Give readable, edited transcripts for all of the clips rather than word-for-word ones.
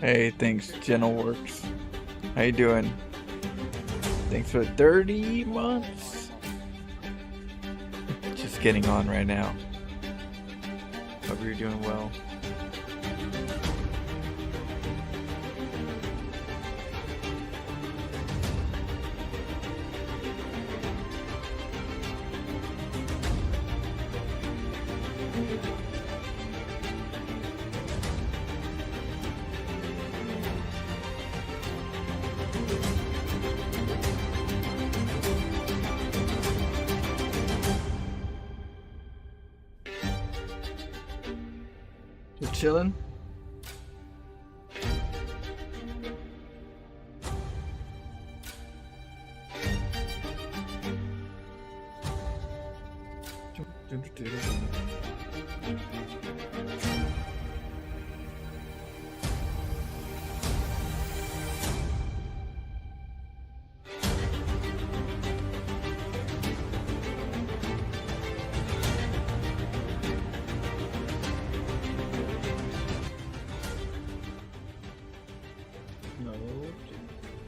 Hey, thanks, Gentle-Works. How you doing? Thanks for 30 months. Just getting on right now. Hope you're doing well. Just chilling.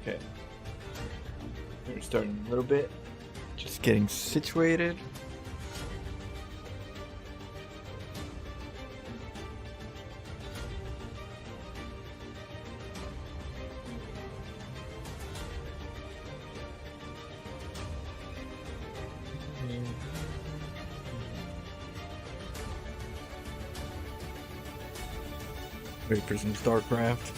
Okay. We're starting a little bit. Just getting situated. Wait for some StarCraft.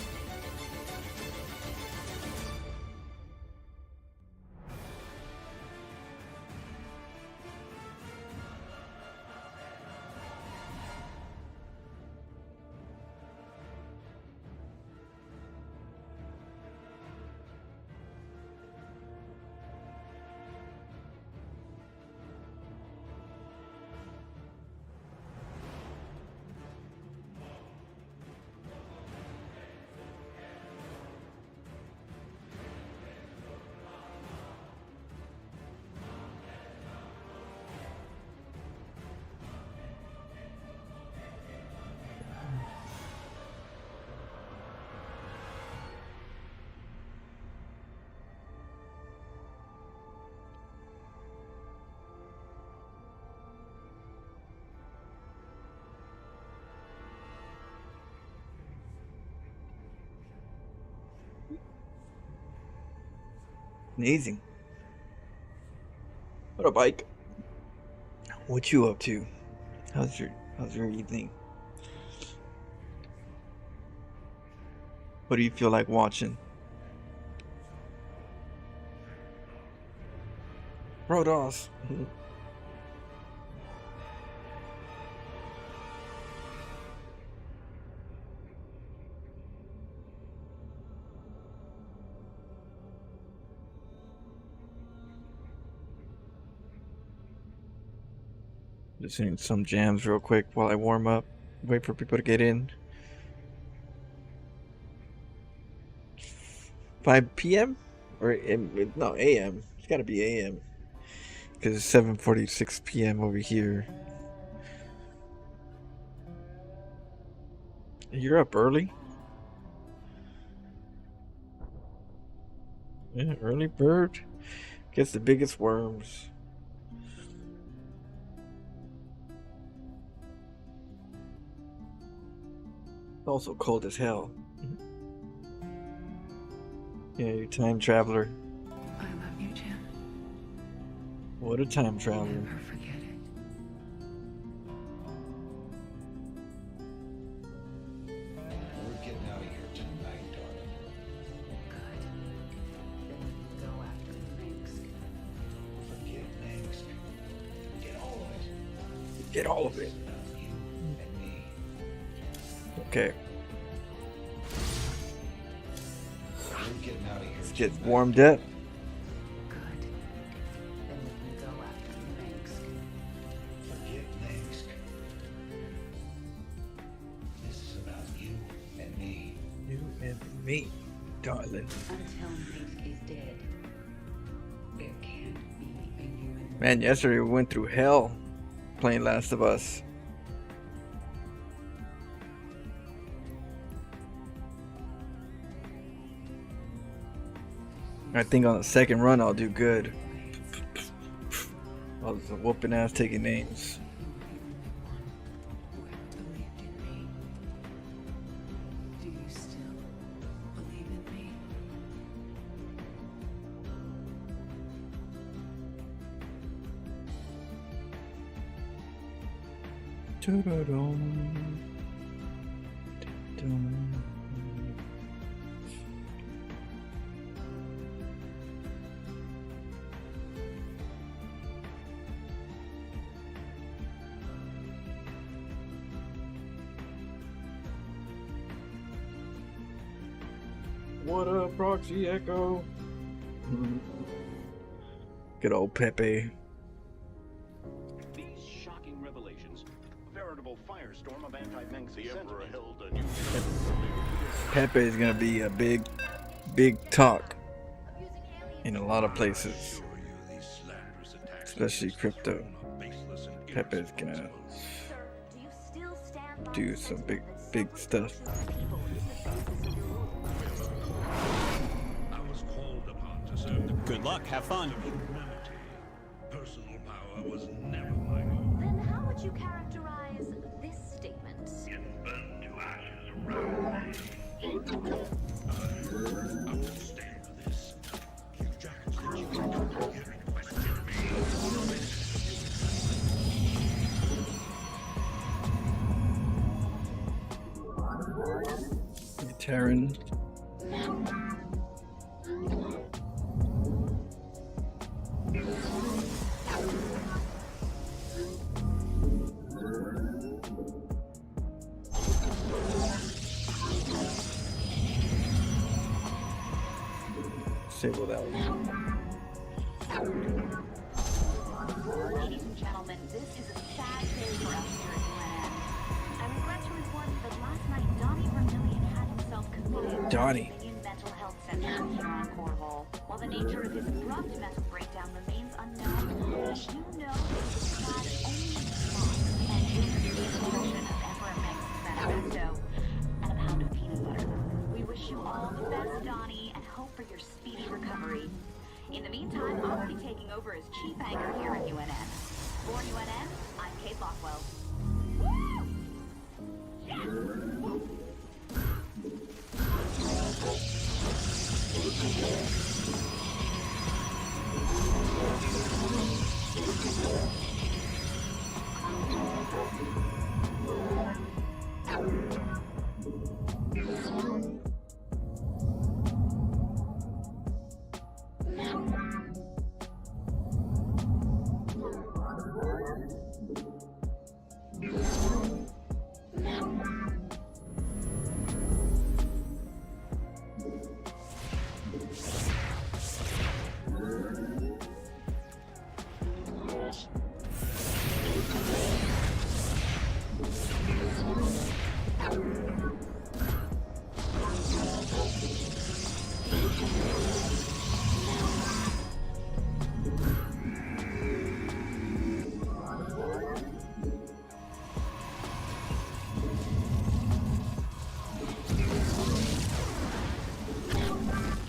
Amazing. What up, Ike? What you up to? How's your evening? What do you feel like watching? Protoss. Just hitting some jams real quick while I warm up. Wait for people to get in. 5 p.m. or no a.m. It's gotta be a.m. because it's 7:46 p.m. over here. You're up early. Yeah, early bird gets the biggest worms. Also cold as hell. Yeah, you time traveler. I love you, Jim. What a time traveler. Never forget it. We're getting out of here tonight, darling. Good. Then we can go after Minsk. Forget Minsk. Get all of it. Get all of it. It's about you and me. Okay, We're getting out of here let's get tonight. warmed up. Good. Then we can go after Minsk. Forget Minsk. This is about you and me. You and me, darling. Until Minsk is dead, there can't be a human. Man, yesterday we went through hell playing Last of Us. I think on the second run I'll do good. I was whooping ass taking names. Who have believed in me. Do you still believe in me? What up, Proxy Echo? Good old Pepe. These shocking revelations, a veritable firestorm of anti-Mengsk The Emperor sentiment. held a new Pepe is gonna be a big talk in a lot of places, especially crypto. Pepe is gonna do some big stuff. I was called upon to serve the Good luck, have fun. humanity. Personal power was never my goal. Then how would you characterize this statement? It burned to ashes around me. I will stand for this. You jackets that you can question me. Terran. Disable that one. Ladies and gentlemen, this is a sad day for us here at UNN. I regret to report that last night Donnie Vermillion had himself committed Donnie. to the Mental Health Center here on Cornwall. While the nature of his abrupt mental breakdown remains unknown, you know that he had only response and in the expression of Emperor Mengsk's manifesto and a pound of peanut butter. We wish you all the best, Donnie, and hope for your speedy recovery. In the meantime, I'll be taking over as chief anchor here at UNN. For UNN, I'm Kate Lockwell. Woo!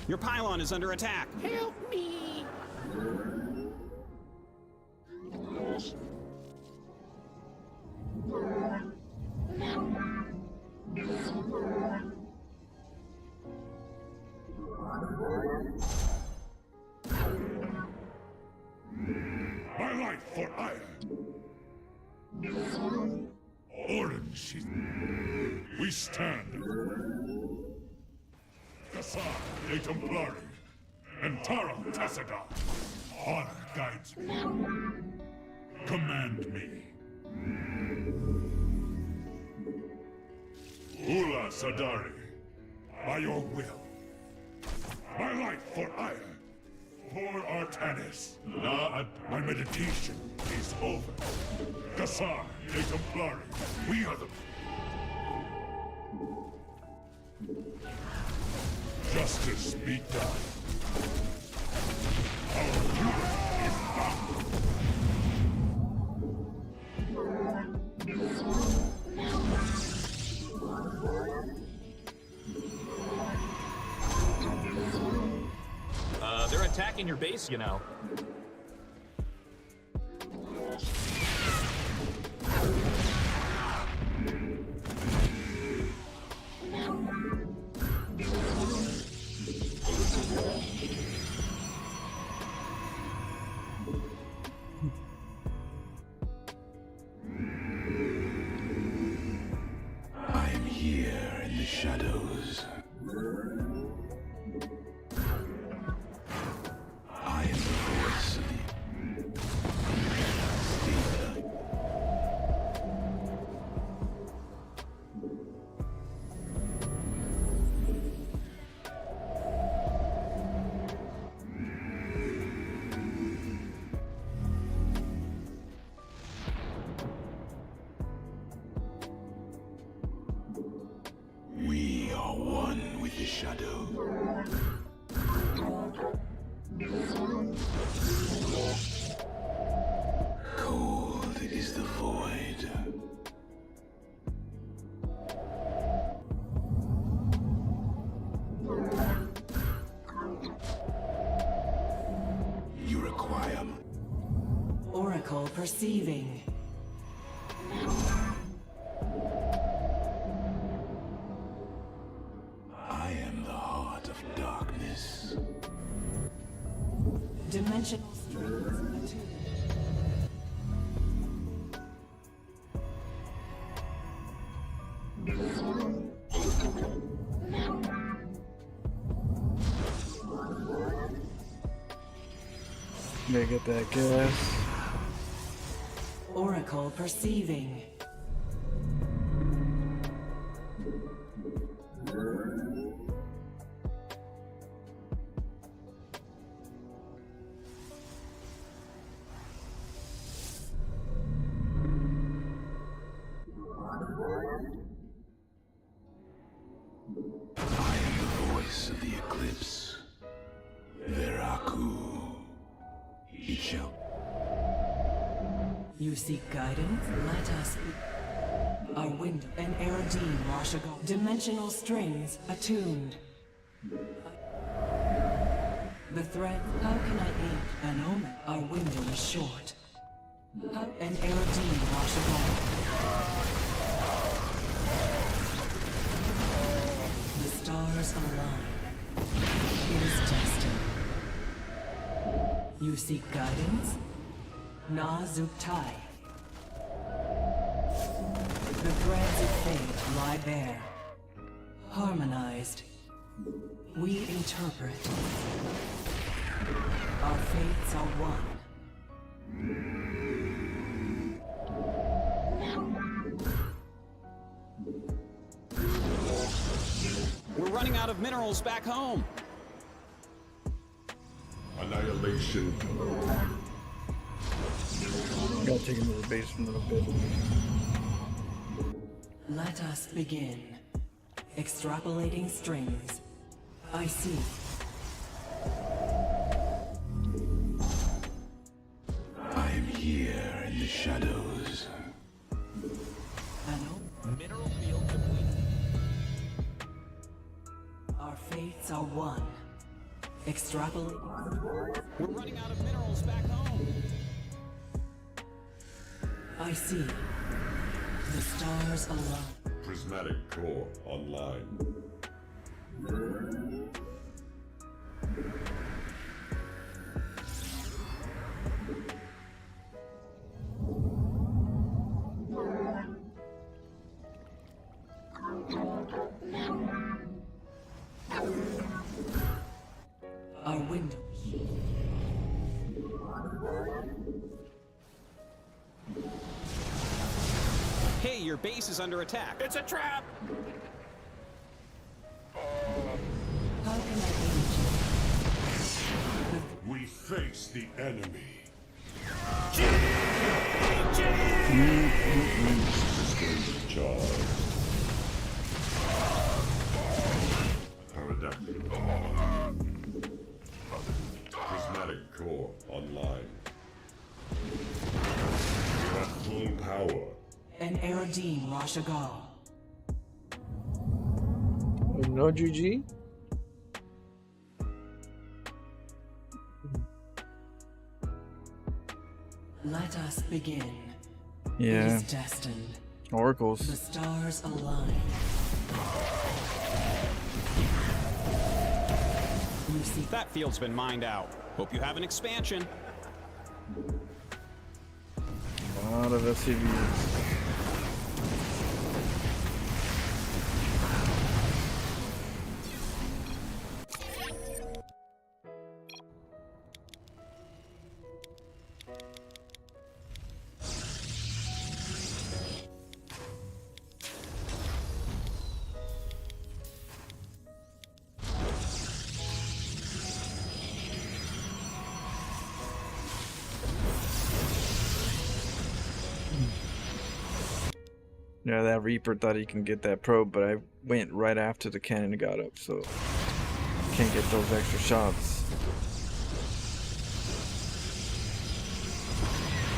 Your pylon is under attack. Help me! My life for ire. Orange. We stand. Cassar, de Templari, and Tara Tassadar. Honor guides me. Command me. Ula Sadari, by your will. My life for ire. For Artanis. My meditation is over. Cassar, de Templari, we are the... Justice be done. Our fury is bound. taking your base, you know. I am here in the shadows. I am the voice of the We are one with the shadow. Cold is the void. You require Oracle perceiving. I am the heart of darkness. Dimensional strings attuned. Gotta get that gas. Oracle perceiving. I am the voice of the eclipse. Veraku. Ichel. You seek guidance? Let us be. Our window and Eridine Rashagal. Dimensional strings attuned. The thread. How can I aid? An omen. Our window is short. And Eridine Rashagal. The stars align. It is destined. You seek guidance? Na Zuktai. The threads of fate lie bare. Harmonized. We interpret. Our fates are one. We're running out of minerals back home. Annihilation. Gotta take him to the base a little bit. Let us begin. Extrapolating strings. I see. I am here in the shadows. Mineral field complete. Our fates are one. Extrapolate. We're running out of minerals back home. I see. The stars align. Prismatic core online. Our windows. Hey, your base is under attack. It's a trap! How can I aid you? We face the enemy. Systems charged. Pterodactyl. Prismatic core online. We have full power. An Eridine Rashagal. No GG? Let us begin. It Yeah, is destined. The oracles. stars align. You see, That field's been mined out. Hope you have an expansion. A lot of SCVs. Yeah, that Reaper thought he can get that probe, but I went right after the cannon got up, so can't get those extra shots.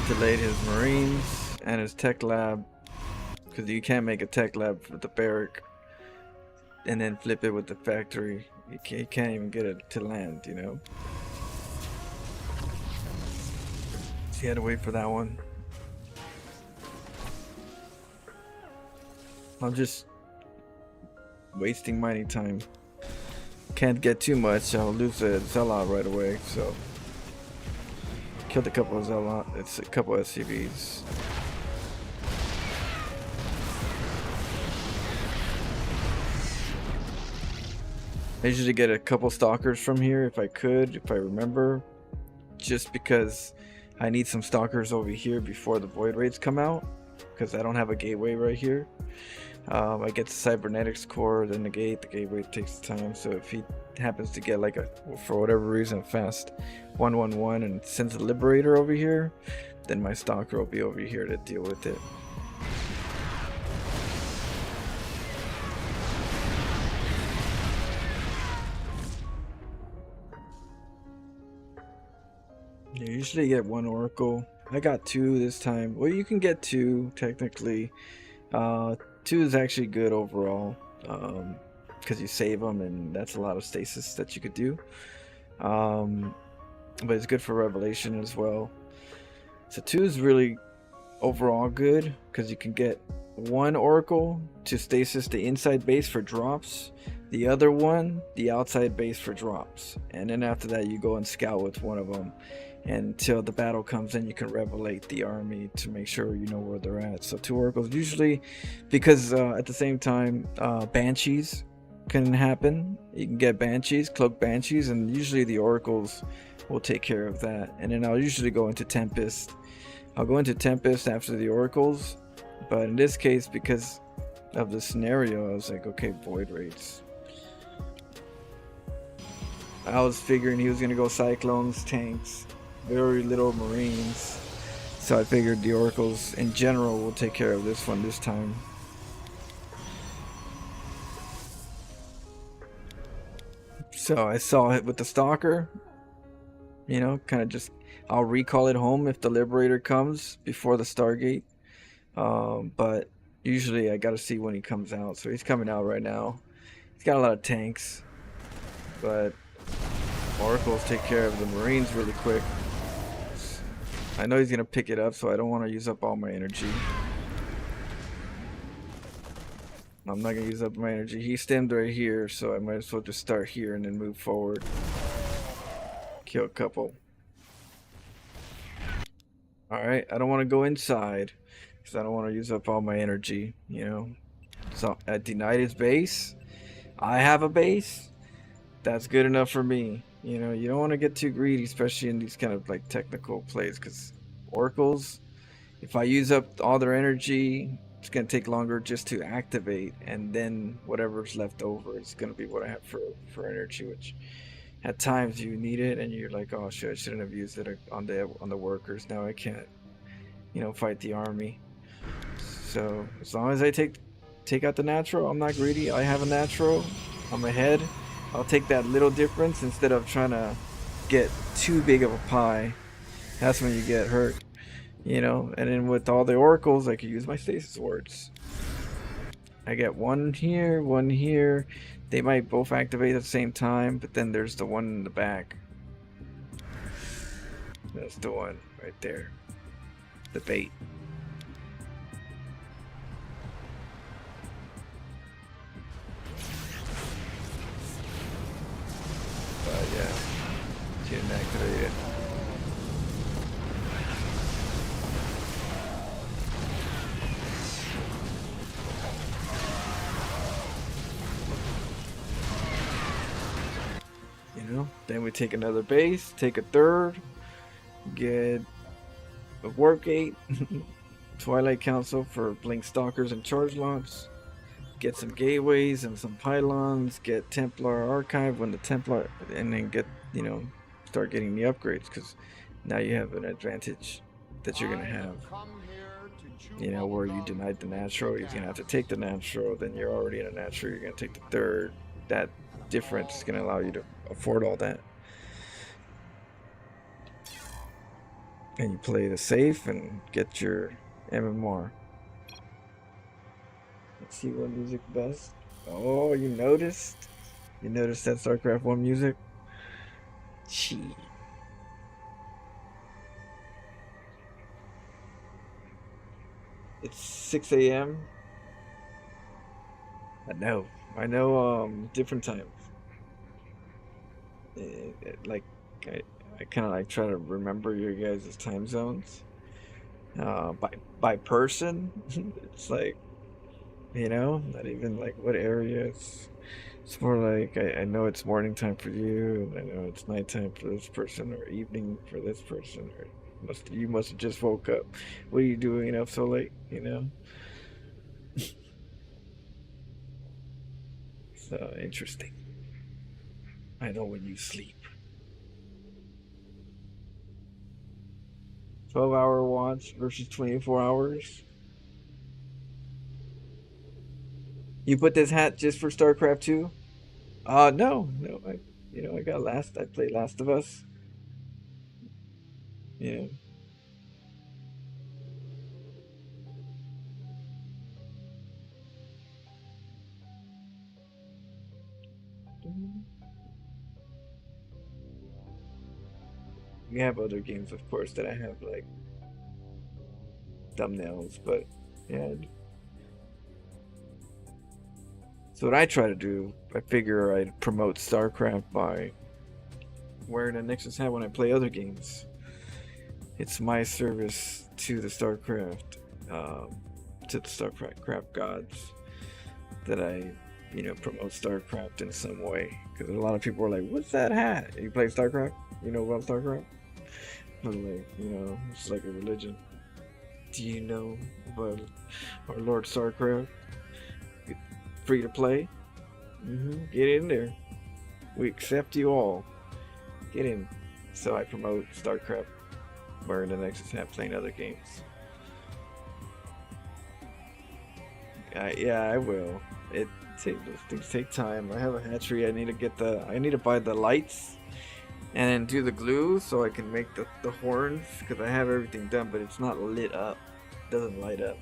Delayed his Marines and his tech lab, because you can't make a tech lab with the barrack and then flip it with the factory. You can't even get it to land, you know? So you had to wait for that one. I'm just wasting mining time. Can't get too much, I'll lose a Zealot right away, so killed a couple of Zealot, it's a couple of SCVs. I usually get a couple stalkers from here if I could, if I remember, just because I need some stalkers over here before the void raids come out, because I don't have a gateway right here. I get the cybernetics core, then the gateway takes time, so if he happens to get like a, for whatever reason, fast 111 and sends a liberator over here, then my stalker will be over here to deal with it. You usually get one oracle. I got two this time. Well, you can get two technically. Two is actually good overall, because you save them, and that's a lot of stasis that you could do. But it's good for revelation as well. So two is really overall good, because you can get one oracle to stasis the inside base for drops, the other one the outside base for drops, and then after that you go and scout with one of them until the battle comes in. You can revelate the army to make sure you know where they're at. So two oracles usually, because at the same time banshees can happen. You can get banshees, cloak banshees, and usually the oracles will take care of that. And then I'll usually go into Tempest. I'll go into Tempest after the oracles, but in this case, because of the scenario, I was like, okay, void raids. I was figuring he was gonna go cyclones, tanks, very little marines, so I figured the oracles in general will take care of this one this time. So I saw it with the stalker, you know, kind of just, I'll recall it home if the liberator comes before the Stargate, but usually I gotta see when he comes out. So he's coming out right now. He's got a lot of tanks, but oracles take care of the marines really quick. I know he's gonna pick it up, so I don't want to use up all my energy. I'm not gonna use up my energy. He stemmed right here, so I might as well just start here and then move forward. Kill a couple. Alright, I don't want to go inside because I don't want to use up all my energy, you know. So I denied his base. I have a base. That's good enough for me. You know, you don't want to get too greedy, especially in these kind of like technical plays, because oracles, if I use up all their energy, it's going to take longer just to activate, and then whatever's left over is going to be what I have for energy, which at times you need it and you're like, oh shit, I shouldn't have used it on the workers. Now I can't, you know, fight the army. So as long as I take out the natural, I'm not greedy. I have a natural, I'm ahead. I'll take that little difference instead of trying to get too big of a pie. That's when you get hurt, you know. And then with all the oracles, I could use my stasis wards. I get one here, one here. They might both activate at the same time, but then there's the one in the back. That's the one right there. the bait. But yeah, didn't activate it. You know, then we take another base, take a third, get a warp gate, Twilight Council for blink stalkers and charge lots, get some gateways and some pylons, get Templar Archive when the Templar, and then get, you know, start getting the upgrades, because now you have an advantage that you're gonna have. You know, where you denied the natural, you're gonna have to take the natural, then you're already in a natural, you're gonna take the third. That difference is gonna allow you to afford all that. And you play the safe and get your MMR. Let's see what music best. Oh, you noticed? You noticed that StarCraft 1 music? Gee. It's 6 a.m. I know, different times. Like, I kind of like try to remember your guys' time zones. By person, it's like, you know, not even like what areas. It's more like I know it's morning time for you, and I know it's nighttime for this person, or evening for this person, or you must have just woke up. What are you doing up so late? You know. So interesting. I know when you sleep. 12-hour watch versus 24 hours. You put this hat just for StarCraft 2? No. I played Last of Us. Yeah. We have other games, of course, that I have like thumbnails, but yeah. So what I try to do, I figure I'd promote StarCraft by wearing a Nexus hat when I play other games. It's my service to the StarCraft, to the StarCraft gods, that I, you know, promote StarCraft in some way. Because a lot of people are like, "What's that hat? You play StarCraft? You know about StarCraft?" I'm like, you know, it's like a religion. Do you know about our Lord StarCraft? Free to play. Get in there. We accept you all. Get in. So I promote StarCraft wearing the Nexus hat, playing other games. Yeah, I will. Those things take time. I have a hatchery. I need to buy the lights and then do the glue so I can make the horns, because I have everything done, but it's not lit up. It doesn't light up.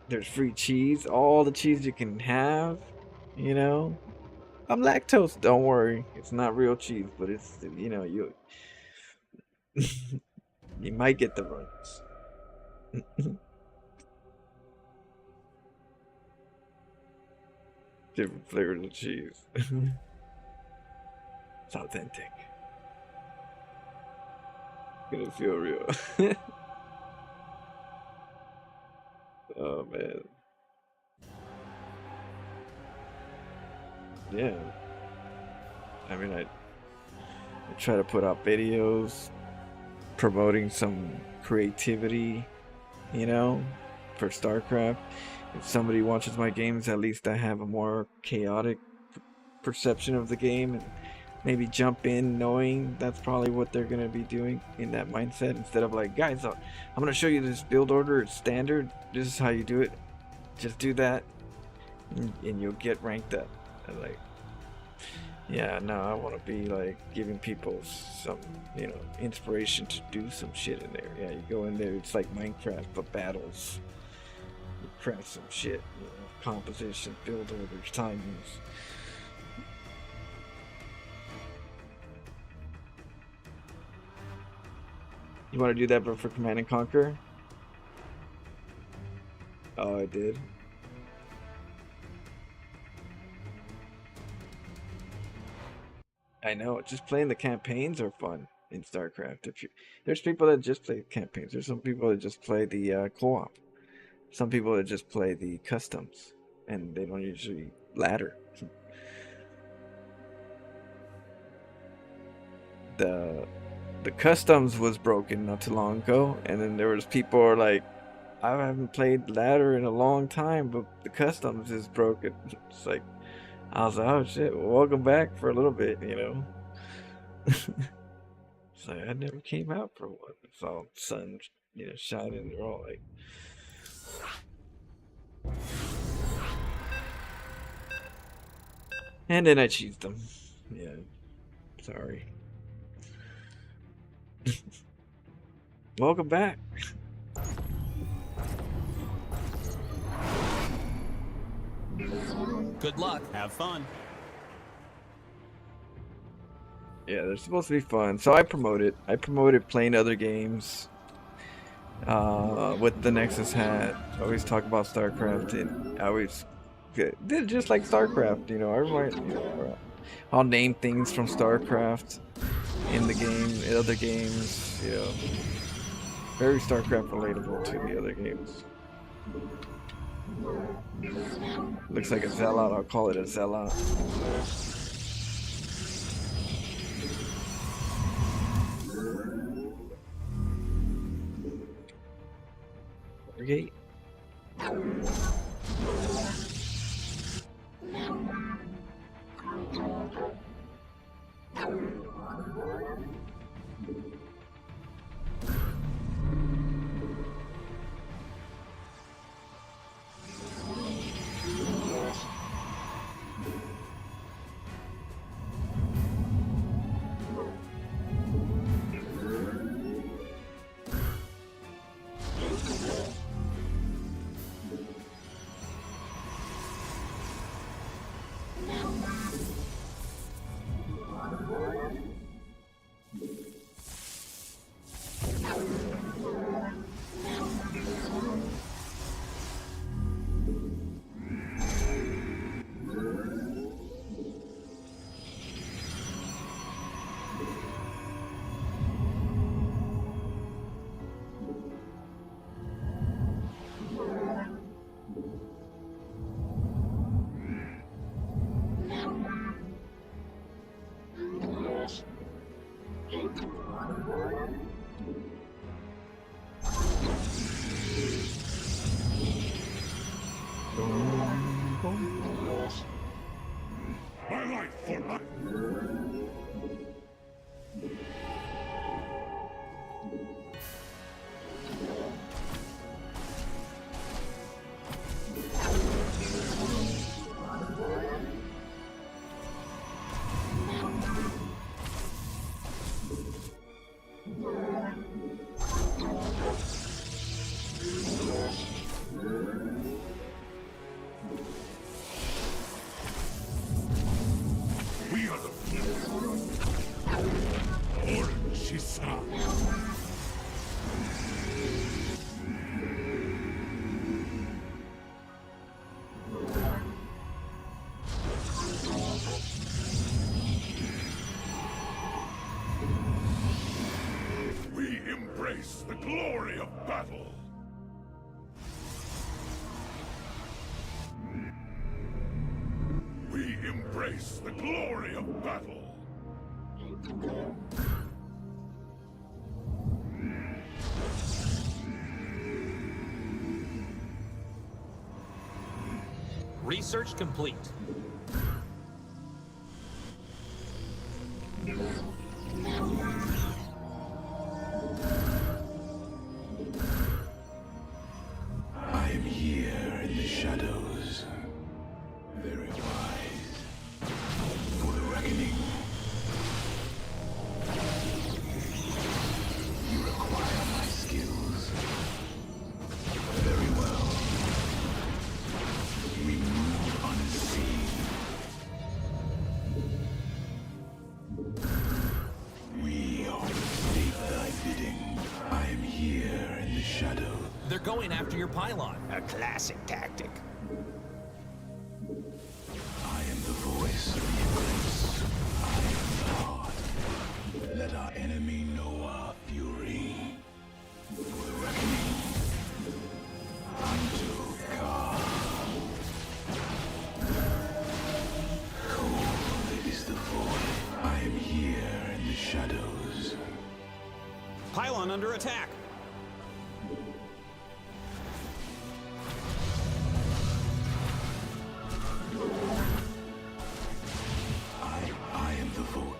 There's free cheese, all the cheese you can have, you know. I'm lactose, don't worry. It's not real cheese, but it's, you know, you you might get the runs. Different flavors of cheese. It's authentic. Gonna feel real. Oh man. Yeah. I mean, I try to put out videos promoting some creativity, you know, for StarCraft. If somebody watches my games, at least I have a more chaotic perception of the game, and maybe jump in knowing that's probably what they're going to be doing in that mindset, instead of like, guys, I'm going to show you this build order. It's standard. This is how you do it. Just do that and you'll get ranked up. And like, yeah, no, I want to be like giving people some, you know, inspiration to do some shit in there. Yeah, you go in there, it's like Minecraft, but battles. You craft some shit, you know, composition, build orders, timings. You want to do that, but for Command and Conquer? Oh, I did. I know. Just playing the campaigns are fun in StarCraft. There's people that just play campaigns. There's some people that just play the co-op. Some people that just play the customs, and they don't usually ladder. The customs was broken not too long ago, and then there was people who are like, I haven't played ladder in a long time, but the customs is broken. It's like, I was like, oh shit, well, welcome back for a little bit, you know. It's like I never came out for one. It's all sun, you know, shining. They're all like, and then I cheesed them. Yeah, sorry. Welcome back. Good luck. Have fun. Yeah, they're supposed to be fun. So I promoted playing other games with the Nexus hat. I always talk about StarCraft, and I always did just like StarCraft. You know, I'll name things from StarCraft in the game, in other games. You know, very StarCraft relatable to the other games. Looks like a Zealot. I'll call it a Zealot. Gate. My life for we are the we embrace the glory of battle. We embrace the glory of battle. Research complete. I am here in the shadows, very wise for the reckoning. You require my skills. Very well. We move unseen. shadow. They're going after your pylon. A classic tactic. I am the voice of Ignis. I am the heart. Let our enemy know our fury. For the reckoning. Unto God. Cold is the void. I am here in the shadows. Pylon under attack. I am the void.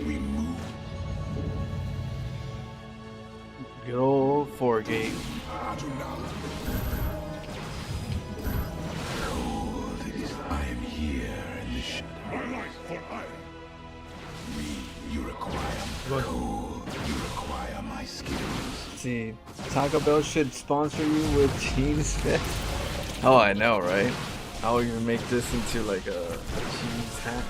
We move. Good old 4-gate. Cold it is. I am here in the shadow. My life for iron. Me, you require. Cold, you require my skills. See, Taco Bell should sponsor you with cheese fest. Oh, I know, right? I'll even make this into like a cheese hat.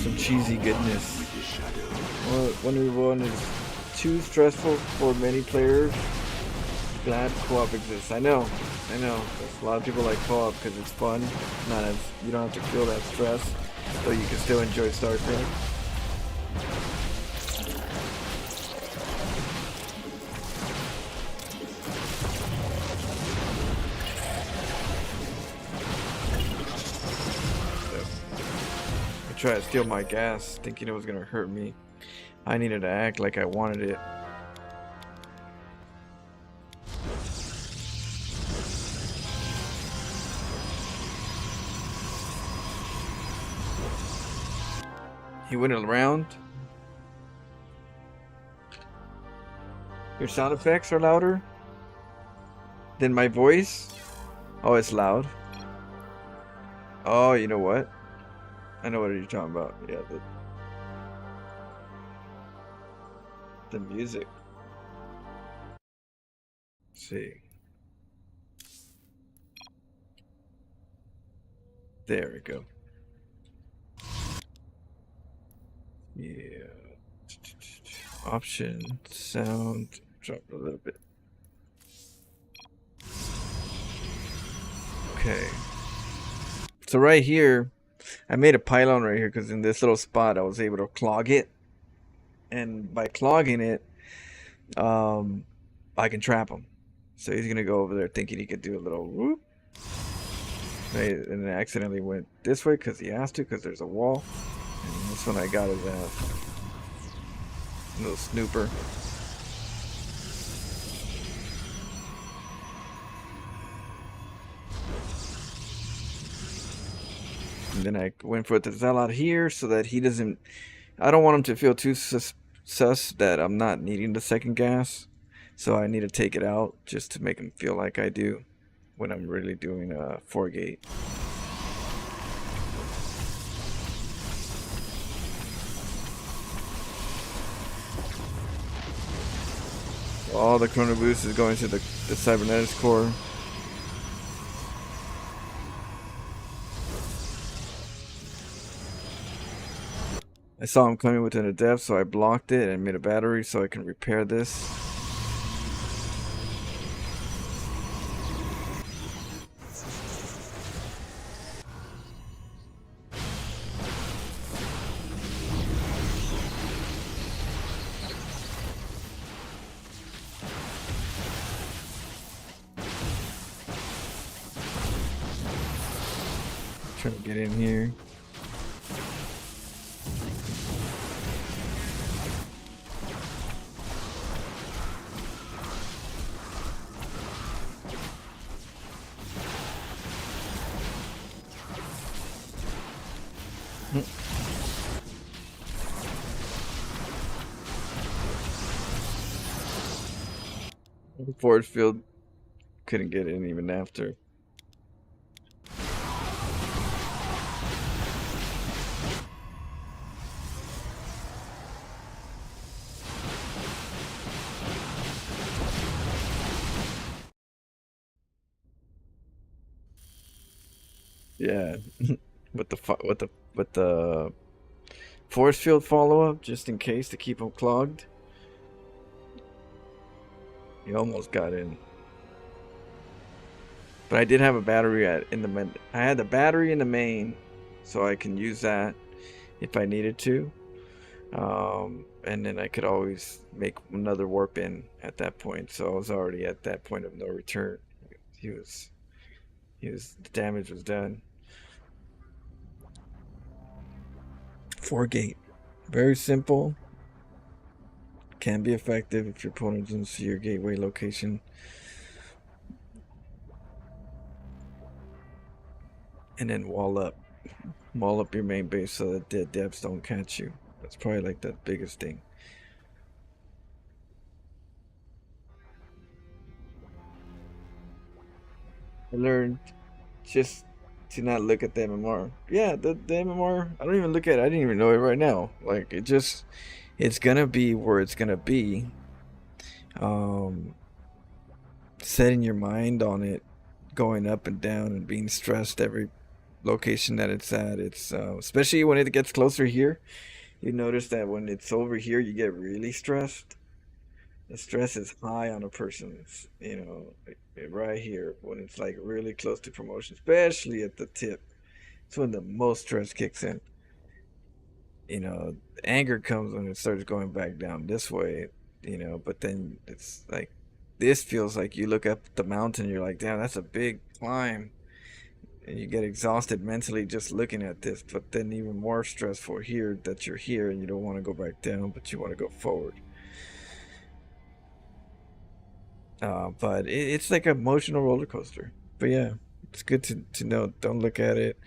Some cheesy goodness. Well, Wonder Woman is too stressful for many players. Glad co-op exists. I know. There's a lot of people like co-op because it's fun. Not as you don't have to feel that stress, but you can still enjoy StarCraft. Try to steal my gas, thinking it was gonna hurt me. I needed to act like I wanted it. He went around. Your sound effects are louder than my voice. Oh, it's loud. Oh, you know what? I know what you're talking about. Yeah, the music. Let's see. There we go. Yeah. Option, sound, drop a little bit. Okay. So right here, I made a pylon right here because in this little spot I was able to clog it, and by clogging it, I can trap him. So he's gonna go over there thinking he could do a little whoop, right, and then accidentally went this way because he has to, because there's a wall. And this one I got his ass. Little snooper. And then I went for the Zealot here so that he doesn't... I don't want him to feel too sus that I'm not needing the second gas. So I need to take it out just to make him feel like I do when I'm really doing a 4-gate. All the chrono boost is going to the cybernetics core. I saw him coming within a depth, so I blocked it and made a battery so I can repair this. Trying to get in here. Force field couldn't get in even after. Yeah, with the force field follow up, just in case to keep them clogged. You almost got in, but I did have a battery in the I had the battery in the main, so I can use that if I needed to. And then I could always make another warp in at that point. So I was already at that point of no return. The damage was done. 4-gate. Very simple. Can be effective if your opponent doesn't see your gateway location. And then wall up. Wall up your main base so that the depths don't catch you. That's probably like the biggest thing. I learned just to not look at the MMR. Yeah, the MMR, I don't even look at it. I didn't even know it right now. Like, it's gonna be where it's gonna be. Setting your mind on it, going up and down and being stressed every location that it's at. It's especially when it gets closer here. You notice that when it's over here, you get really stressed. The stress is high on a person's, right here when it's like really close to promotion, especially at the tip. It's when the most stress kicks in. Anger comes when it starts going back down this way, but then it's like this feels like you look up the mountain, you're like, damn, that's a big climb. And you get exhausted mentally just looking at this, but then even more stressful here that you're here and you don't want to go back down, but you want to go forward. But it's like an emotional roller coaster. But yeah, it's good to know. Don't look at it.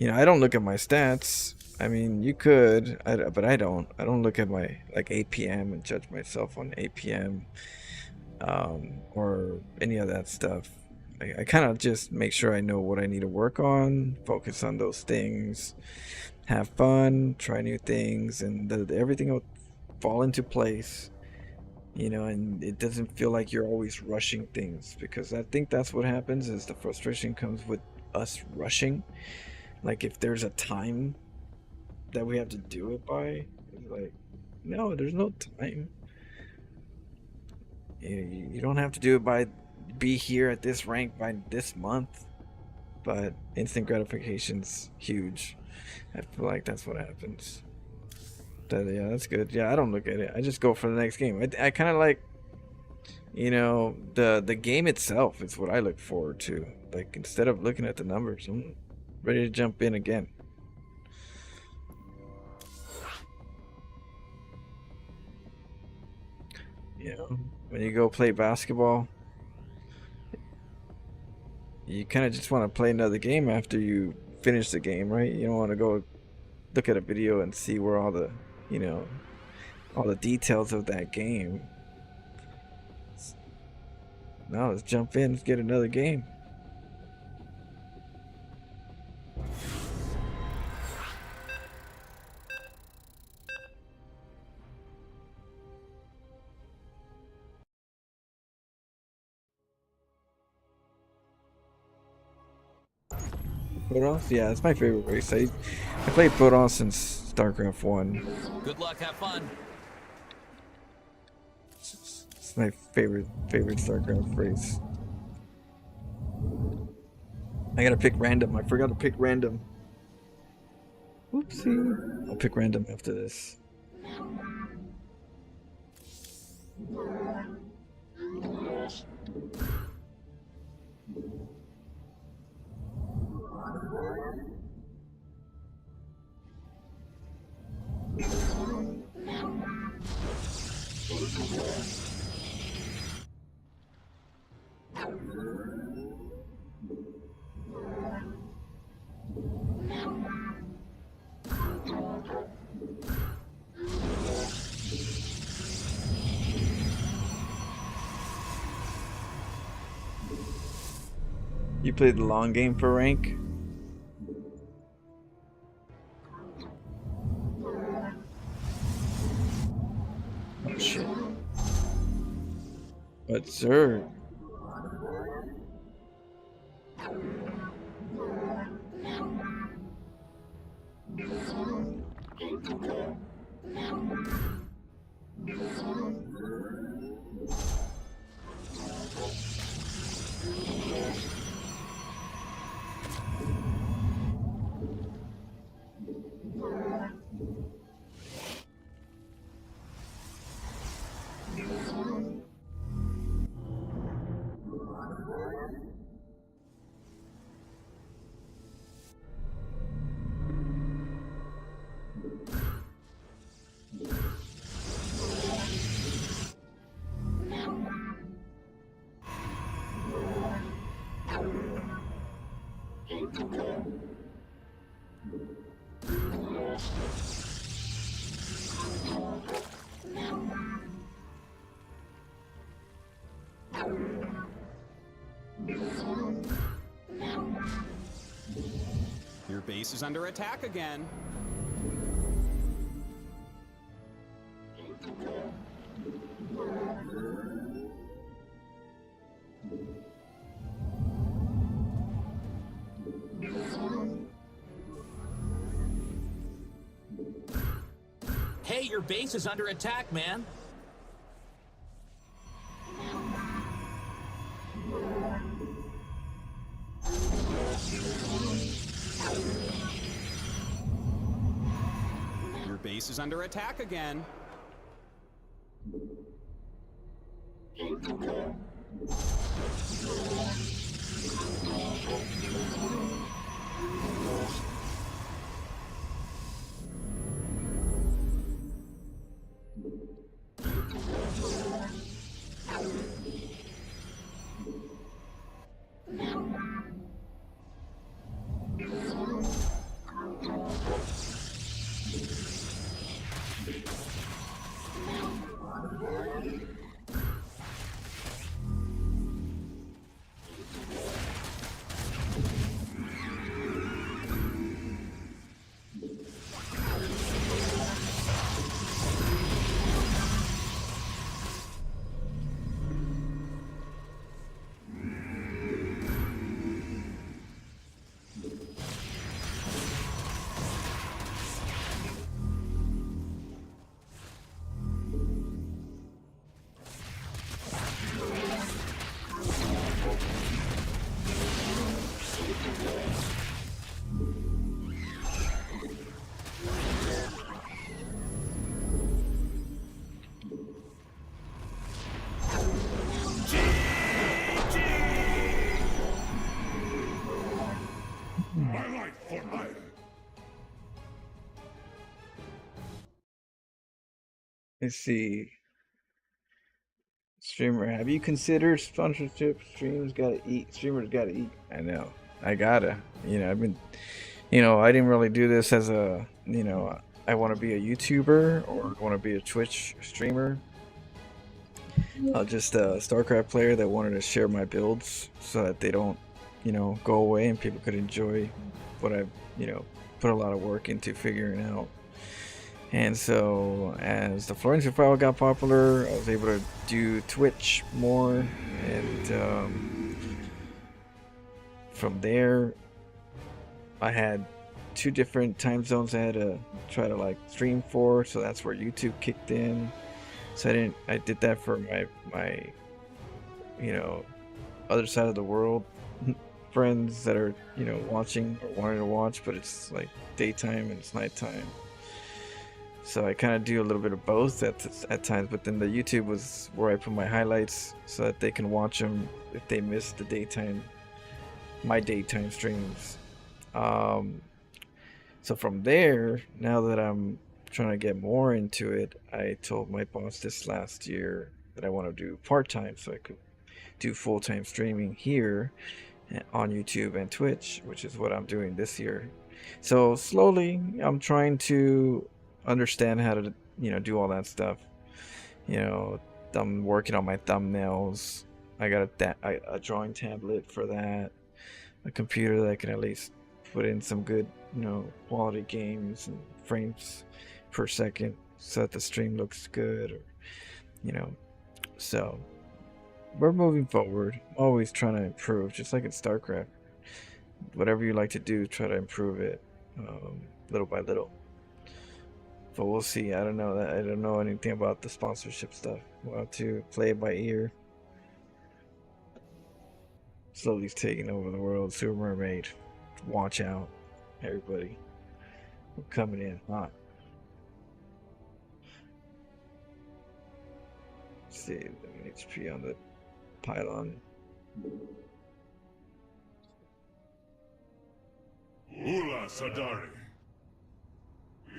I don't look at my stats. I mean, you could, but I don't. I don't look at my like APM and judge myself on APM or any of that stuff. I kind of just make sure I know what I need to work on, focus on those things, have fun, try new things, and everything will fall into place. And it doesn't feel like you're always rushing things, because I think that's what happens is the frustration comes with us rushing. Like if there's a time that we have to do it by, it's like, no, there's no time. You don't have to do it by be here at this rank by this month, but instant gratification's huge. I feel like that's what happens. Yeah, that's good. Yeah, I don't look at it. I just go for the next game. I kind of like, the game itself is what I look forward to. Like, instead of looking at the numbers, I'm ready to jump in again. When you go play basketball, you kind of just want to play another game after you finish the game, right? You don't want to go look at a video and see where all the details of that game. No, let's jump in. Let's get another game. Protoss? Yeah, it's my favorite race. I played Protoss since StarCraft 1. Good luck, have fun. It's my favorite StarCraft race. I gotta pick random. I forgot to pick random. Oopsie. I'll pick random after this. You play the long game for rank? Oh shit. But Zerg. Your base is under attack again. Hey, your base is under attack, man. Your base is under attack again. My life for hire. Let's see. Streamer, have you considered sponsorship? Streamers gotta eat. Streamers gotta eat. I know. I gotta. You know, I've been. You know, I didn't really do this as a. You know, I want to be a YouTuber or want to be a Twitch streamer. Just a StarCraft player that wanted to share my builds so that they don't, you know, go away and people could enjoy what I've, you know, put a lot of work into figuring out. And so as the Florentian file got popular, I was able to do Twitch more, and from there I had 2 different time zones I had to try to like stream for, so that's where YouTube kicked in. So I did that for my you know, other side of the world friends that are, you know, watching or wanting to watch, but it's like daytime and it's nighttime. So I kind of do a little bit of both at times, but then the YouTube was where I put my highlights so that they can watch them if they miss the my daytime streams. So from there, now that I'm trying to get more into it, I told my boss this last year that I want to do part-time so I could do full-time streaming here on YouTube and Twitch, which is what I'm doing this year. So slowly I'm trying to understand how to, you know, do all that stuff. You know, I'm working on my thumbnails. I got a drawing tablet for that. a computer that can at least put in some good, quality games and frames per second so that the stream looks good, or so we're moving forward, always trying to improve, just like in StarCraft. Whatever you like to do, try to improve it, little by little. But we'll see. I don't know anything about the sponsorship stuff. We'll have to play it by ear. Slowly taking over the world. Super Mermaid. Watch out, everybody. We're coming in hot. Let's see, the HP on the pylon. Ula Sadari.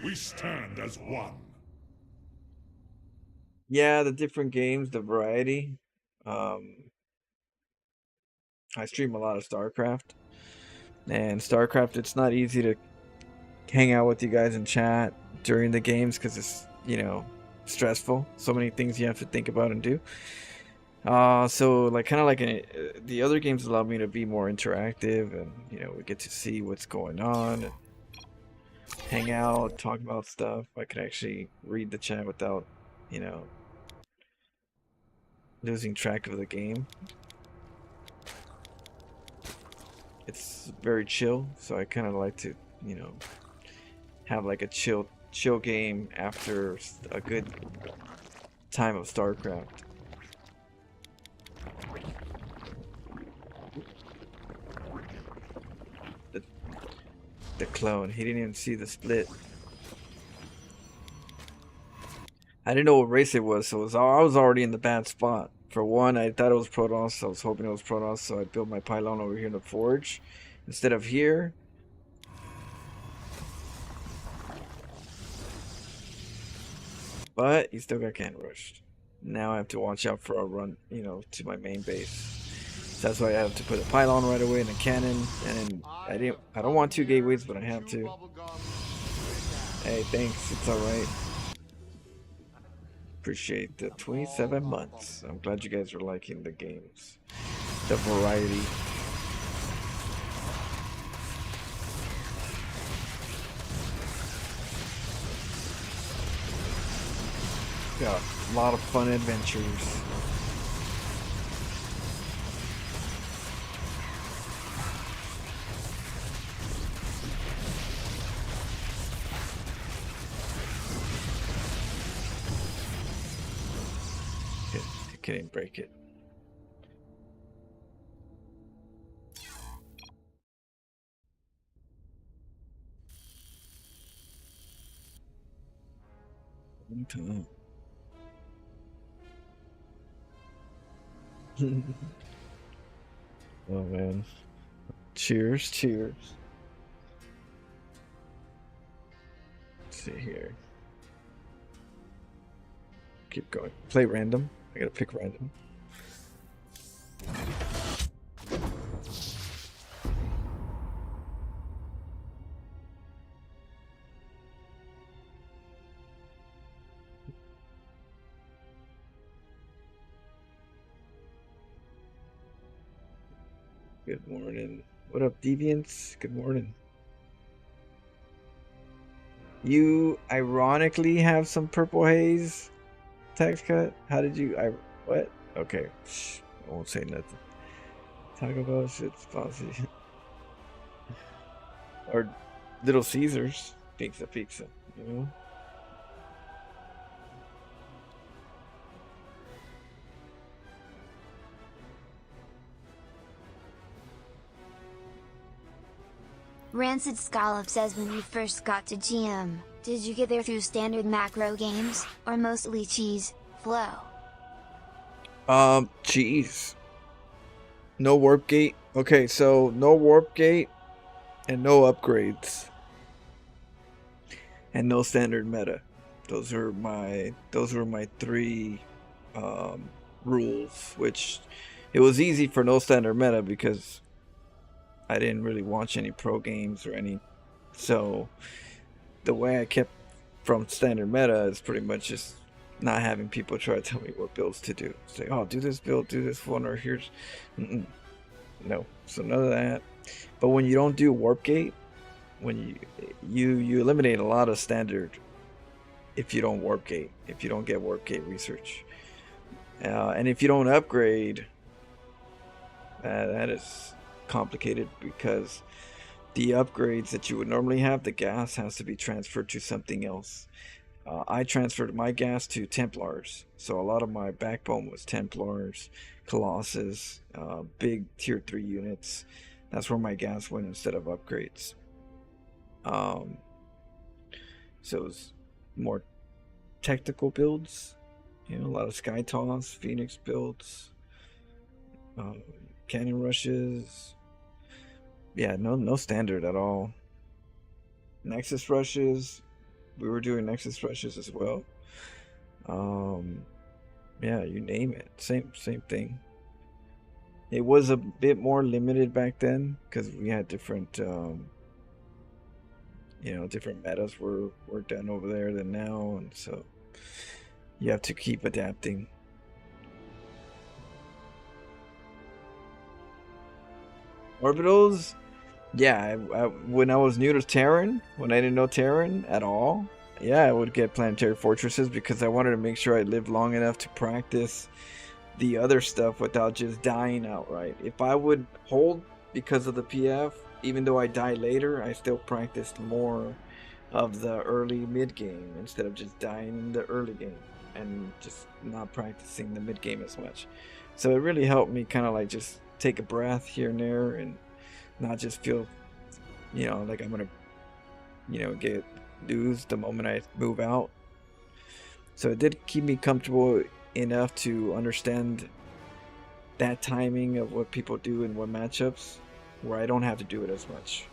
We stand as one. Yeah, the different games, the variety. I stream a lot of StarCraft. And StarCraft, it's not easy to hang out with you guys in chat during the games because it's, stressful. So many things you have to think about and do. So like kind of like the other games allow me to be more interactive, and we get to see what's going on and hang out, talk about stuff. I can actually read the chat without losing track of the game. It's very chill, so I kind of like to have like a chill game after a good time of StarCraft. The clone, he didn't even see the split. I didn't know what race it was, so I was already in the bad spot. For one, I thought it was Protoss. I was hoping it was Protoss, so I built my pylon over here in the forge instead of here. But he still got cannon rushed. Now I have to watch out for a run, to my main base. So that's why I have to put a pylon right away and a cannon. And then I don't want 2 gateways, but I have to. Hey, thanks. It's alright. Appreciate the 27 months. I'm glad you guys are liking the games. The variety. Got a lot of fun adventures. Couldn't break it. Oh man. Cheers, cheers. Let's see here. Keep going. Play random. I gotta pick random. Good morning. What up, Deviants? Good morning. You ironically have some purple haze tax cut? How did you? What? Okay. Shh, I won't say nothing. Talk about shit, spicy. Or Little Caesars. Pizza, Rancid Scallop says, when you first got to GM, did you get there through standard macro games, or mostly cheese, flow? Cheese. No warp gate. Okay, so no warp gate and no upgrades. And no standard meta. Those were my 3 rules, which it was easy for no standard meta because I didn't really watch any pro games or any. So the way I kept from standard meta is pretty much just not having people try to tell me what builds to do. Say, oh, do this build, do this one, or here's. No. So none of that. But when you don't do warp gate, when you eliminate a lot of standard if you don't warp gate, if you don't get warp gate research, and if you don't upgrade, that is complicated because the upgrades that you would normally have, the gas has to be transferred to something else. I transferred my gas to Templars, so a lot of my backbone was Templars, Colossus, big tier 3 units. That's where my gas went instead of upgrades. So it was more technical builds, you know, a lot of Sky Toss, Phoenix builds, cannon rushes. Yeah, no standard at all. Nexus rushes. We were doing Nexus rushes as well. Yeah, you name it. Same thing. It was a bit more limited back then because we had different, different metas were done over there than now, and so you have to keep adapting. Orbitals. Yeah, when I was new to Terran, when I didn't know Terran at all, yeah, I would get planetary fortresses because I wanted to make sure I lived long enough to practice the other stuff without just dying outright. If I would hold because of the PF, even though I die later, I still practiced more of the early mid game instead of just dying in the early game and just not practicing the mid game as much. So it really helped me kind of like just take a breath here and there and not just feel, like I'm gonna, get lose the moment I move out. So it did keep me comfortable enough to understand that timing of what people do in what matchups, where I don't have to do it as much.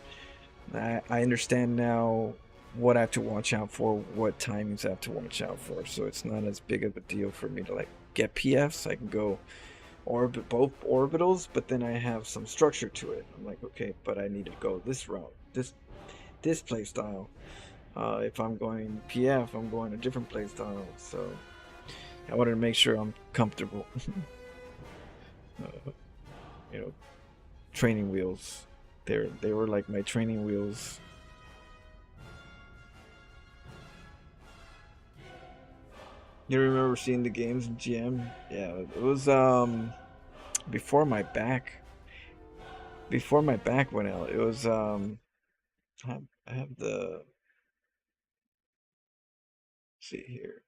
I understand now what I have to watch out for, what timings I have to watch out for. So it's not as big of a deal for me to like get PFs. I can go both orbitals, but then I have some structure to it. I'm like, okay, but I need to go this route, this play style. If I'm going PF, I'm going a different play style. So I wanted to make sure I'm comfortable. Training wheels. They were like my training wheels. You remember seeing the games in GM? Yeah, it was before my back went out. It was I have the, let's see here.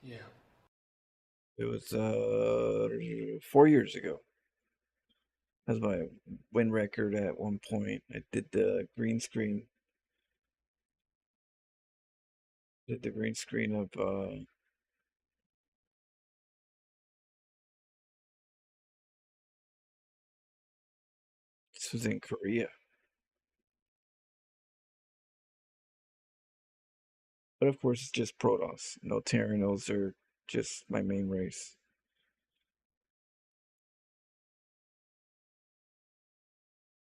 Yeah. It was 4 years ago. That's my win record at one point. I did the green screen. Did the green screen of this was in Korea. But of course it's just Protoss. No Terran, no Zerg, just my main race.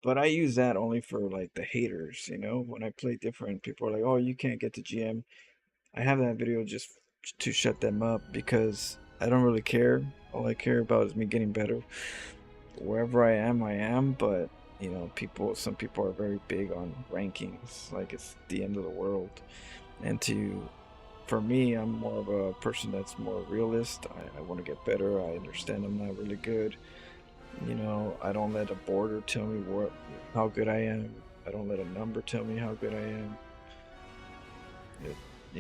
But I use that only for like the haters, when I play different, people are like, oh, you can't get to GM. I have that video just to shut them up because I don't really care. All I care about is me getting better. Wherever I am, but some people are very big on rankings, like it's the end of the world. And for me, I'm more of a person that's more realist. I want to get better. I understand I'm not really good. I don't let a border tell me how good I am. I don't let a number tell me how good I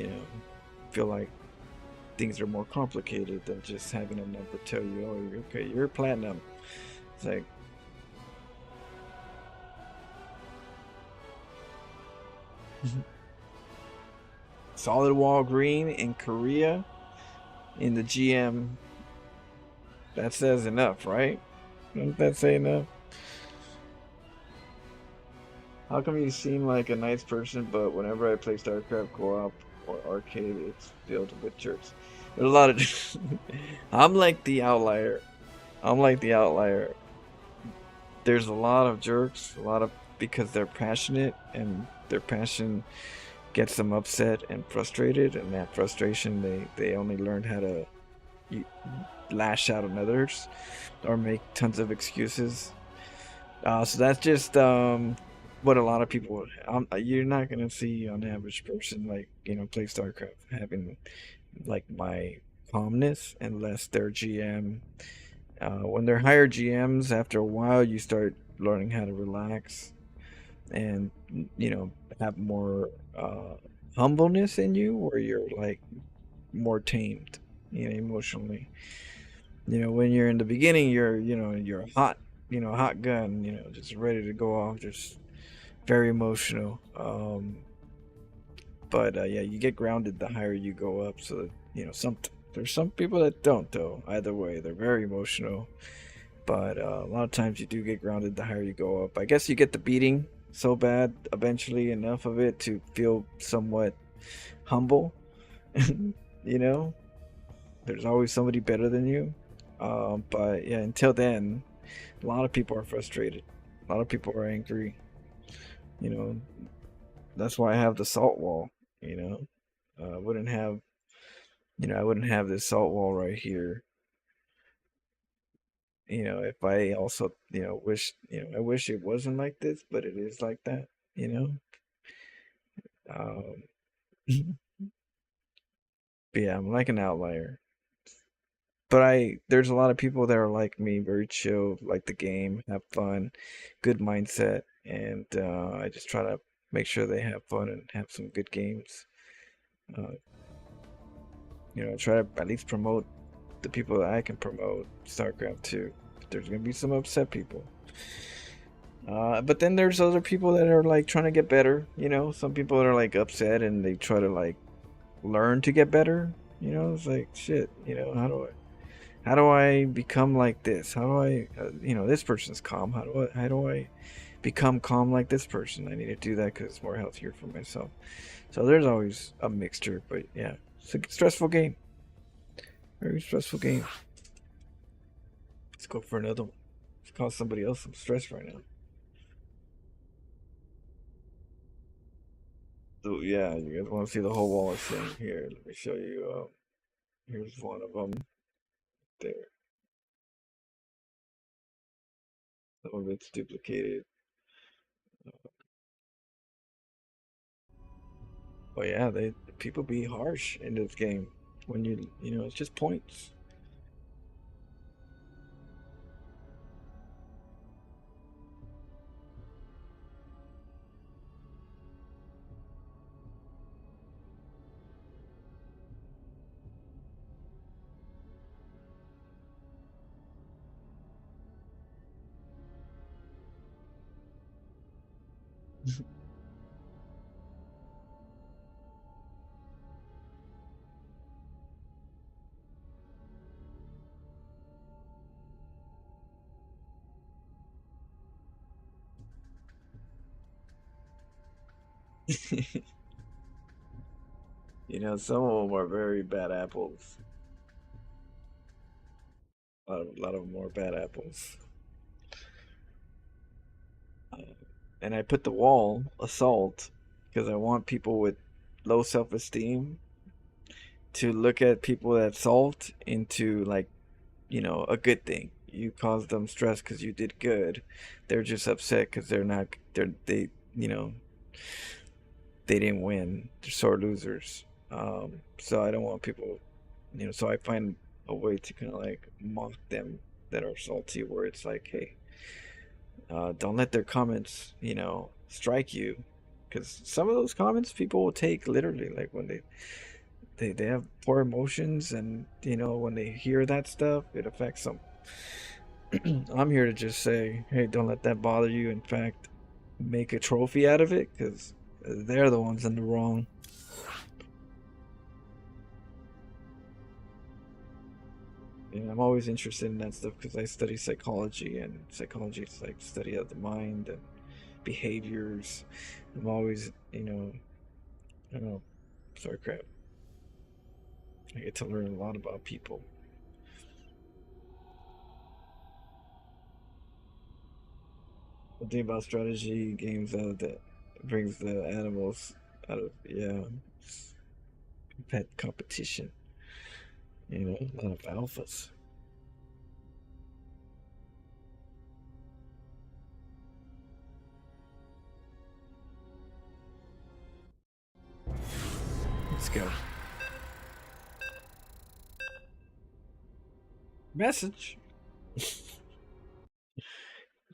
am. Feel like things are more complicated than just having a number tell you, oh, okay, you're platinum. It's like, solid wall green in Korea in the GM. That says enough, right? Doesn't that say enough? How come you seem like a nice person, but whenever I play StarCraft co-op or arcade, it's filled with jerks? There's a lot of... I'm like the outlier. There's a lot of jerks, a lot of because they're passionate, and their passion gets them upset and frustrated, and that frustration they only learn how to lash out on others or make tons of excuses. So that's just what a lot of people. You're not gonna see on average person like play StarCraft having like my calmness unless they're GM. When they're higher GMs, after a while, you start learning how to relax and have more humbleness in you, where you're like more tamed, emotionally. When you're in the beginning, you're a hot, hot gun, just ready to go off, just very emotional. But yeah, you get grounded the higher you go up. So that, there's some people that don't though. Either way, they're very emotional. But a lot of times you do get grounded the higher you go up. I guess you get the beating so bad eventually, enough of it to feel somewhat humble. you know, there's always somebody better than you. But yeah, until then, a lot of people are frustrated. A lot of people are angry. You know, that's why I have the salt wall. I wouldn't have, I wouldn't have this salt wall right here. If I also, wish, I wish it wasn't like this, but it is like that. You know. Um, but yeah, I'm like an outlier. But there's a lot of people that are like me, very chill, like the game, have fun, good mindset, and I just try to make sure they have fun and have some good games. Uh, try to at least promote the people that I can promote StarCraft to. There's gonna be some upset people. But then there's other people that are like trying to get better. Some people that are like upset and they try to like learn to get better. It's like shit. How do I become like this? How do I, this person's calm. How do I become calm like this person? I need to do that because it's more healthier for myself. So there's always a mixture, but yeah, it's a stressful game. Very stressful game. Let's go for another one. Let's cause somebody else some stress right now. So yeah, you guys want to see the whole wall of thing here? Let me show you. Here's one of them. There. Some of it's duplicated. But yeah, people be harsh in this game when it's just points. Some of them are very bad apples. A lot of them are bad apples. And I put the wall assault because I want people with low self-esteem to look at people that salt into like a good thing. You caused them stress because you did good. They're just upset because they they didn't win. They're sore losers. So I don't want people, so I find a way to kind of like mock them that are salty, where it's like, hey, don't let their comments, strike you, because some of those comments people will take literally, like when they have poor emotions, and when they hear that stuff, it affects them. I'm here to just say, hey, don't let that bother you. In fact, make a trophy out of it, because they're the ones in the wrong. I'm always interested in that stuff because I study psychology, and psychology is like study of the mind and behaviors. I'm always, I don't know, sorry, crap. I get to learn a lot about people. The thing about strategy games that brings the animals out of pet competition. You know, a lot of alphas. Let's go. Message.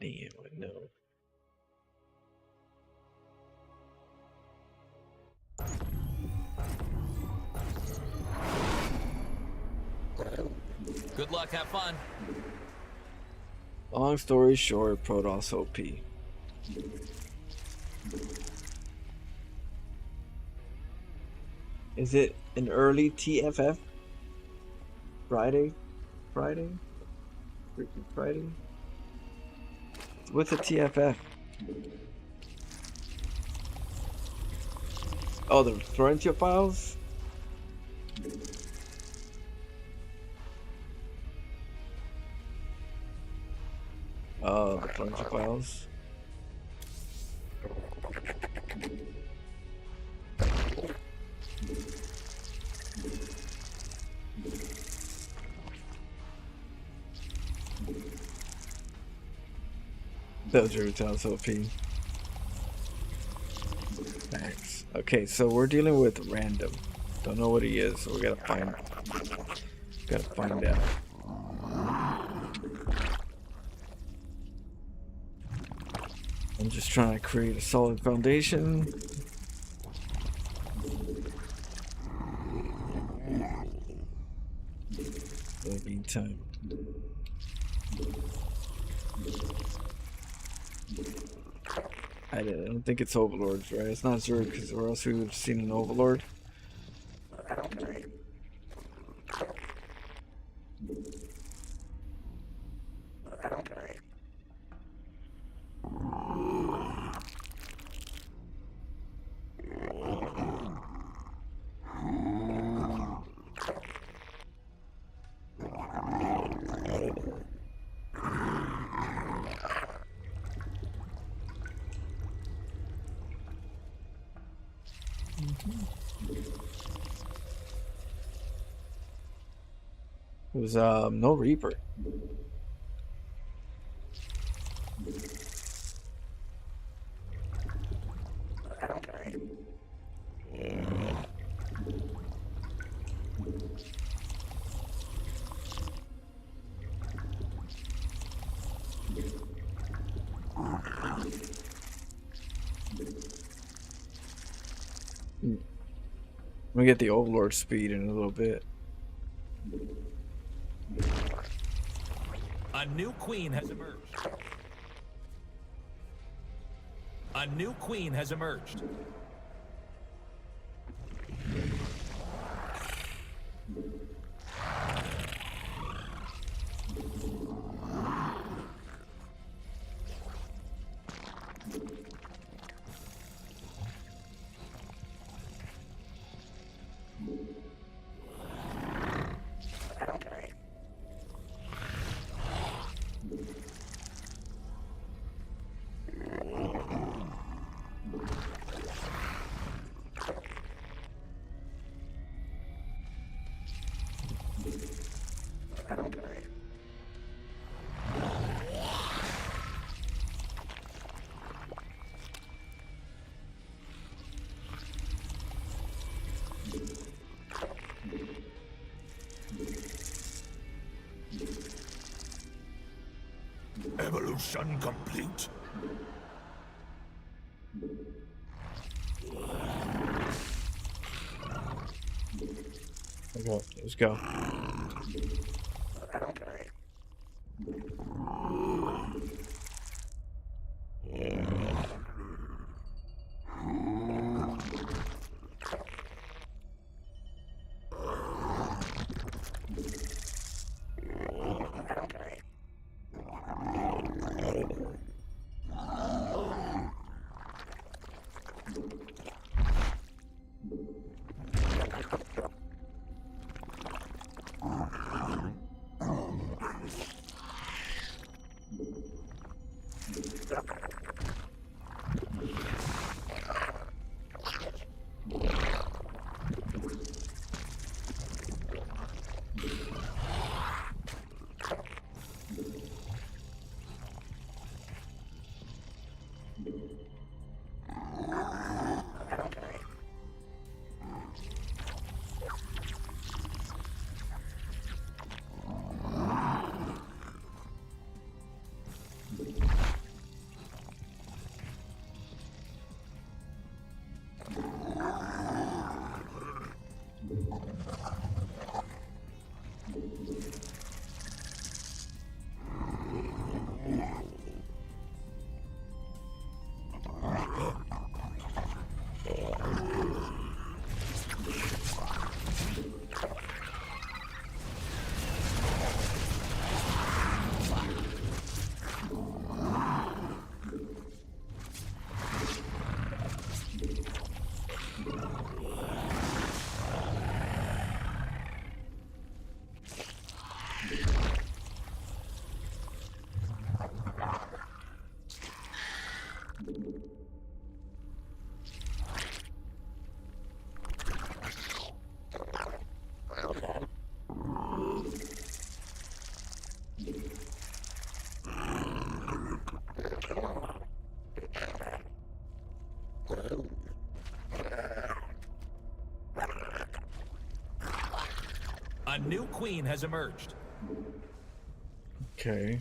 Damn, I know. Good luck, have fun. Long story short, Protoss OP. Is it an early TFF? Friday? Freaking Friday? What's a TFF? Oh, the Florentia files? Oh, the Florentia files. Those are sounds OP. Thanks. Okay, so we're dealing with random. Don't know what he is, so we gotta find out. I'm just trying to create a solid foundation. In the meantime. I don't think it's Overlords, right? It's not Zerg, because or else we would have seen an Overlord. It was no Reaper. We get the Overlord speed in a little bit. A new queen has emerged. A new queen has emerged. Evolution complete. Okay, let's go. A new queen has emerged. Okay.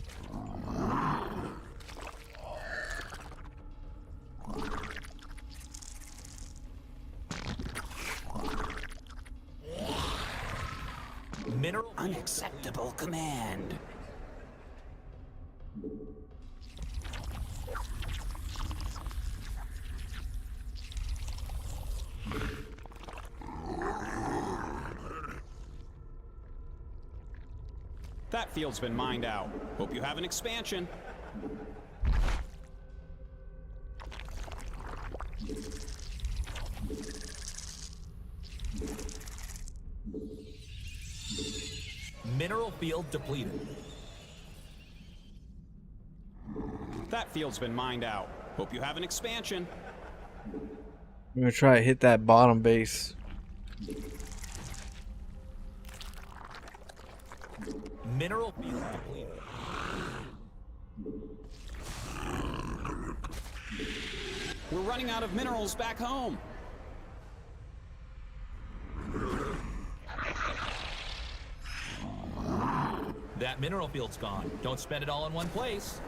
Mineral Unacceptable command. That field's been mined out. Hope you have an expansion. mineral field depleted. That field's been mined out. Hope you have an expansion. I'm gonna try to hit that bottom base. Mineral field depleted. We're running out of minerals back home. That mineral field's gone. Don't spend it all in one place.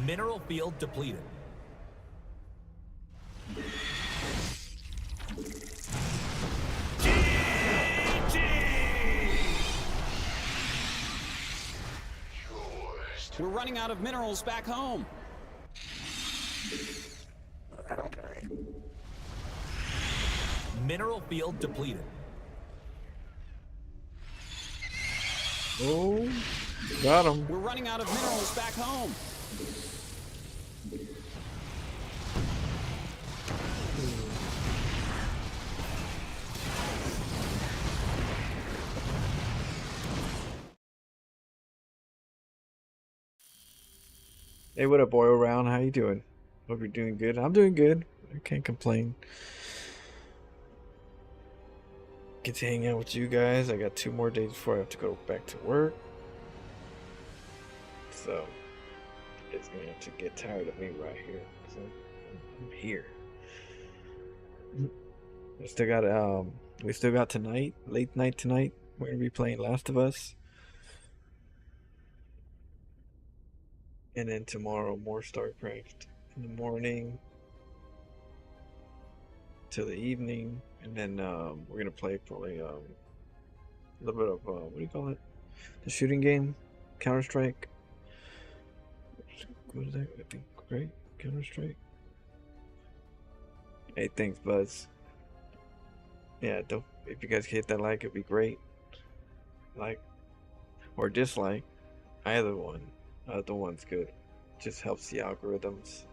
Mineral field depleted. We're running out of minerals back home. Mineral field depleted. Oh, got him. We're running out of minerals back home. Hey, what up, Boil Round? How you doing? Hope you're doing good. I'm doing good. I can't complain. Get to hang out with you guys. I got 2 more days before I have to go back to work. So, it's gonna have to get tired of me right here. So, I'm here. We still got tonight, late night tonight. We're gonna be playing Last of Us. And then tomorrow, more StarCraft in the morning till the evening, and then we're gonna play probably a little bit of what do you call it? The shooting game, Counter-Strike. What is that? I think right, Counter-Strike. Hey, thanks, Buzz. Yeah, don't. If you guys hit that like, it'd be great. Like or dislike, either one. Either one's good. Just helps the algorithms.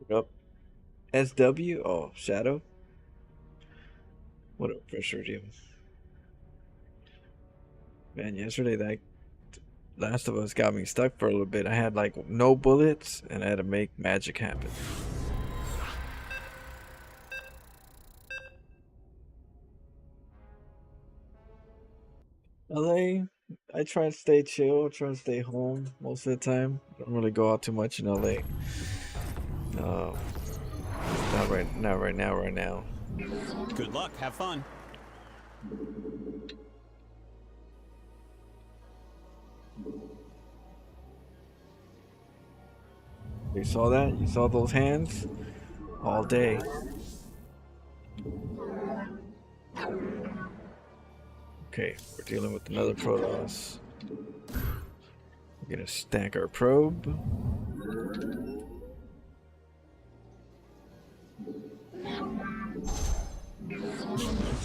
Up. SW? Oh, Shadow? What up, Pressure Deal? Man, yesterday that Last of Us got me stuck for a little bit. I had like no bullets and I had to make magic happen. LA, I try to stay chill, try to stay home most of the time. I don't really go out too much in LA. Not right now. Good luck. Have fun. You saw that? You saw those hands? All day. Okay, we're dealing with another Protoss. We're gonna stack our probe.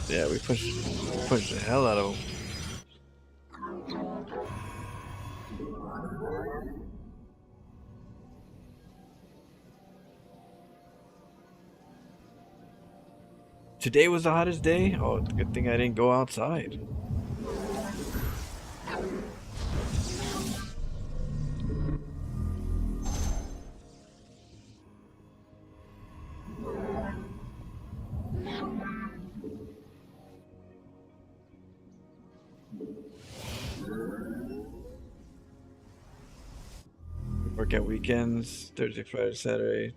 Yeah, we push the hell out of them. Today was the hottest day. Oh, it's a good thing I didn't go outside. Work at weekends, Thursday, Friday, Saturday.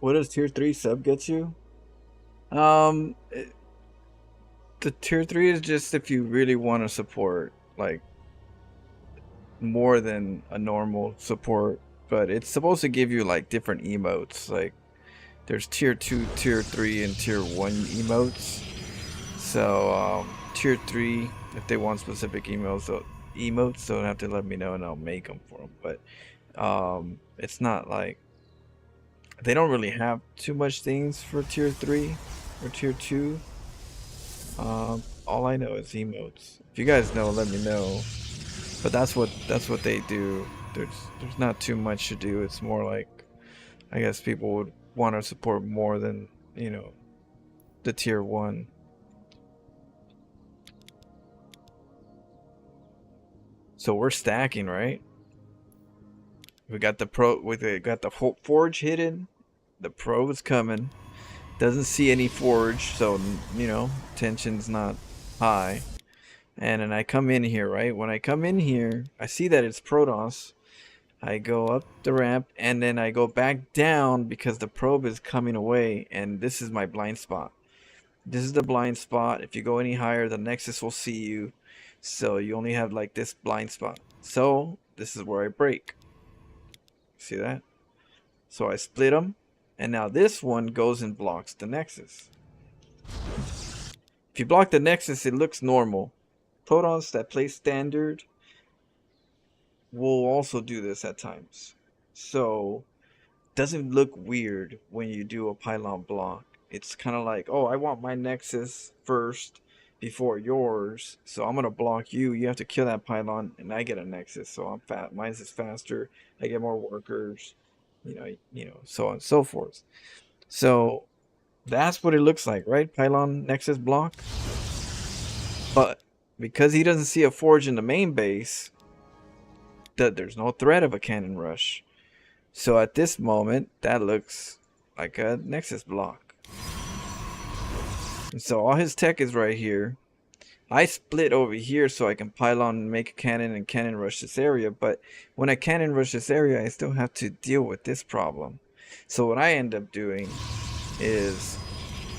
What does tier 3 sub get you? The tier 3 is just if you really want to support, like, more than a normal support, but it's supposed to give you like different emotes. Like there's tier 2, tier 3, and tier 1 emotes. So tier 3, if they want specific emotes, they'll have to let me know and I'll make them for them. But it's not like they don't really have too much things for tier 3 or tier 2. All I know is emotes. If you guys know, let me know. But that's what they do. There's not too much to do. It's more like, I guess people would want to support more than, you know, the tier 1. So we're stacking, right? We got the forge hidden. The probe is coming. Doesn't see any forge, so you know, tension's not high. And then I come in here, right? When I come in here, I see that it's Protoss. I go up the ramp and then I go back down because the probe is coming away, and this is my blind spot. This is the blind spot. If you go any higher, the Nexus will see you. So you only have like this blind spot. So this is where I break. See that? So I split them, and now this one goes and blocks the Nexus. If you block the Nexus, it looks normal. Protoss that play standard will also do this at times. So doesn't look weird when you do a pylon block. It's kind of like, oh, I want my Nexus first before yours, so I'm gonna block you. You have to kill that pylon, and I get a Nexus, so I'm fat. Mine is faster. I get more workers, you know, so on and so forth. So that's what it looks like, right? Pylon Nexus block. But because he doesn't see a forge in the main base, there's no threat of a cannon rush. So at this moment, that looks like a Nexus block. And so all his tech is right here. I split over here so I can pylon and make a cannon and cannon rush this area. But when I cannon rush this area, I still have to deal with this problem. So what I end up doing is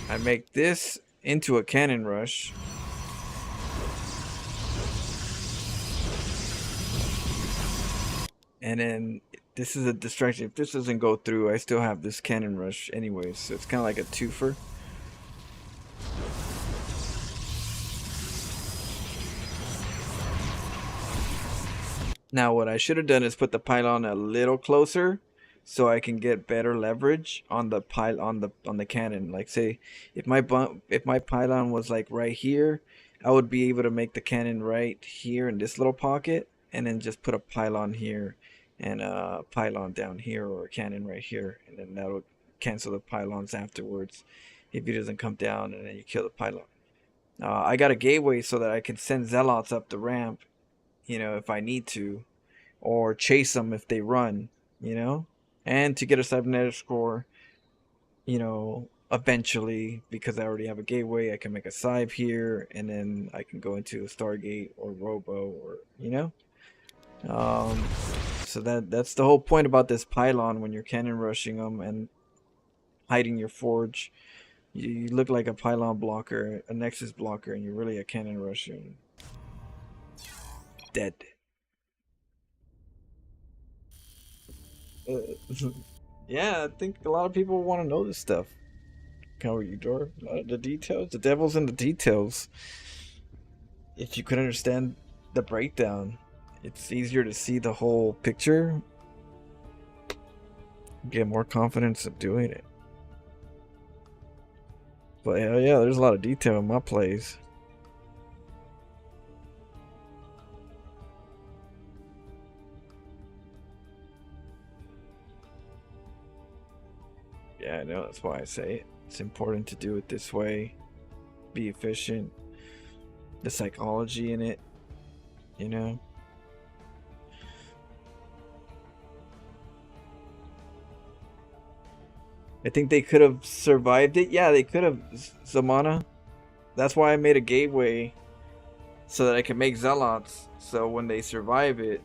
I make this into a cannon rush. And then this is a distraction. If this doesn't go through, I still have this cannon rush anyways, so it's kind of like a twofer. Now what I should have done is put the pylon a little closer so I can get better leverage on the on the cannon. Like say if my pylon was like right here, I would be able to make the cannon right here in this little pocket and then just put a pylon here and a pylon down here or a cannon right here, and then that would cancel the pylons afterwards if he doesn't come down and then you kill the pylon. I got a gateway so that I can send zealots up the ramp, you know, if I need to, or chase them if they run, you know, and to get a cybernetic score, you know, eventually, because I already have a gateway, I can make a Cyb here, and then I can go into a Stargate or Robo, or, you know. So that's the whole point about this pylon when you're cannon rushing them and hiding your forge. You look like a pylon blocker, a nexus blocker, and you're really a cannon rusher. Dead. Yeah, I think a lot of people want to know this stuff. How are you, Dor? A lot of the details. The devil's in the details. If you could understand the breakdown, it's easier to see the whole picture. Get more confidence of doing it. But hell yeah, there's a lot of detail in my plays. Yeah, I know, that's why I say it. It's important to do it this way. Be efficient. The psychology in it, you know? I think they could have survived it. Yeah, they could have, Zamana. That's why I made a gateway, so that I can make zealots. So when they survive it,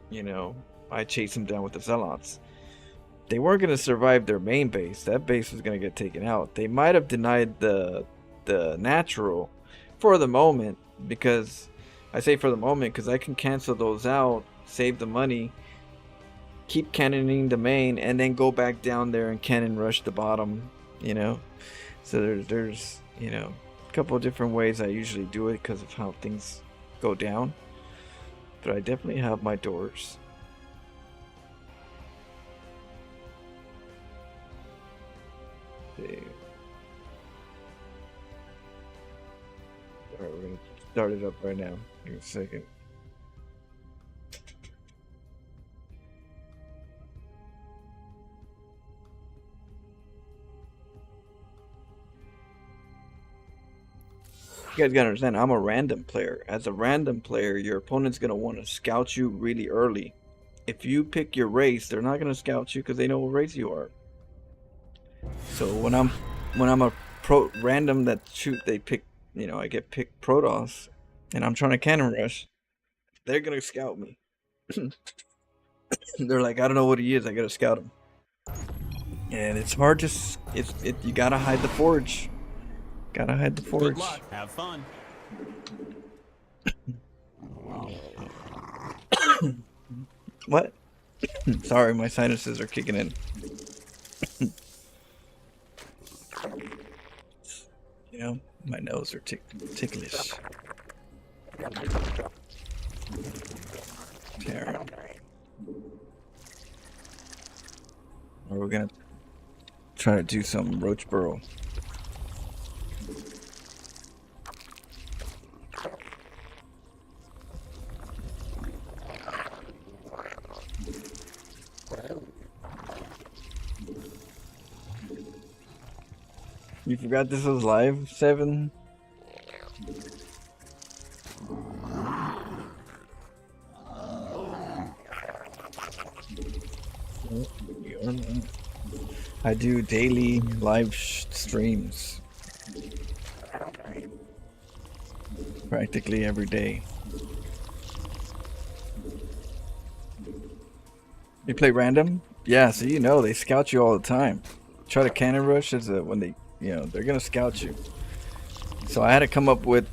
you know, I chase them down with the zealots. They weren't going to survive their main base. That base was going to get taken out. They might have denied the natural for the moment, because I say for the moment because I can cancel those out, save the money, keep cannoning the main, and then go back down there and cannon rush the bottom, you know. So there's you know, a couple of different ways I usually do it because of how things go down. But I definitely have my doors. Okay. Alright, we're gonna start it up right now. Give me a second. You guys gotta understand, I'm a random player. As a random player, your opponent's gonna want to scout you really early. If you pick your race, they're not gonna scout you because they know what race you are. So when I'm a random that shoot, they pick, you know, I get picked Protoss, and I'm trying to cannon rush, they're gonna scout me. They're like, I don't know what he is, I gotta scout him. And it's hard to, you gotta hide the forge. Gotta hide the forge. Good luck. Have fun. What? Sorry, my sinuses are kicking in. You know, my nose are ticklish. Terran. Or we're gonna try to do some roach burrow. You forgot this was live, 7? I do daily live streams. Practically every day. You play random? Yeah, so you know they scout you all the time. Try to cannon rush is when they, you know, they're gonna scout you. So I had to come up with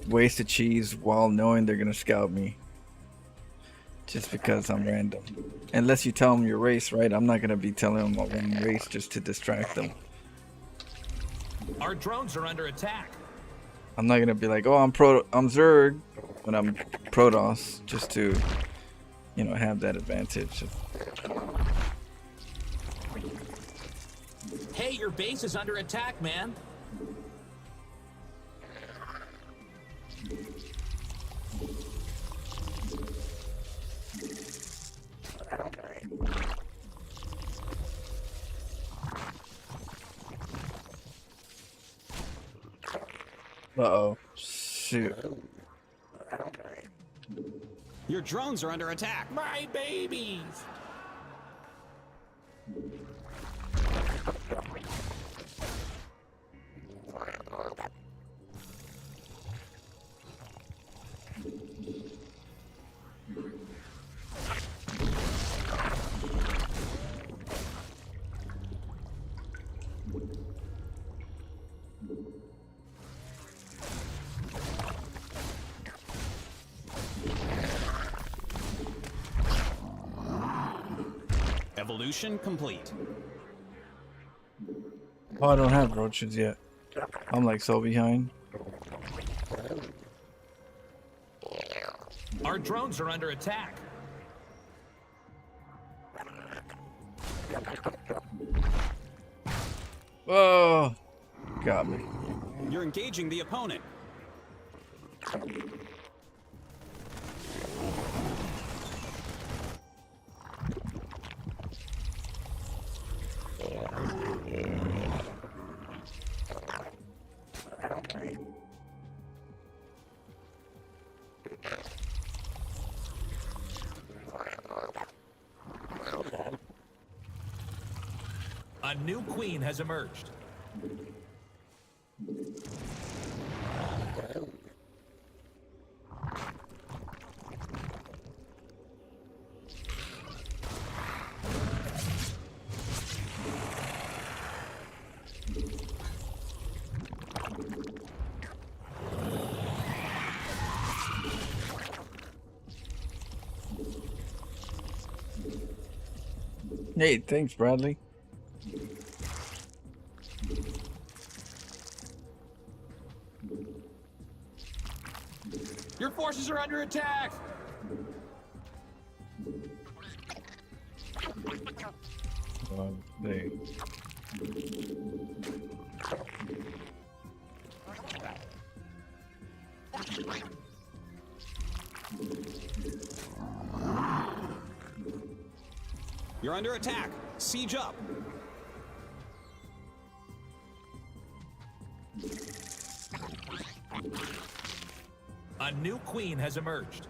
ways to cheese while knowing they're gonna scout me. just because I'm random. Unless you tell them your race, right? I'm not gonna be telling them my one race just to distract them. Our drones are under attack. I'm not gonna be like, oh, I'm Zerg when I'm Protoss, just to, you know, have that advantage. Hey, your base is under attack, man. Uh-oh. Shoot. Your drones are under attack. My babies. Evolution complete. Oh, I don't have roaches yet. I'm like so behind. Our drones are under attack. Oh, got me. You're engaging the opponent. A new queen has emerged. Hey, thanks, Bradley. Your forces are under attack. Hey. You're under attack. Siege up. A new queen has emerged.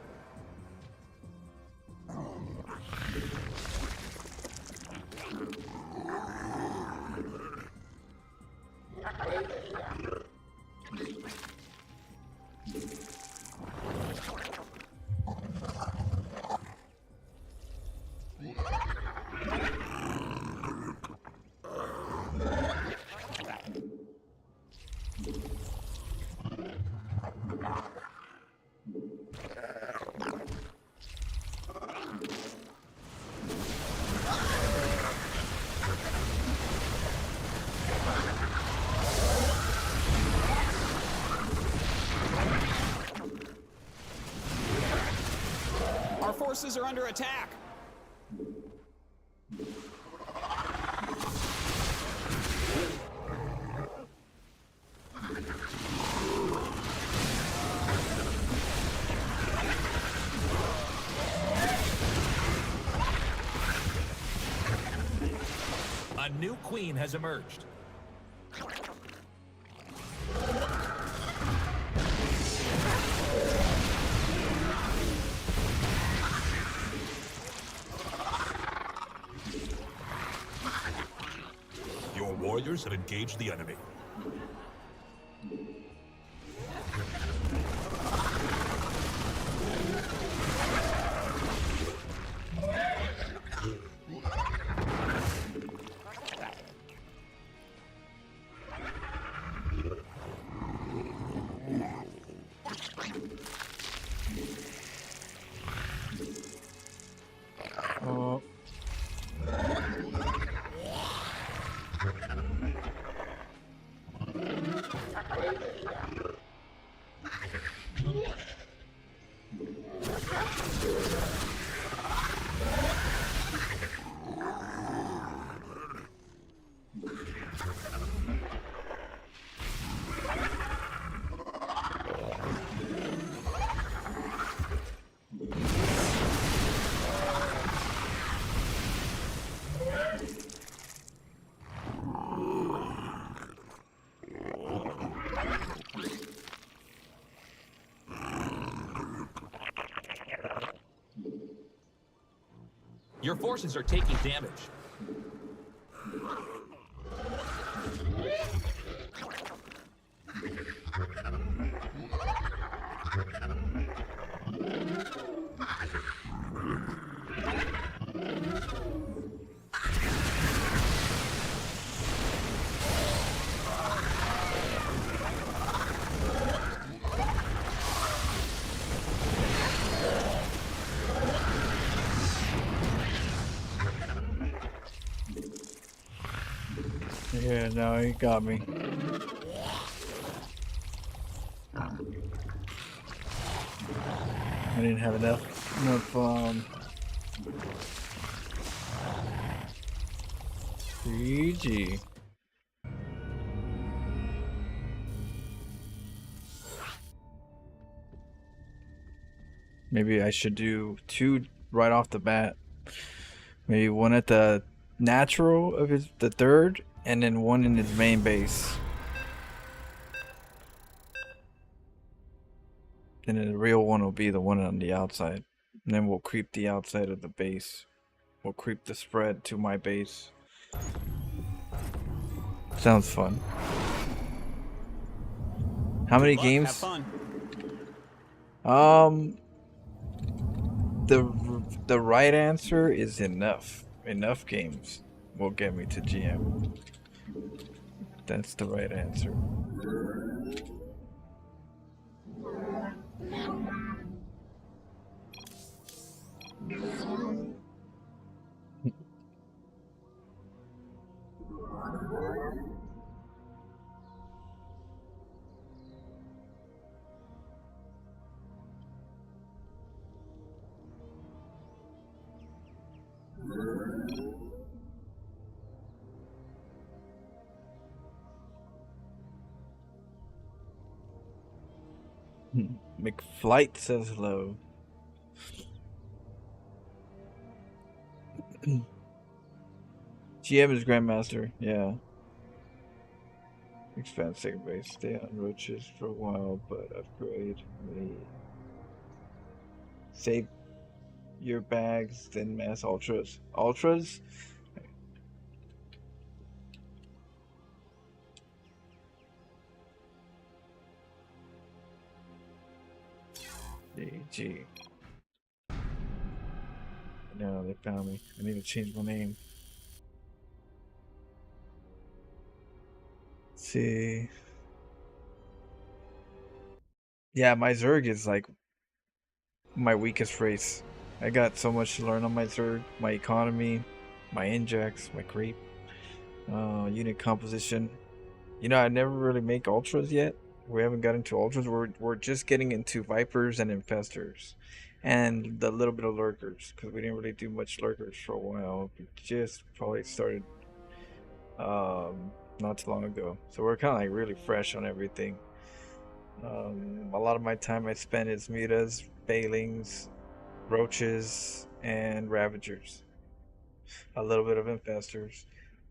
Our forces are under attack. A new queen has emerged. Your warriors have engaged the enemy. Your forces are taking damage. Yeah, no, he got me. I didn't have enough GG. Maybe I should do 2 right off the bat. Maybe 1 at the natural of the 3rd, and then 1 in his main base. And then the real one will be the one on the outside. And then we'll creep the outside of the base. We'll creep the spread to my base. Sounds fun. How many games? Have fun. The right answer is enough. Enough games will get me to GM. That's the right answer. McFlight says hello. GM is Grandmaster, yeah. Expand second base, stay on roaches for a while, but upgrade me. Save your bags, then mass ultras. Ultras? GG. No, they found me. I need to change my name. Let's see. Yeah, my Zerg is like my weakest race. I got so much to learn on my Zerg. My economy, my injects, my creep, unit composition. You know, I never really make ultras yet. We haven't got into ultras. We're just getting into vipers and infestors, and the little bit of lurkers, because we didn't really do much lurkers for a while. We just probably started not too long ago, so we're kind of like really fresh on everything. A lot of my time I spend is mutas, bailings, roaches, and ravagers. A little bit of infestors.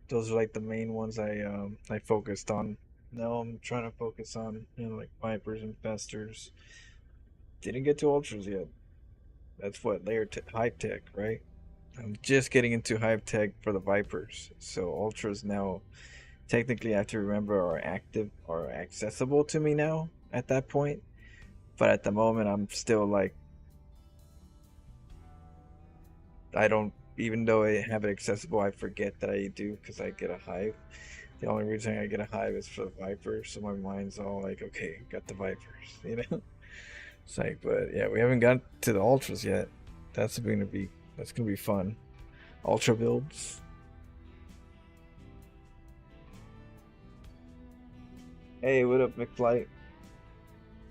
Those are like the main ones I focused on. Now I'm trying to focus on, you know, like vipers, infestors. Didn't get to ultras yet. That's what hype tech, right? I'm just getting into hype tech for the vipers. So ultras now, technically, I have to remember, are active or accessible to me now at that point. But at the moment, I'm still like, I don't, even though I have it accessible, I forget that I do because I get a hive. The only reason I get a hive is for the vipers, so my mind's all like, okay, got the vipers, you know? It's like, but yeah, we haven't got to the ultras yet. That's gonna be fun. Ultra builds. Hey, what up, McFlight?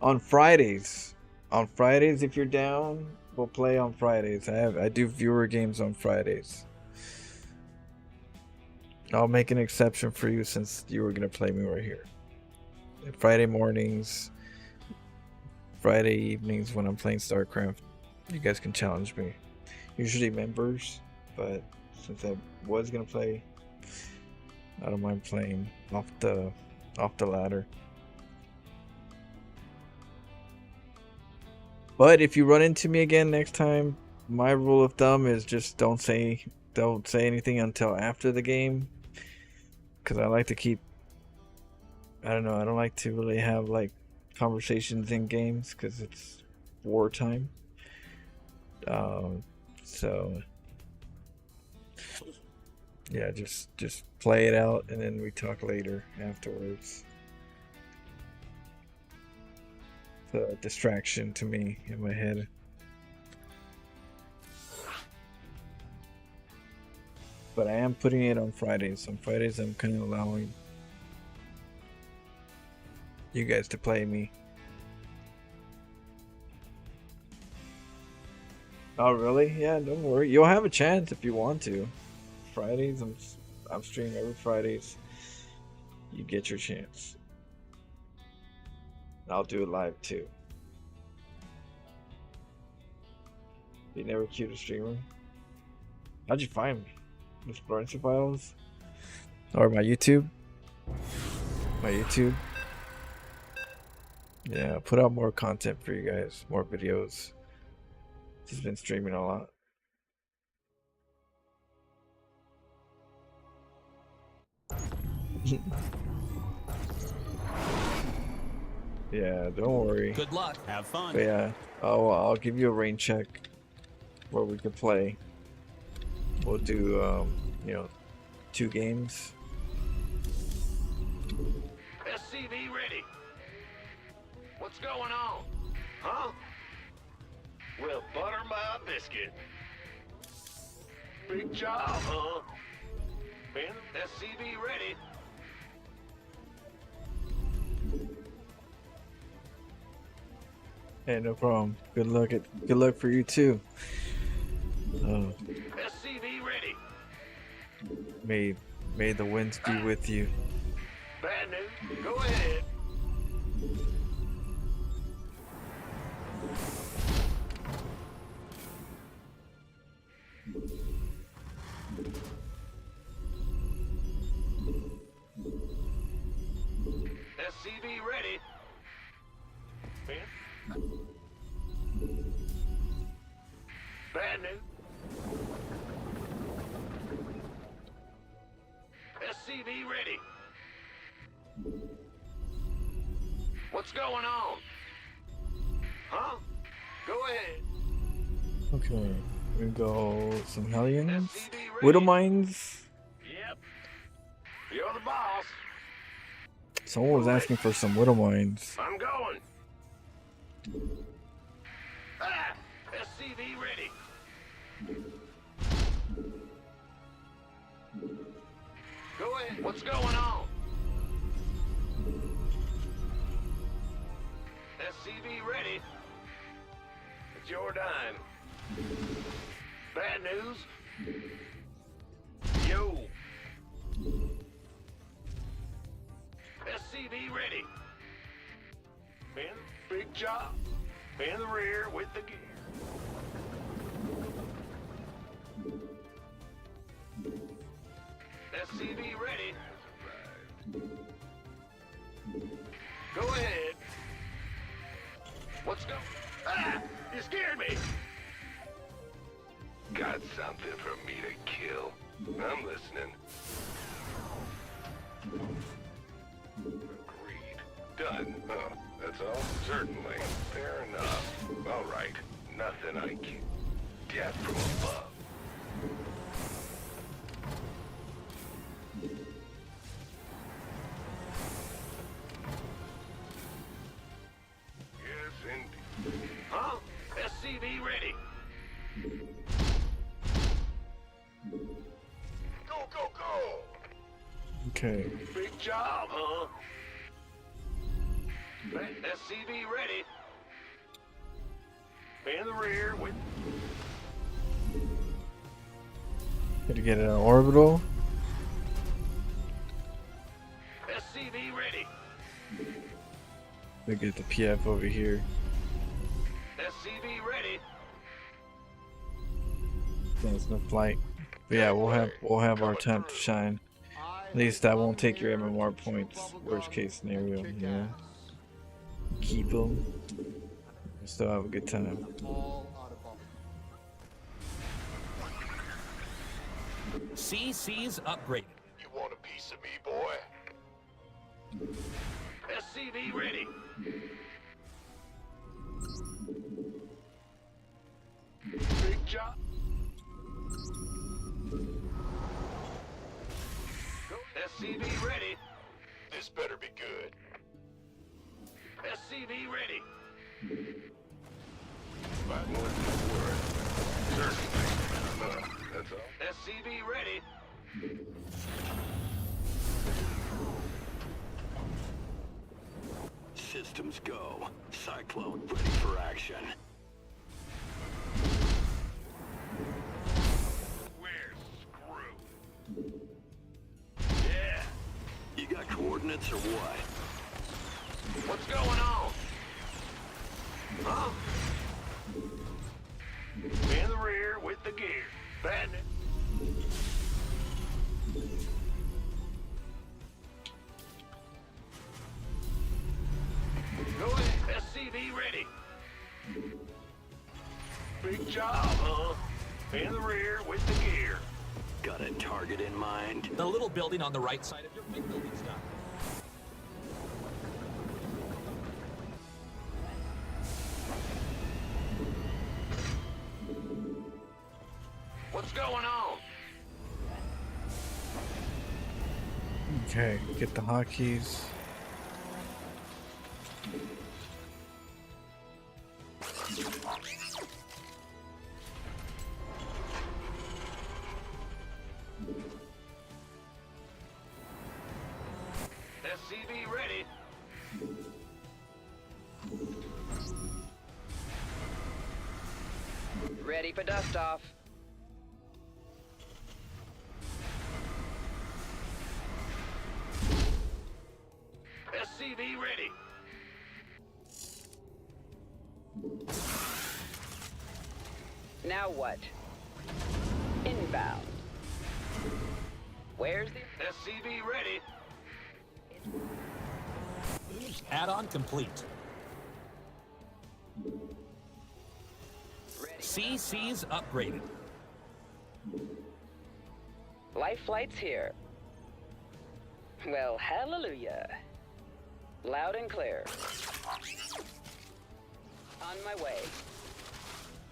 On Fridays, if you're down, we'll play on Fridays. I do viewer games on Fridays. I'll make an exception for you since you were gonna play me right here. Friday mornings, Friday evenings when I'm playing StarCraft, you guys can challenge me. Usually members, but since I was gonna play, I don't mind playing off the ladder. But if you run into me again next time, my rule of thumb is just don't say anything until after the game, because I like to keep. I don't know. I don't like to really have like conversations in games because it's wartime. So yeah, just play it out and then we talk later afterwards. It's a distraction to me in my head. But I am putting it on Fridays. On Fridays I'm kind of allowing you guys to play me. Oh really? Yeah, don't worry. You'll have a chance if you want to. Fridays, I'm streaming every Fridays. You get your chance. I'll do it live too. You never queued a streamer? How'd you find me? The Exploration Files? Or my YouTube? My YouTube? Yeah, I'll put out more content for you guys, more videos. Just been streaming a lot. Yeah, don't worry. Good luck. Have fun. But yeah, I'll give you a rain check where we can play. We'll do, 2 games. SCV ready. What's going on? Huh? Well, butter my biscuit. Big job, huh? Ben, SCV ready. Hey, no problem. Good luck for you too. SCV ready. May the winds be with you. Bad news. Go ahead. SCV ready. Ben? Bad news. SCV ready. What's going on? Huh? Go ahead. Okay, we go some Hellions. SCV ready. Widow Mines. Yep. You're the boss. Someone was asking for some Widow Mines. I'm going. Ah! SCV ready. Go ahead. What's going on? SCV ready. It's your dime. Bad news. Yo. SCV ready. Ben, big job. In the rear with the gear. SCV ready. Go ahead. What's going? Ah! You scared me. Got something for me to kill. I'm listening. Agreed. Done. Oh, that's all? Certainly. Fair enough. All right. Nothing I can. Death from above. Yes, indeed. Huh? SCV ready. Go, go, go! Okay. Big job, huh? SCV ready. In the rear with... Gotta get it on orbital. SCV ready. We get the PF over here. SCV ready. There's no flight. But yeah, we'll have our time to shine. At least I won't take your MMR points. Worst case scenario, you know. Keep them. Still have a good time. CC's upgraded. You want a piece of me, boy? SCV ready. Big job. SCV ready. This better be good. SCV ready. About more than my word. Certainly. That's all. SCV ready. Systems go. Cyclone ready for action. We're screwed. Yeah. You got coordinates or what? What's going on? Huh? In the rear with the gear. Batting it. Go ahead. SCV ready. Big job, huh? In the rear with the gear. Got a target in mind? The little building on the right side of your big building's done. What's going on? Okay, get the hotkeys. SCV ready. Ready for dust off. SCV ready. Now what? Inbound. Where's the... SCV ready. Add-on complete. Ready. CC's upgraded. Life flight's here. Well, hallelujah. Loud and clear. On my way.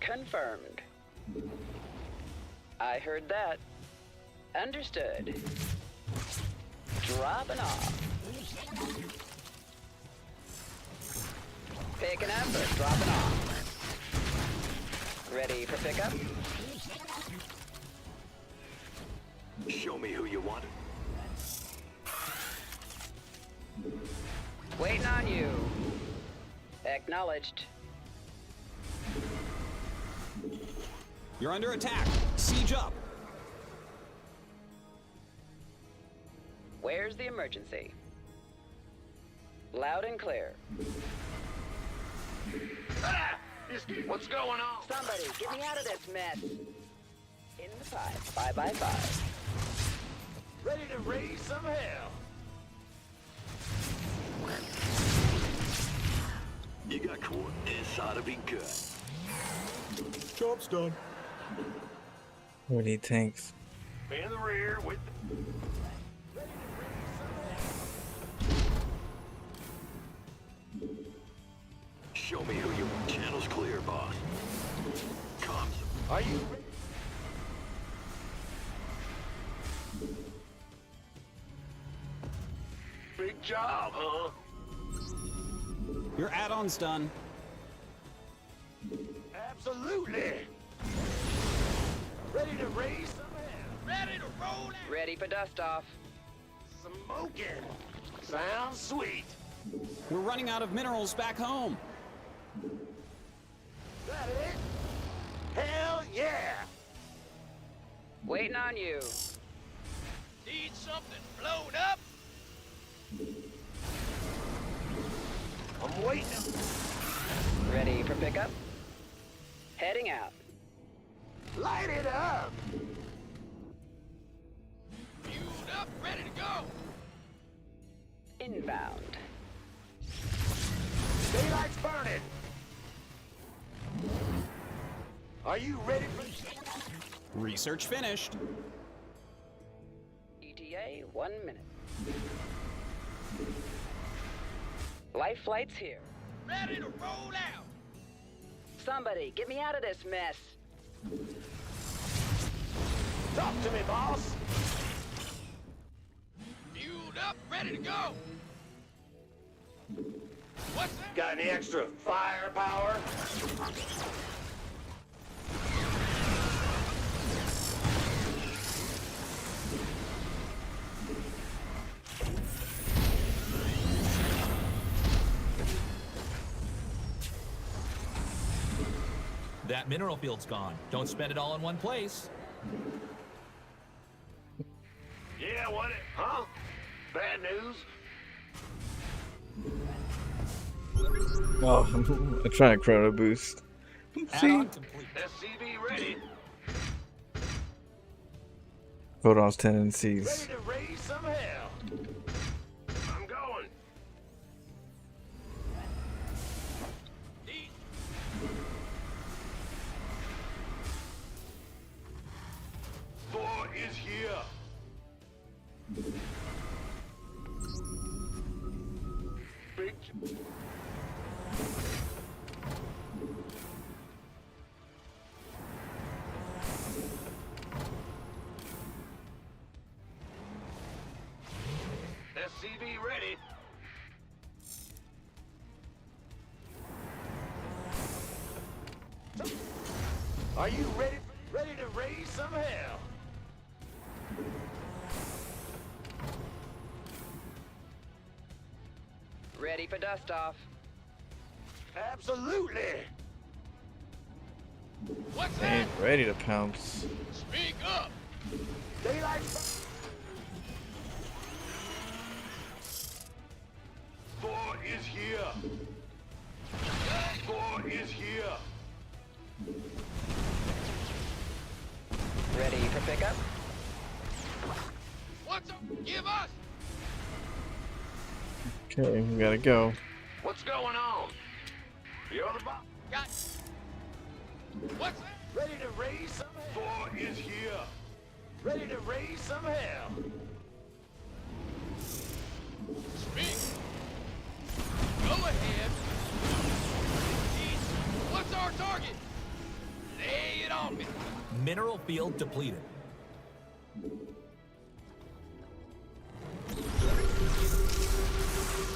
Confirmed. I heard that. Understood. Dropping off. Picking up or dropping off. Ready for pickup? Show me who you want. Waiting on you. Acknowledged. You're under attack. Siege up. Where's the emergency? Loud and clear. Ah! What's going on? Somebody, get me out of this mess. In the pipe. 5x5. Ready to raise some hell. You got coordinates. Ought to be good. Job's done. We need tanks. In the rear with Show me who you want. Channel's clear, boss. Comms. Are you ready? Big job, huh? Your add-on's done. Absolutely. Ready to raise some hell. Ready to roll out. Ready for dust off. Smoking. Sounds sweet. We're running out of minerals back home. That it? Hell yeah. Waiting on you. Need something blown up? I'm waiting. Ready for pickup? Heading out. Light it up. Fueled up, ready to go. Inbound. Daylight's burning. Are you ready for... Research finished. ETA, 1 minute. Life flight's here. Ready to roll out. Somebody, get me out of this mess. Talk to me, boss. Fueled up, ready to go. What's that? Got any extra firepower? That mineral field's gone. Don't spend it all in one place. Yeah, what? Huh? Bad news? Oh, I'm trying to chrono boost. See? SCV ready. Protoss tendencies. Ready to raise some hell. I'm going. Thor is here. Big. SCV ready. Are you ready? Ready to raise some hell? Ready for dust off. Absolutely. What's They that? ain't ready to pounce. Speak up. Daylight. Thor is here. Thor is here. Ready for pickup? What's up? Give us. Okay, we gotta go. What's going on? You're the boss. Got. What's that? Ready to raise some hell. Thor is here. Ready to raise some hell. Speak. Go ahead. What's our target? Lay it on me. Mineral field depleted.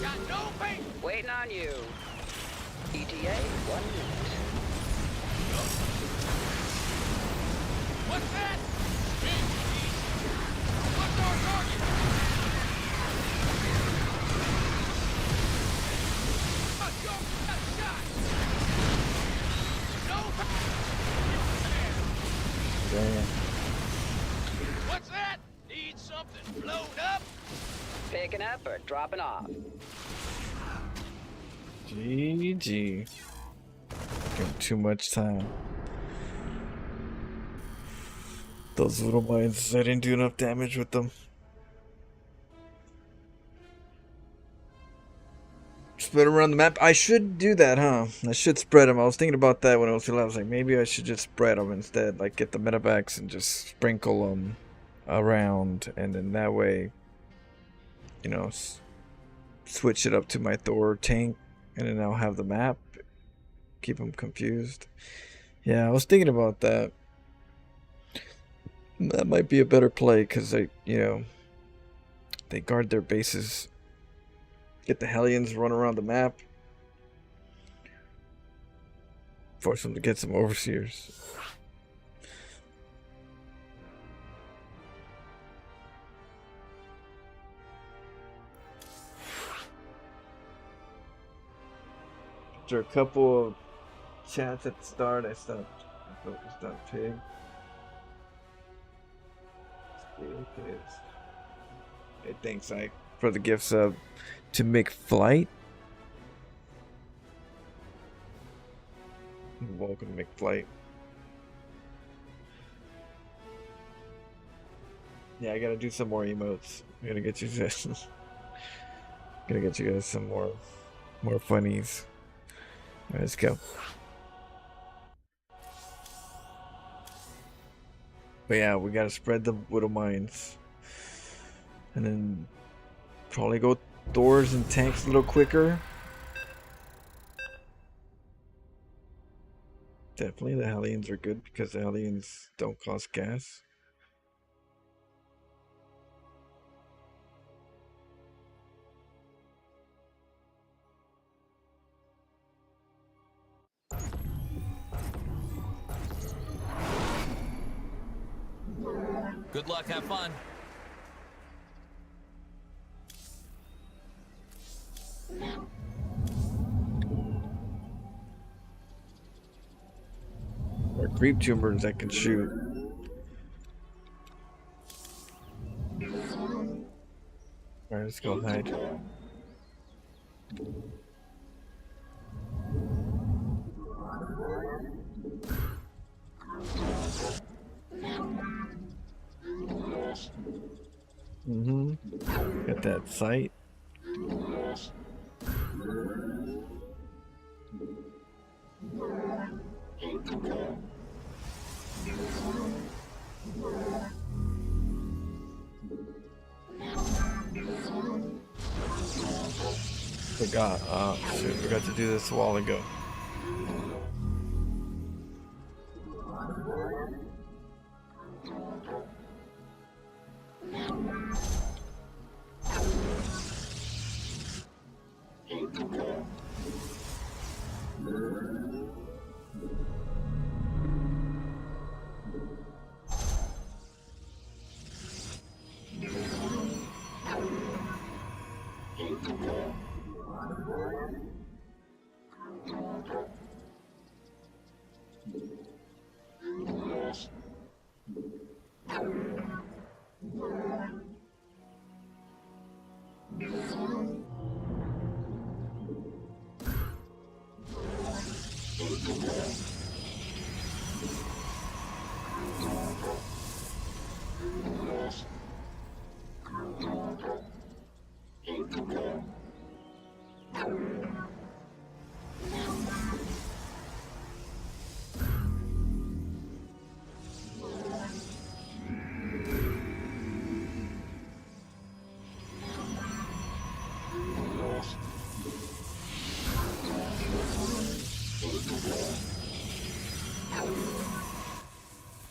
Got no faith. Waiting on you. ETA, 1 minute. What's that? Speak. What's our target? Let's go. That's shot. No Damn. What's that? Need something blown up? Picking up or dropping off? GG. Give him too much time. Those little mines, I didn't do enough damage with them. Spread around the map. I should do that, huh? I should spread them. I was thinking about that when I was I was like, maybe I should just spread them instead. Like, get the medevacs and just sprinkle them around. And then that way, you know, switch it up to my Thor tank. And then I'll have the map. Keep them confused. Yeah, I was thinking about that. That might be a better play because they guard their bases. Get the Hellions run around the map. Force them to get some overseers. After a couple of chats at the start, I focused on pig. Hey, thanks, Ike, for the gift sub to McFlight. Welcome, McFlight. Yeah, I gotta do some more emotes. I gotta get you guys. Gotta get you guys some more funnies. All right, let's go. But yeah, we gotta spread the widow mines. And then probably go doors and tanks a little quicker. Definitely the Hellions are good because the Hellions don't cost gas. Good luck, have fun. Or creep tumors that can shoot. Alright, let's go hide. Got that sight. Forgot to do this a while ago.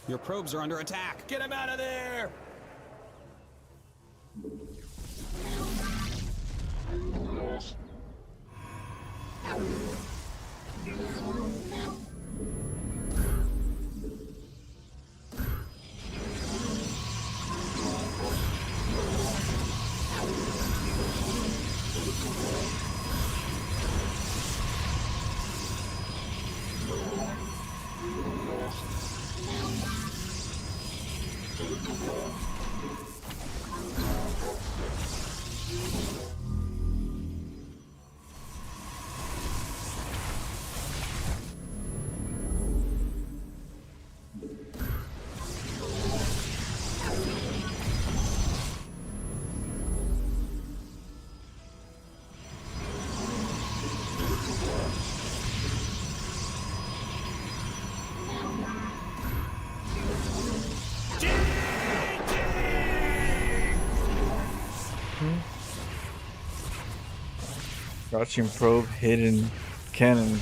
Your probes are under attack. Get him out of there! Crouching probe, hidden cannon.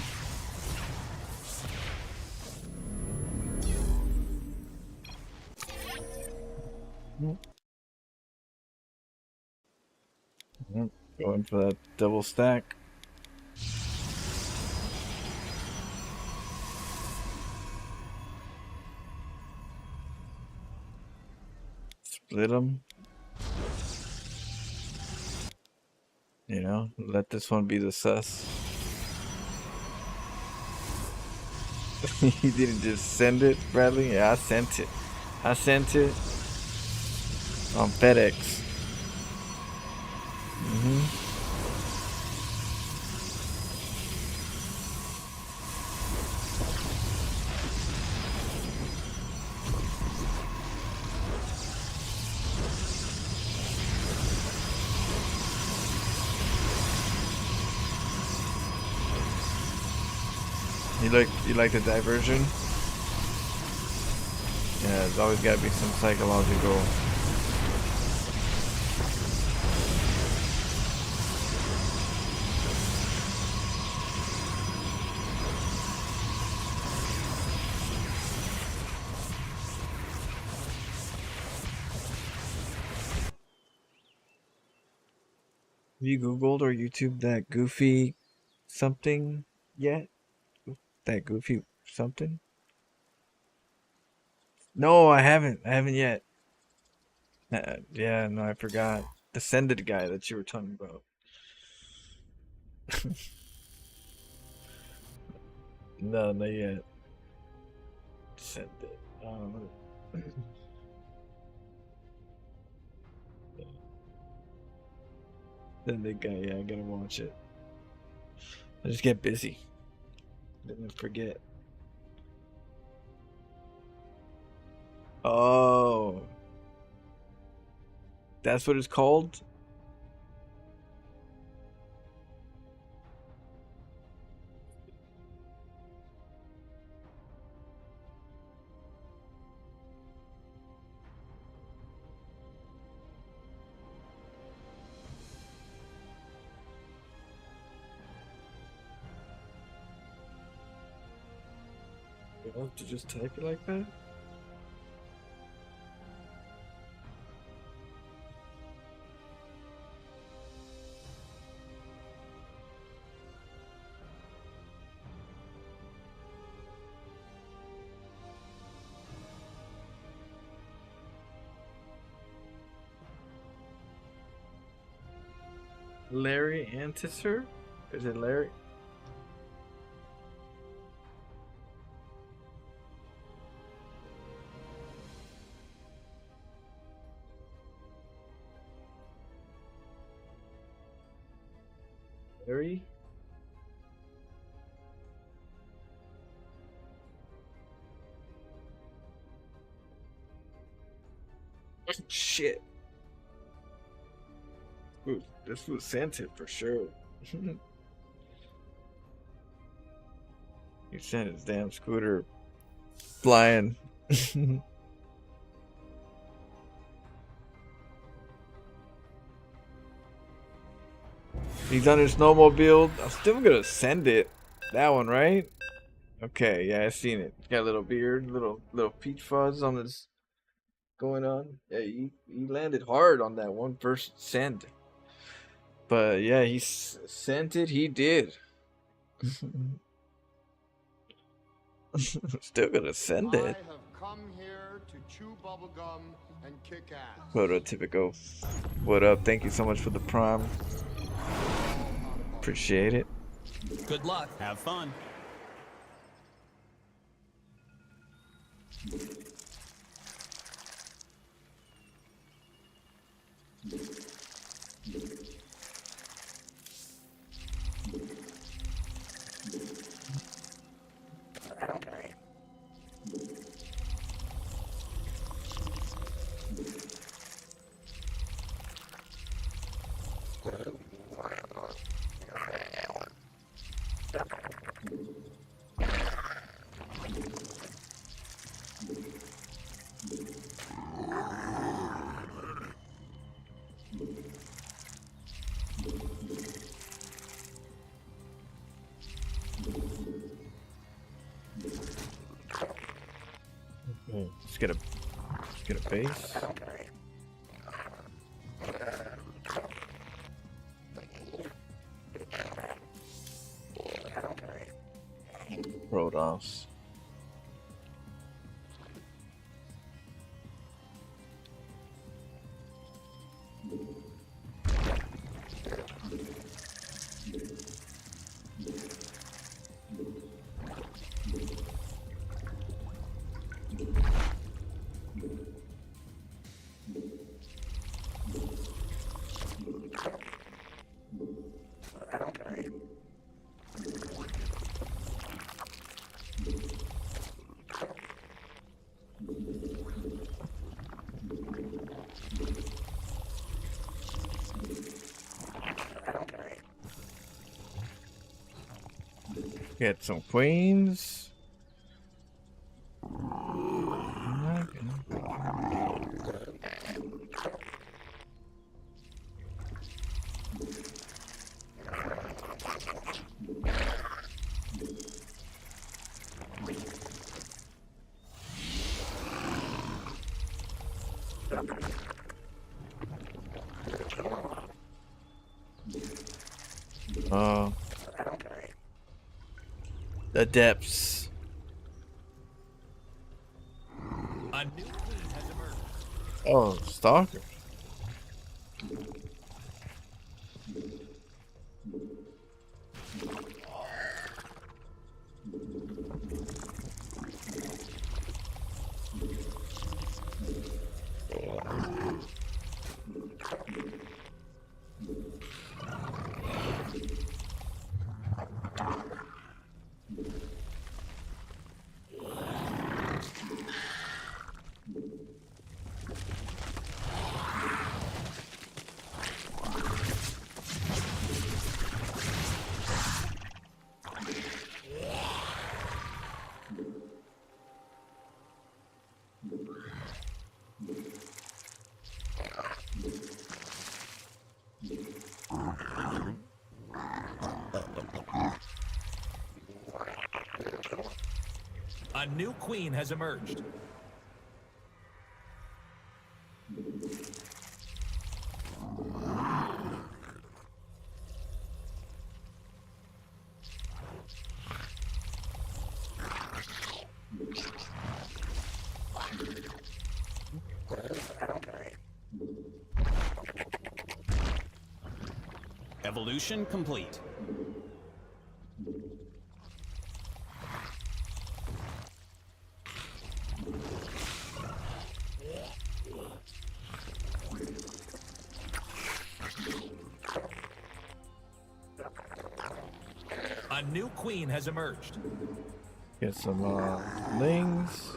Going for that double stack. Split them. You know, let this one be the sus. You didn't just send it, Bradley? Yeah, I sent it. I sent it on FedEx. You like the diversion? Yeah, there's always got to be some psychological you Googled or YouTube that goofy something yet? That goofy something? No, I haven't. I haven't yet. Yeah, no, I forgot. The Sended guy that you were talking about. No, not yet. Send it. Sended guy, yeah, I gotta watch it. I just get busy. Then I forget. Oh. That's what it's called? You have to just type it like that? Larry Antisser? Is it Larry? Larry? Shit. Ooh, this was sent it for sure. He sent his damn scooter flying. He's on his snowmobile. I'm still gonna send it. That one, right? Okay, yeah, I seen it. Got a little beard, little peach fuzz on his going on. Yeah, he landed hard on that one first send. But yeah, he sent it. He did. Still gonna send it. I have come here to chew bubblegum and kick ass. Prototypical. What up? Thank you so much for the prime. Appreciate it. Good luck. Have fun. Let's get a base. Protoss. Get some queens. The depths. A new queen has emerged. Oh, stalker. A new queen has emerged. Evolution complete. A new queen has emerged. Get some lings.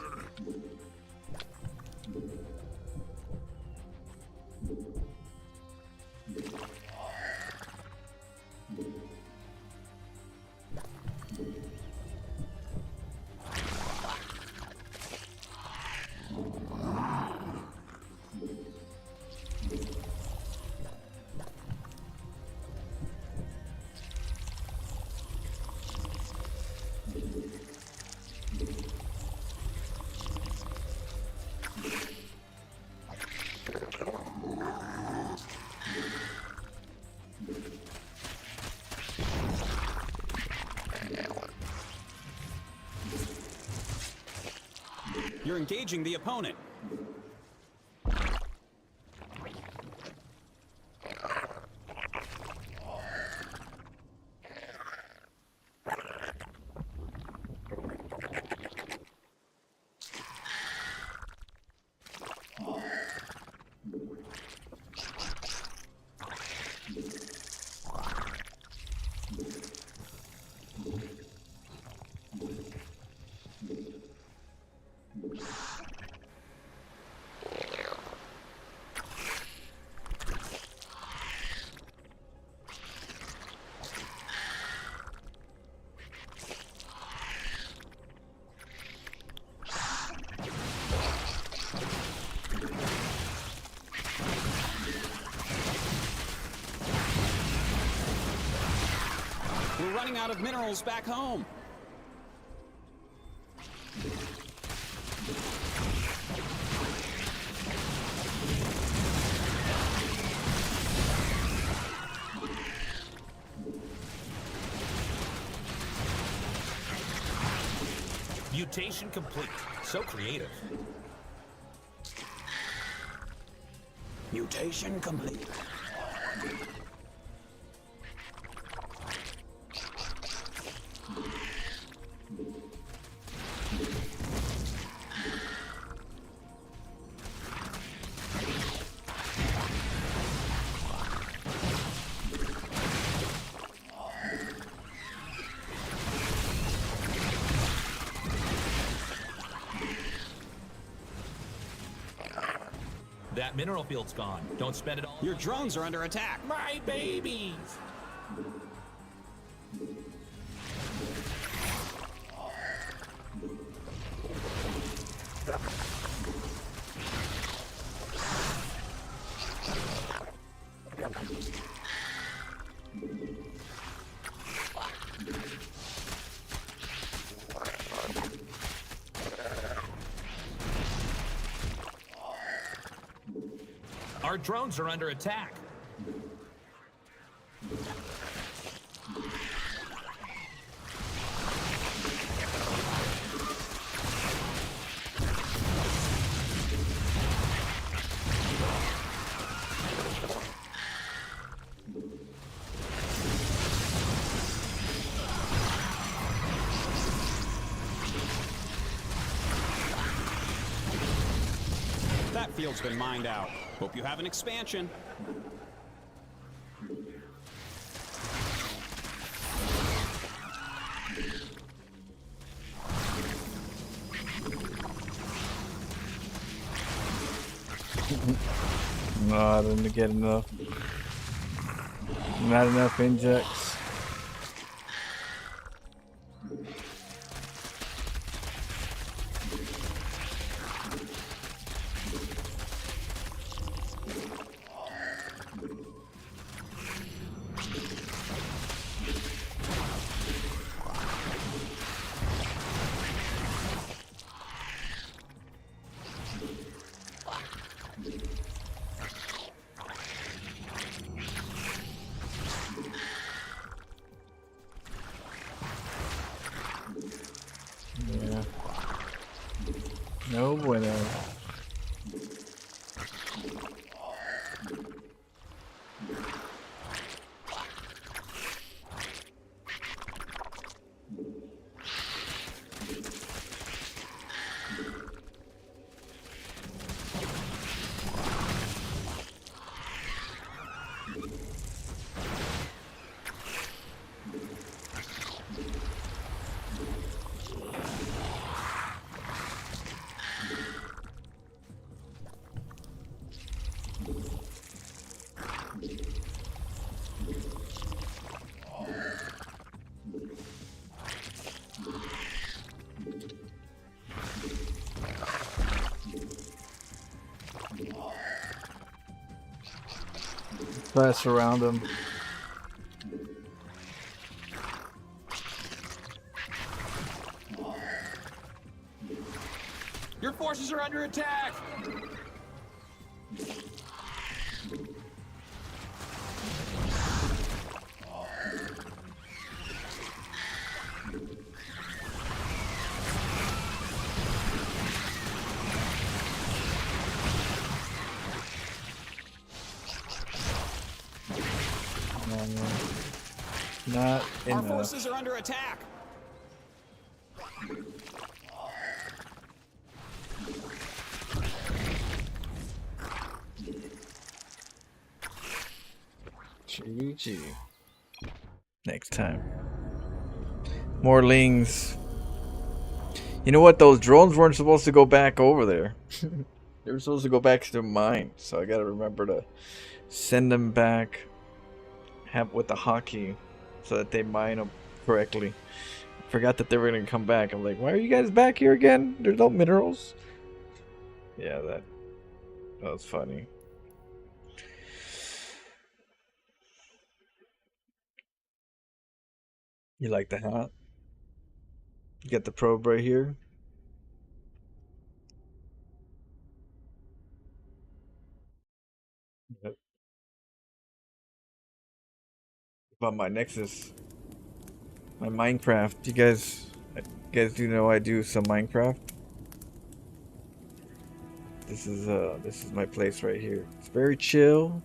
You're engaging the opponent. We're running out of minerals back home. Mutation complete. So creative. Mutation complete. That mineral field's gone. Don't spend it all. Your drones are under attack. My babies! Our drones are under attack. field's been mined out. Hope you have an expansion. No, I didn't get enough. Not enough injects. Yeah. No bueno. Press around him. Your forces are under attack! Not Our enough. forces are under attack. GG. Next time. More lings. You know what? Those drones weren't supposed to go back over there. They were supposed to go back to their mine. So I gotta remember to send them back. Have with the hockey, so that they mine them correctly. Forgot that they were gonna come back. I'm like, why are you guys back here again? There's no minerals. Yeah, that was funny. You like the hat? You got the probe right here. Yep. About my Nexus, my Minecraft. You guys do know I do some Minecraft. This is my place right here. It's very chill.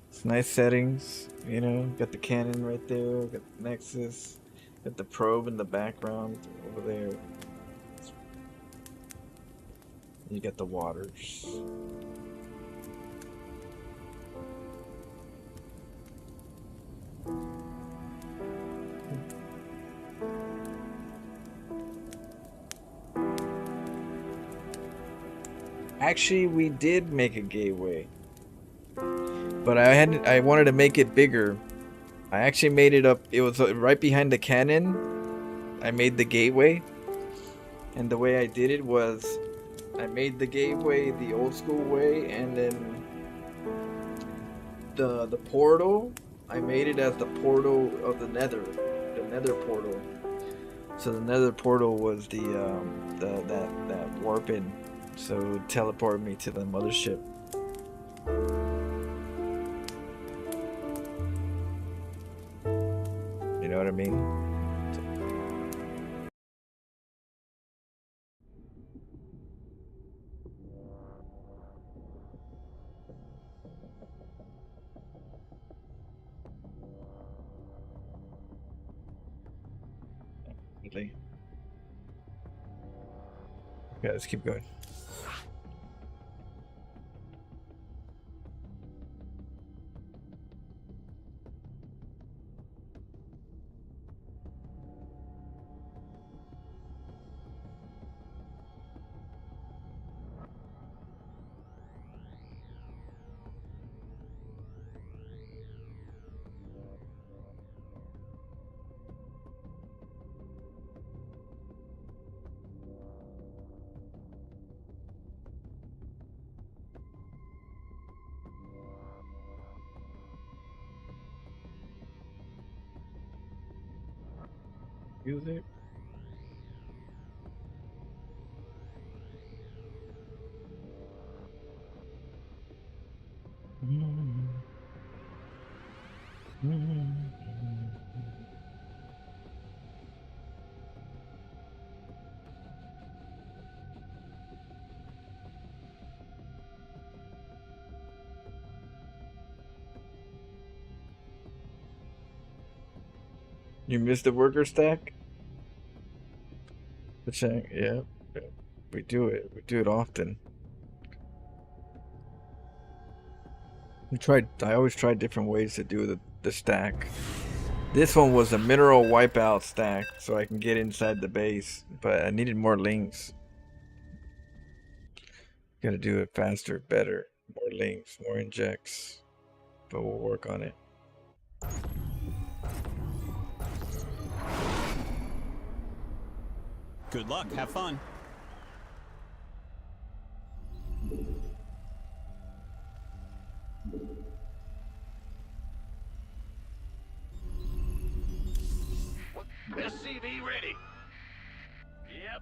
It's nice settings, you know. Got the cannon right there. Got the Nexus. Got the probe in the background over there. You got the waters. Actually, we did make a gateway, but I wanted to make it bigger. I actually made it up. It was right behind the cannon. I made the gateway, and the way I did it was I made the gateway the old school way, and then the portal, I made it as the portal of the nether portal. So the nether portal was that warping, so it would teleport me to the mothership. You know what I mean? Okay, let's keep going. Music. You missed the worker stack? Yeah. We do it. We do it often. I always try different ways to do the stack. This one was a mineral wipeout stack, so I can get inside the base, but I needed more links. Gotta do it faster, better. More links, more injects. But we'll work on it. Good luck. Have fun. SCV ready. Yep.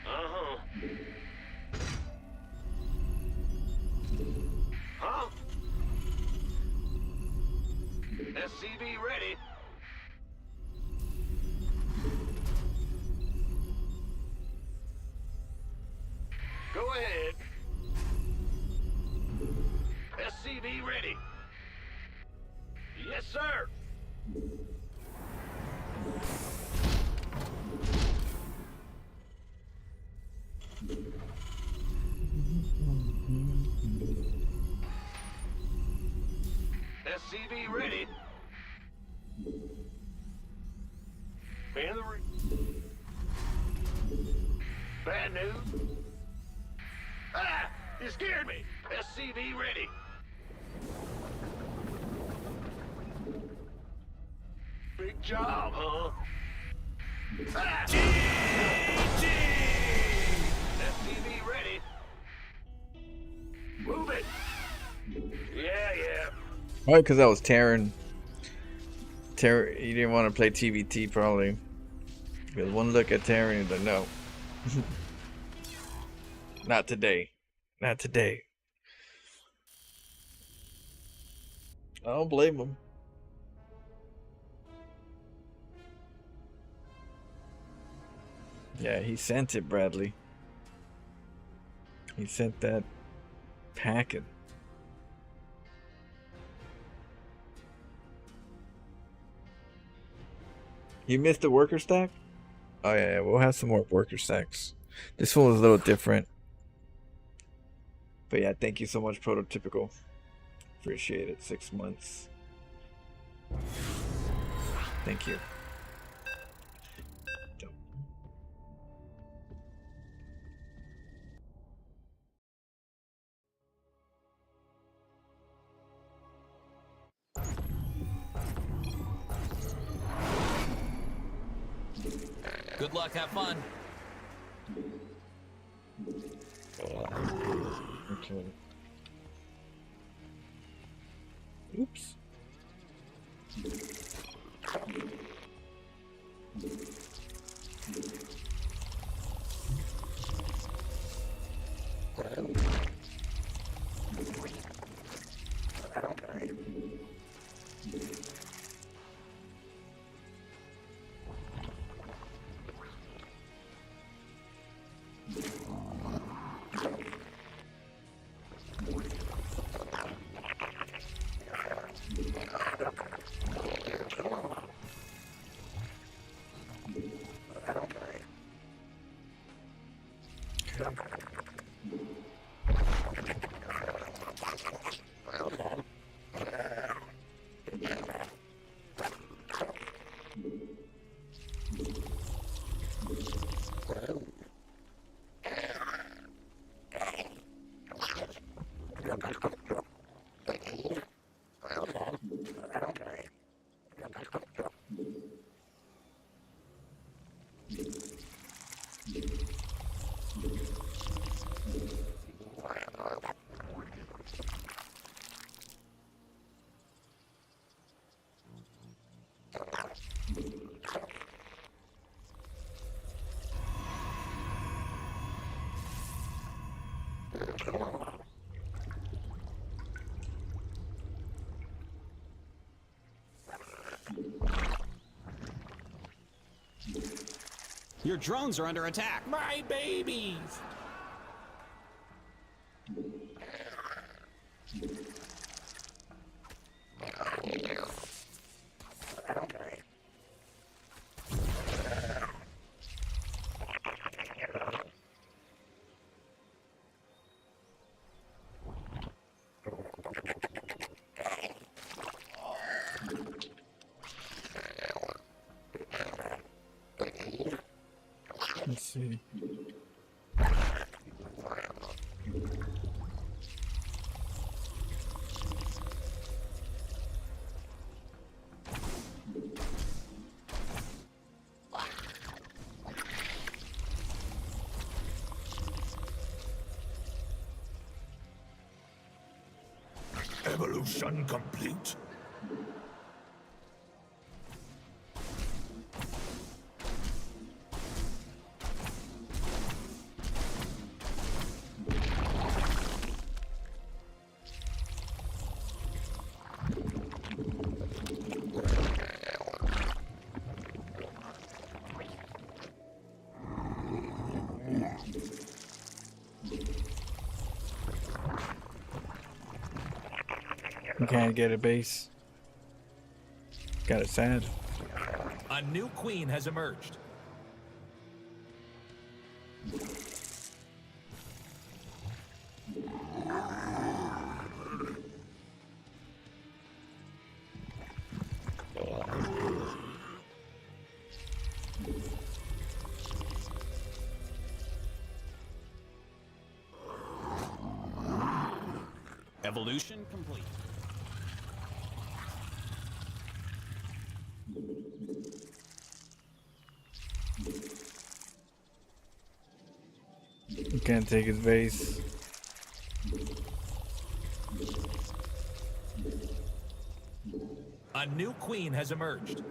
Uh-huh. Huh? SCV ready. Go ahead. SCV ready. Yes, sir. SCV ready. In the bad news. Ah! You scared me. SCV ready. Big job, huh? Ah! SCV ready. Move it. Yeah. Probably because I was Terran. You didn't want to play TVT probably. Because one look at Terran, you're like, no. Not today. Not today. I don't blame him. Yeah, he sent it, Bradley. He sent that packet. You missed the worker stack? Oh yeah, we'll have some more worker stacks. This one was a little different. But yeah, thank you so much, Prototypical. Appreciate it. 6 months. Thank you. Good luck, have fun. Okay. Oops. Your drones are under attack. My babies! Let's see. Evolution complete. You can't get a base. Got it sad. A new queen has emerged. Evolution complete. You can't take his base. A new queen has emerged.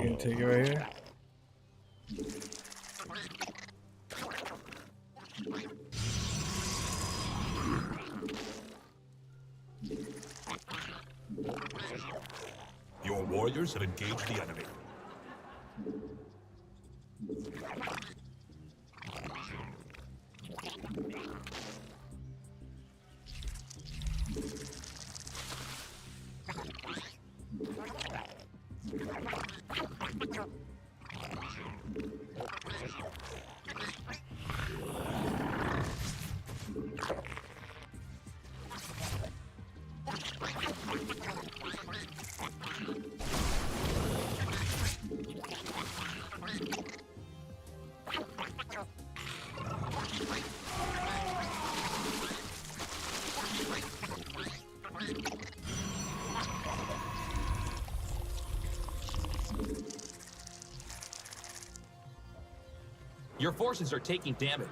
You gonna take it right here? Your warriors have engaged the enemy. Your forces are taking damage.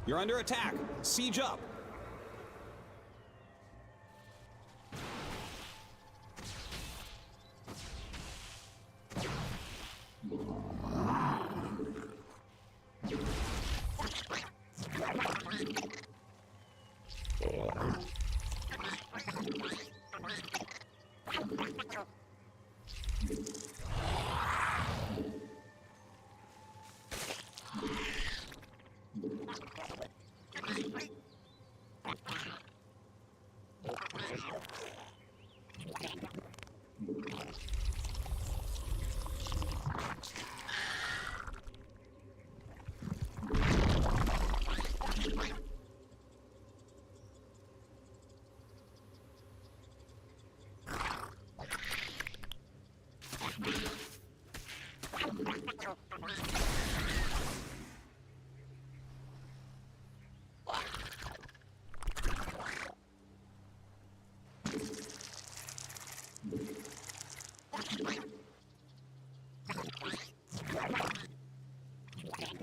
You're under attack. Siege up.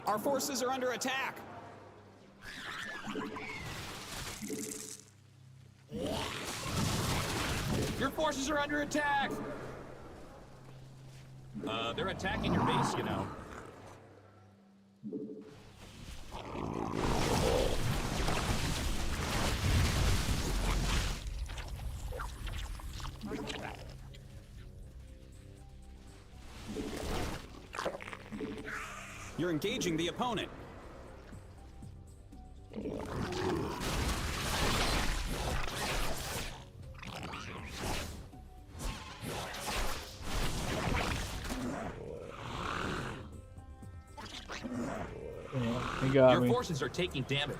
Our forces are under attack. Your forces are under attack! They're attacking your base, you know. You're engaging the opponent. He got Your me. forces are taking damage.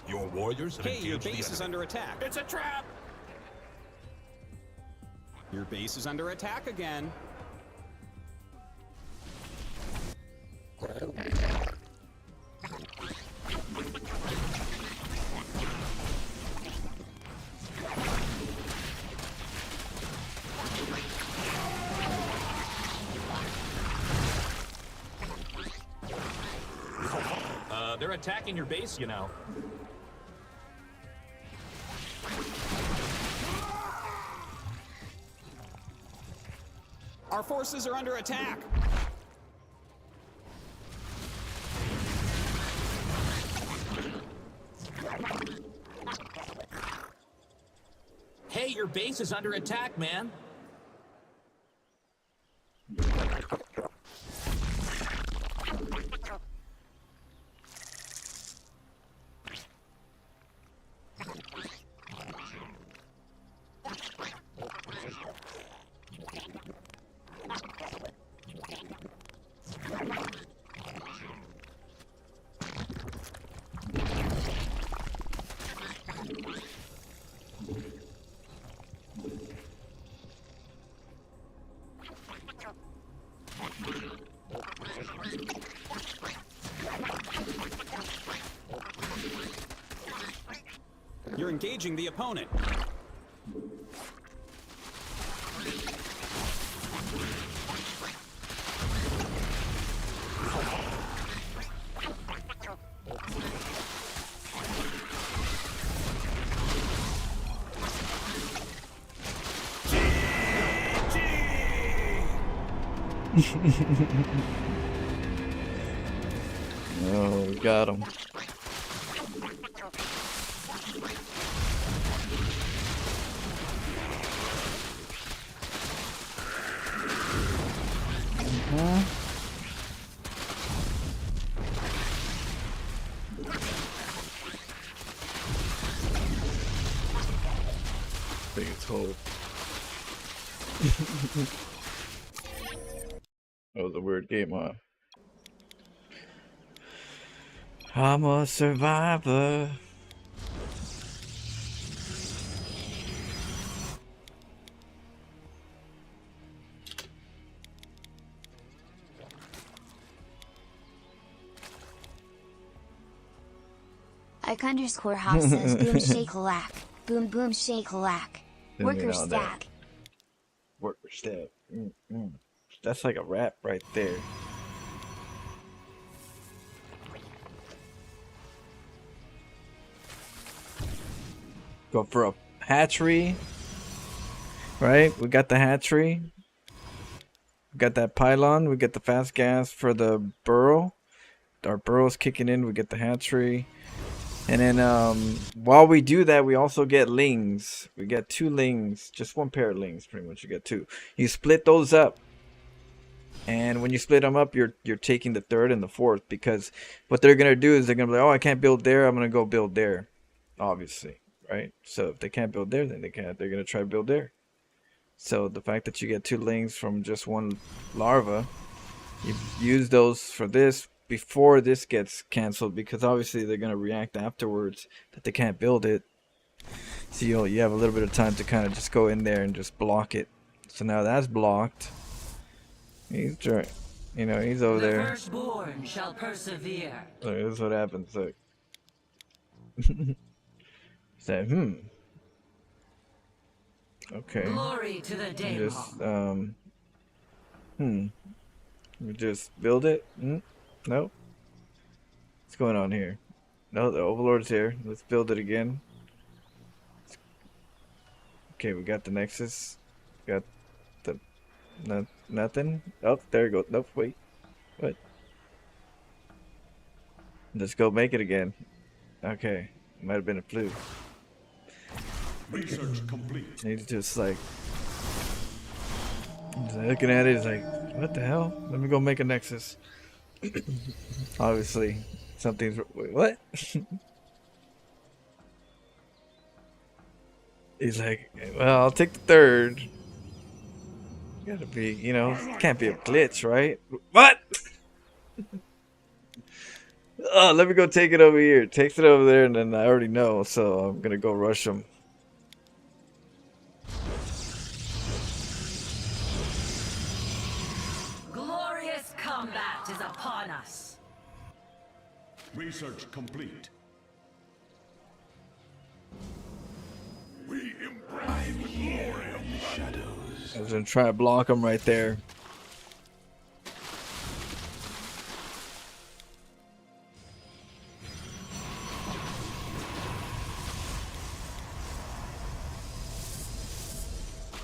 Your warriors have Hey, your engaged the base is enemy. under attack. It's a trap! Your base is under attack again. They're attacking your base, you know. Our forces are under attack. Hey, your base is under attack, man. You're engaging the opponent. Oh, we got him. Think it's hold. That was a weird game, huh? I'm a survivor. Ike underscore Hoff says boom shake lack. Boom boom shake lack. Then Worker you know that. stack. Worker stack. That's like a rap right there. Go for a hatchery. Right? We got the hatchery. We got that pylon. We get the fast gas for the burrow. Our burrow's kicking in. We get the hatchery. And then while we do that, we also get lings. We get 2 lings. Just 1 pair of lings, pretty much. You get 2. You split those up. And when you split them up, you're taking the 3rd and the 4th. Because what they're going to do is they're going to be like, oh, I can't build there. I'm going to go build there. Obviously. Right? So if they can't build there, then they can't. They're going to try to build there. So the fact that you get 2 lings from just 1 larva, you use those for this before this gets canceled, because obviously they're going to react afterwards that they can't build it. So you have a little bit of time to kind of just go in there and just block it. So now that's blocked. He's trying, he's over there. The firstborn shall persevere. Look, this is what happens. Look. Say, okay. Glory to the Daemon. Just We just build it? Nope. What's going on here? No, the Overlord's here. Let's build it again. Okay, we got the Nexus. Got the... nothing. Oh, there you go. Nope, wait. What? Let's go make it again. Okay. Might have been a fluke. Research complete. He's just like... He's looking at it, he's like, what the hell? Let me go make a Nexus. Obviously, something's... Wait, what? He's like, well, I'll take the third. Gotta be, you know, can't be a glitch, right? What? Oh, let me go take it over here. Takes it over there, and then I already know, so I'm gonna go rush him. Glorious combat is upon us. Research complete. We embrace the glory of the shadows. I was gonna try to block him right there.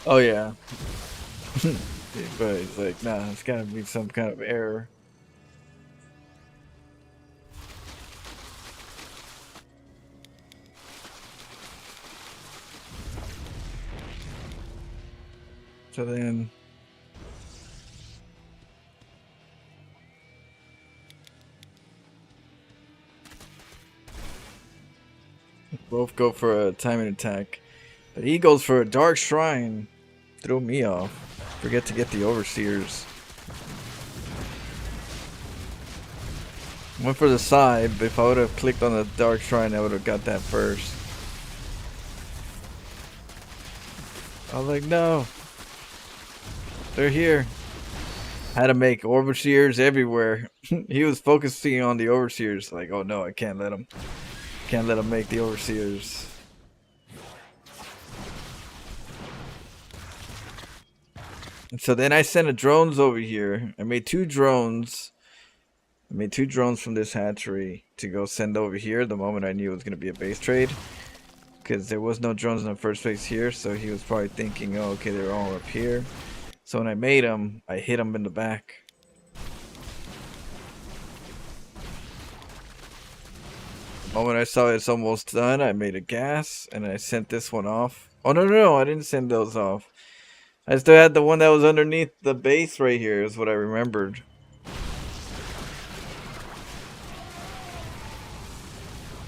Oh yeah. But it's like, nah, it's gotta be some kind of error. So then both go for a timing attack, but he goes for a dark shrine. Throw me off. Forget to get the overseers. Went for the side, but if I would have clicked on the dark shrine, I would have got that first. I was like, no. They're here. Had to make overseers everywhere. He was focusing on the overseers. Like, oh no, I can't let him. Can't let him make the overseers. And so then I sent a drones over here. I made 2 drones. I made 2 drones from this hatchery to go send over here the moment I knew it was going to be a base trade. Because there was no drones in the first place here. So he was probably thinking, oh, okay, they're all up here. So when I made them, I hit them in the back. The moment I saw it's almost done, I made a gas and I sent this one off. Oh, no, I didn't send those off. I still had the one that was underneath the base right here is what I remembered.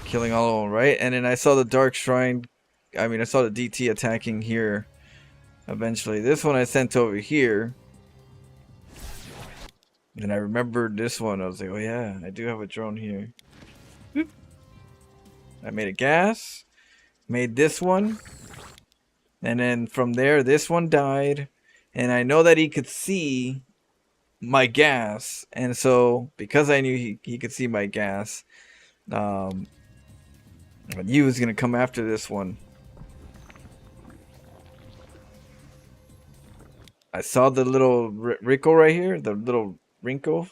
Killing all of them, right? And then I saw the Dark Shrine. I mean, I saw the DT attacking here. Eventually. This one I sent over here. And I remembered this one. I was like, oh yeah, I do have a drone here. Boop. I made a gas. Made this one. And then from there, this one died. And I know that he could see my gas. And so, because I knew he could see my gas, he was going to come after this one. I saw the little wrinkle right here. The little wrinkle.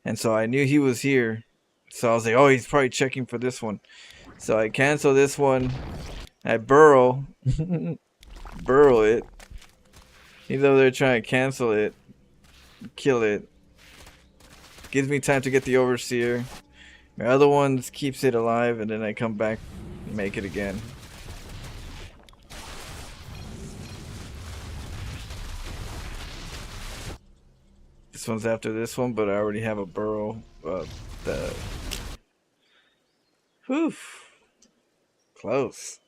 And so I knew he was here. So I was like, oh, he's probably checking for this one. So I cancel this one. I burrow it. He's over there trying to cancel it. Kill it. Gives me time to get the overseer. My other one keeps it alive, and then I come back and make it again. This one's after this one, but I already have a burrow. Whew. Close.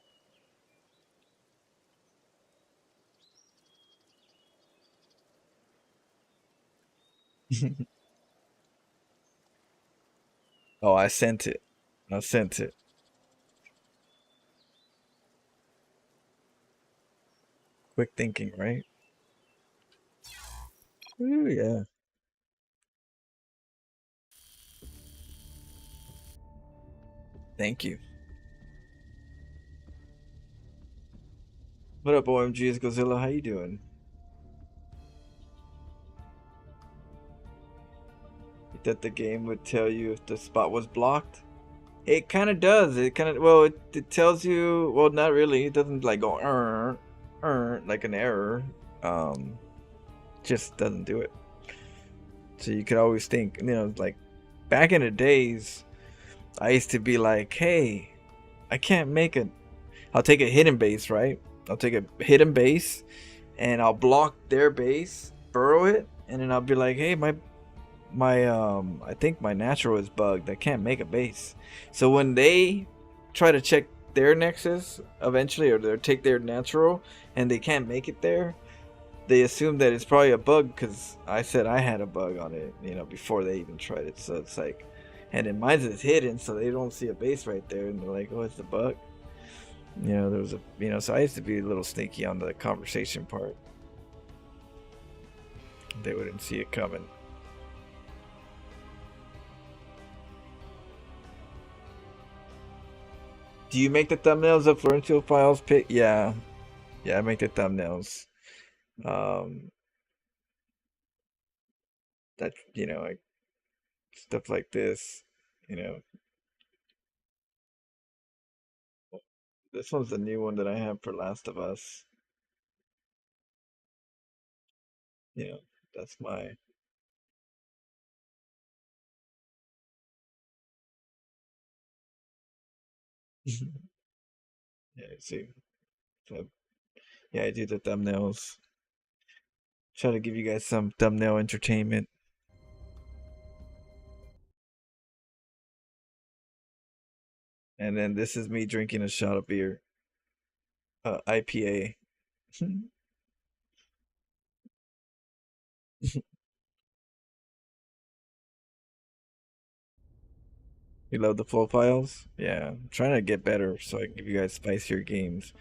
Oh, I sent it. I sent it. Quick thinking, right? Ooh, yeah. Thank you. What up, OMG? It's Godzilla. How you doing? that the game would tell you if the spot was blocked. It kind of does. It kind of, well, it tells you, well, not really. It doesn't like go like an error. Just doesn't do it. So you could always think, like back in the days, I used to be like, hey, I can't make it. I'll take a hidden base, right? I'll take a hidden base and I'll block their base, burrow it, and then I'll be like, hey, my I think my natural is bugged. I can't make a base. So when they try to check their nexus eventually, or they take their natural and they can't make it there, they assume that it's probably a bug because I said I had a bug on it, before they even tried it. So it's like, and then mine's is hidden, so they don't see a base right there, and they're like, oh, it's a bug. There was a, so I used to be a little sneaky on the conversation part. They wouldn't see it coming. Do you make the thumbnails of Florentino Files pick? Yeah. Yeah, I make the thumbnails. That, like stuff like this, This one's the new one that I have for Last of Us. That's my yeah, see. So, yeah, I do the thumbnails. Try to give you guys some thumbnail entertainment. And then this is me drinking a shot of beer. IPA. You love the full files? Yeah, I'm trying to get better so I can give you guys spicier games.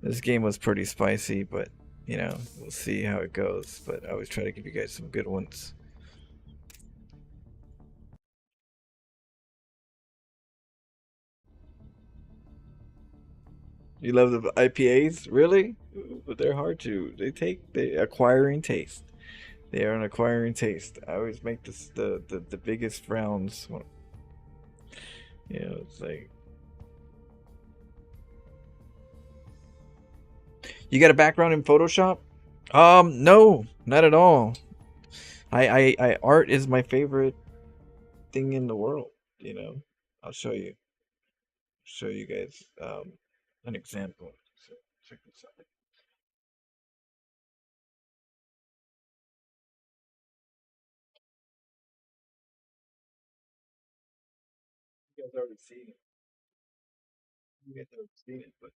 This game was pretty spicy, but we'll see how it goes. But I always try to give you guys some good ones. You love the IPAs? Really? But they're hard to. They acquiring taste. They are an acquiring taste. I always make this the biggest rounds. It's like, you got a background in Photoshop? No, not at all. I art is my favorite thing in the world. I'll show you guys an example. So check this out. You guys already seen it. You guys already seen it, but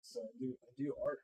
so I do art.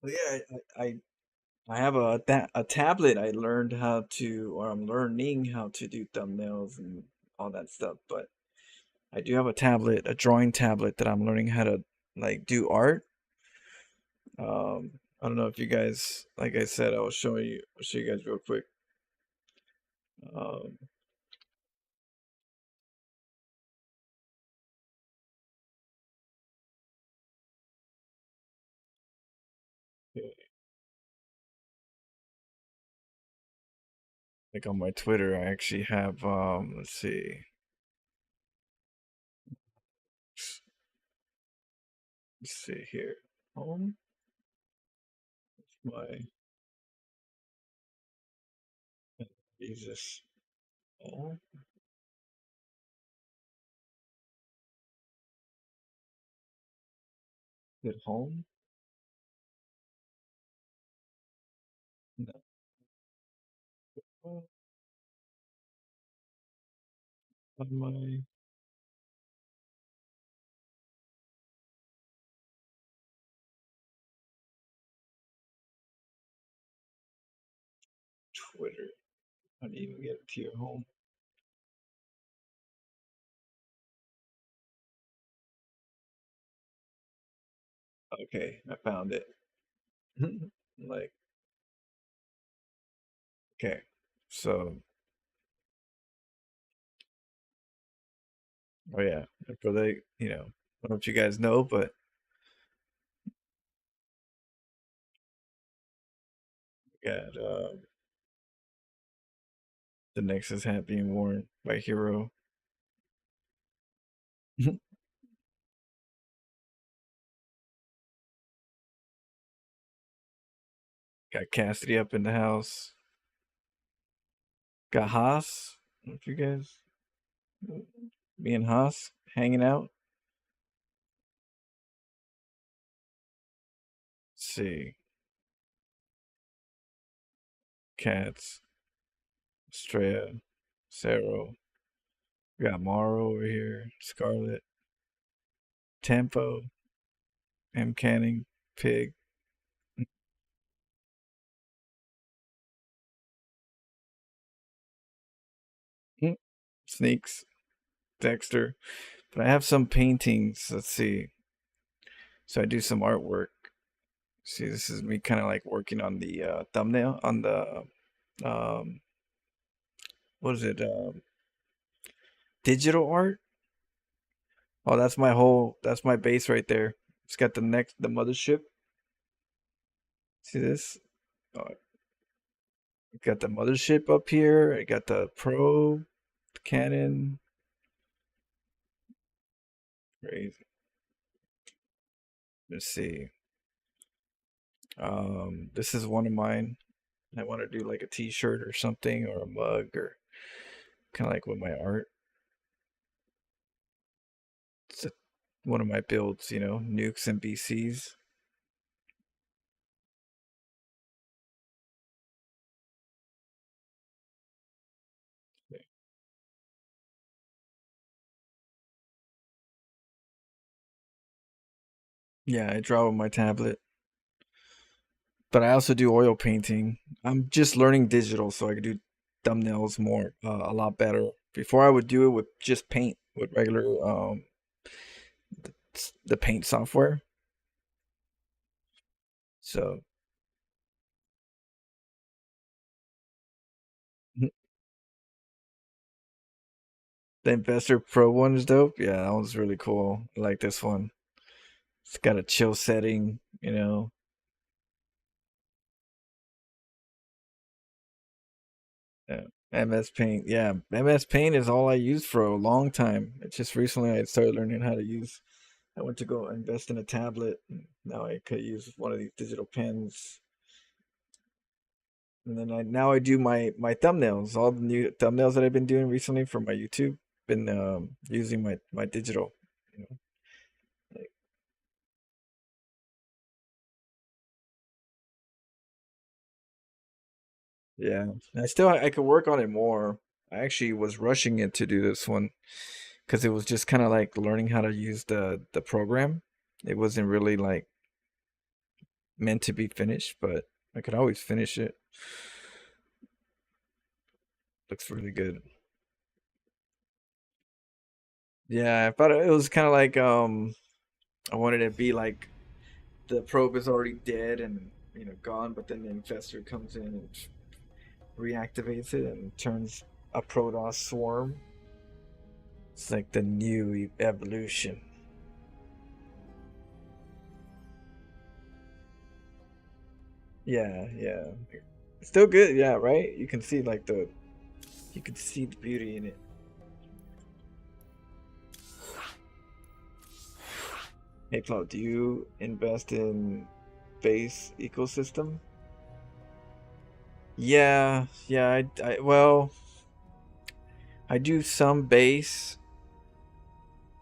Well, yeah, I have a tablet. I learned how to, or I'm learning how to do thumbnails and all that stuff. But I do have a tablet, a drawing tablet that I'm learning how to like do art. I don't know if you guys, like I said, I'll show you guys real quick. Um, okay. Like on my Twitter, I actually have let's see. Let's see here. Home. My Jesus. Home. Is it home? No. On my Twitter. How do you even get it to your home? Okay, I found it. Like, okay. So, oh yeah, for the, I don't know if you guys know, but we got the Nexus hat being worn by Hero. Got Cassidy up in the house. Got Haas. I don't know if you guys, me and Haas hanging out. Let's see. Cats. Estrella. Serral. We got Maru over here. Scarlet. Tempo. M. Canning. Pig. Sneaks. Dexter. But I have some paintings. Let's see. So I do some artwork. See, this is me kind of like working on the thumbnail on the um what is it? Digital art. Oh, that's my base right there. It's got the mothership. See this? Oh, I got the mothership up here. I got the probe, the cannon. Crazy. Let's see. This is one of mine. I want to do like a t-shirt or something or a mug or kind of like with my art. It's one of my builds, nukes and BCs. Yeah, I draw with my tablet. But I also do oil painting. I'm just learning digital so I can do thumbnails more a lot better. Before I would do it with just paint with regular the paint software. So the Investor Pro one is dope. Yeah, that one's really cool. I like this one. It's got a chill setting. Yeah. MS Paint. Yeah, MS Paint is all I used for a long time. It's just recently I started learning how to use. I went to go invest in a tablet. Now I could use one of these digital pens. And then now I do my thumbnails. All the new thumbnails that I've been doing recently for my YouTube. Been using my digital. You know, like, yeah. I could work on it more. I actually was rushing it to do this one because it was just kind of like learning how to use the program. It wasn't really like meant to be finished, but I could always finish it. Looks really good. Yeah, I thought it was kind of like I wanted it to be like the probe is already dead and gone, but then the infestor comes in and reactivates it and turns a Protoss swarm. It's like the new evolution. Yeah. Still good, yeah, right? You can see you can see the beauty in it. Hey Cloud, do you invest in base ecosystem? Yeah, well, I do some base,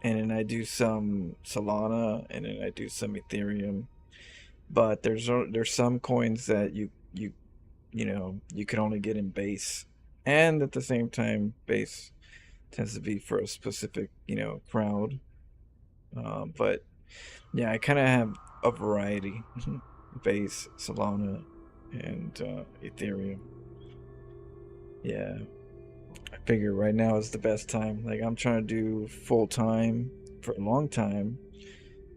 and then I do some Solana, and then I do some Ethereum. But there's some coins that you can only get in base, and at the same time, base tends to be for a specific crowd. But yeah, I kind of have a variety: base, Solana, and Ethereum. Yeah, I figure right now is the best time. Like I'm trying to do full time for a long time,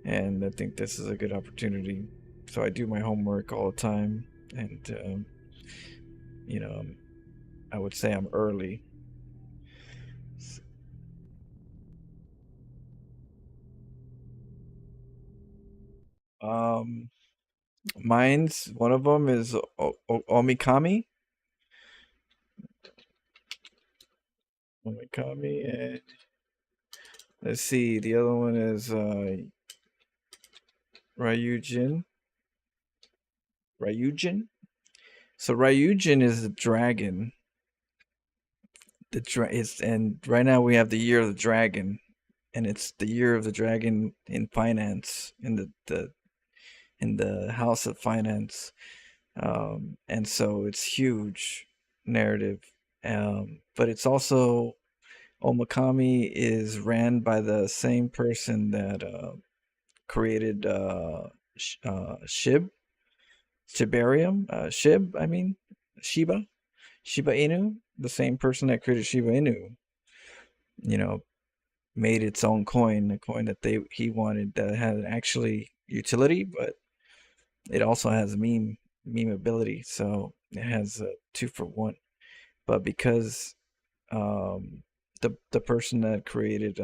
and I think this is a good opportunity. So I do my homework all the time, and you know, I would say I'm early. Um, Mine's one of them is Omikami. Omikami, and let's see, the other one is Ryujin. Ryujin. So Ryujin is a dragon. And right now we have the year of the dragon, and it's the year of the dragon in finance, in the house of finance. And so it's huge narrative. But it's also Omakami is ran by the same person that created Shib, I mean, Shiba Inu, the same person that created Shiba Inu, you know, made its own coin, a coin that he wanted that had actually utility, but it also has meme ability, so it has a 2-for-1. But because the person that created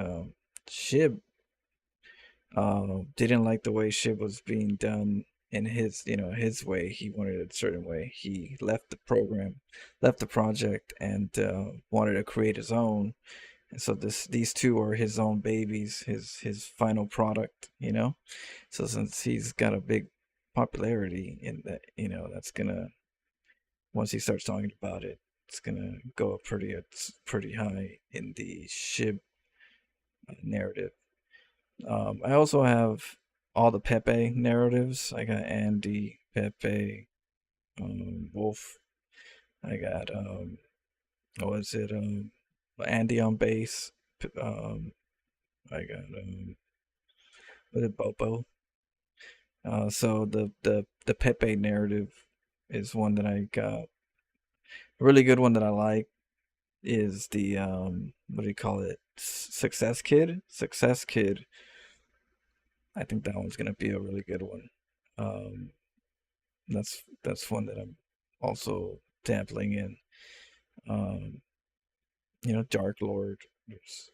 Shib didn't like the way Shib was being done in his way. He wanted it a certain way. He left the program, left the project, and wanted to create his own. And so these two are his own babies, his final product. So since he's got a big popularity in that, that's gonna, once he starts talking about it, it's gonna go up pretty high in the Shib narrative. I also have all the Pepe narratives. I got Andy, Pepe, Wolf. I got what is it? Andy on bass. I got what is it, Bobo? So the Pepe narrative is one that I got. A really good one that I like is the what do you call it? Success Kid. Success Kid. I think that one's gonna be a really good one. Um, that's one that I'm also dabbling in. Um, Dark Lord. It's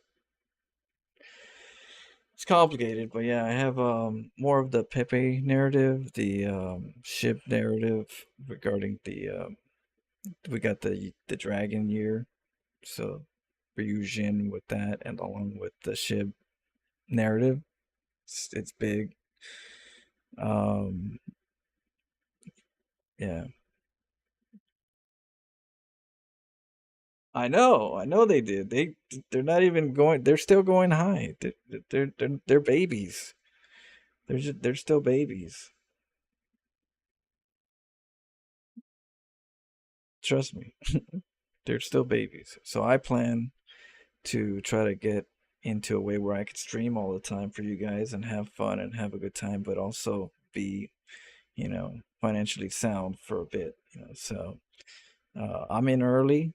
complicated, but yeah, I have more of the Pepe narrative, the ship narrative regarding we got the dragon year, so Ryujin with that, and along with the ship narrative, it's big. Um, yeah, I know they did. They're not even going. They're still going high. They're babies. They're still babies. Trust me, they're still babies. So I plan to try to get into a way where I could stream all the time for you guys and have fun and have a good time, but also be, financially sound for a bit. So I'm in early.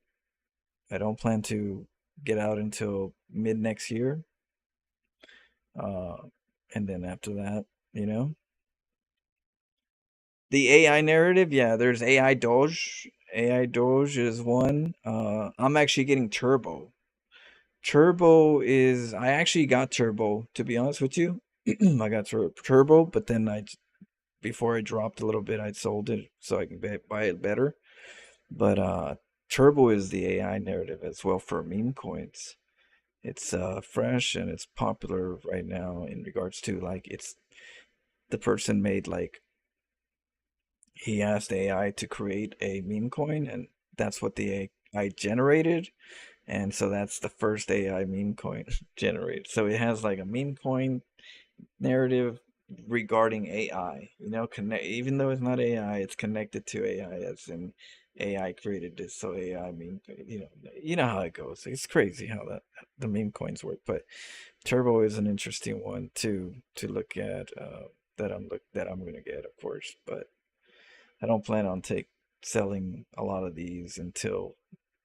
I don't plan to get out until mid next year. Uh, and then after that, you know, The AI narrative, yeah, there's AI Doge. AI Doge is one. I'm actually getting Turbo. Turbo is I actually got Turbo, to be honest with you. I got Turbo, but then before I dropped a little bit, I sold it so I can buy it better. But Turbo is the AI narrative as well for meme coins. It's fresh and it's popular right now in regards to like it's the person made like he asked AI to create a meme coin and that's what the AI generated. And so that's the first AI meme coin generated. So it has like a meme coin narrative regarding AI. You know, connect even though it's not AI, it's connected to AI as in AI created this, so AI meme. You know how it goes. It's crazy how the meme coins work. But Turbo is an interesting one to look at. That I'm gonna get, of course, but I don't plan on selling a lot of these until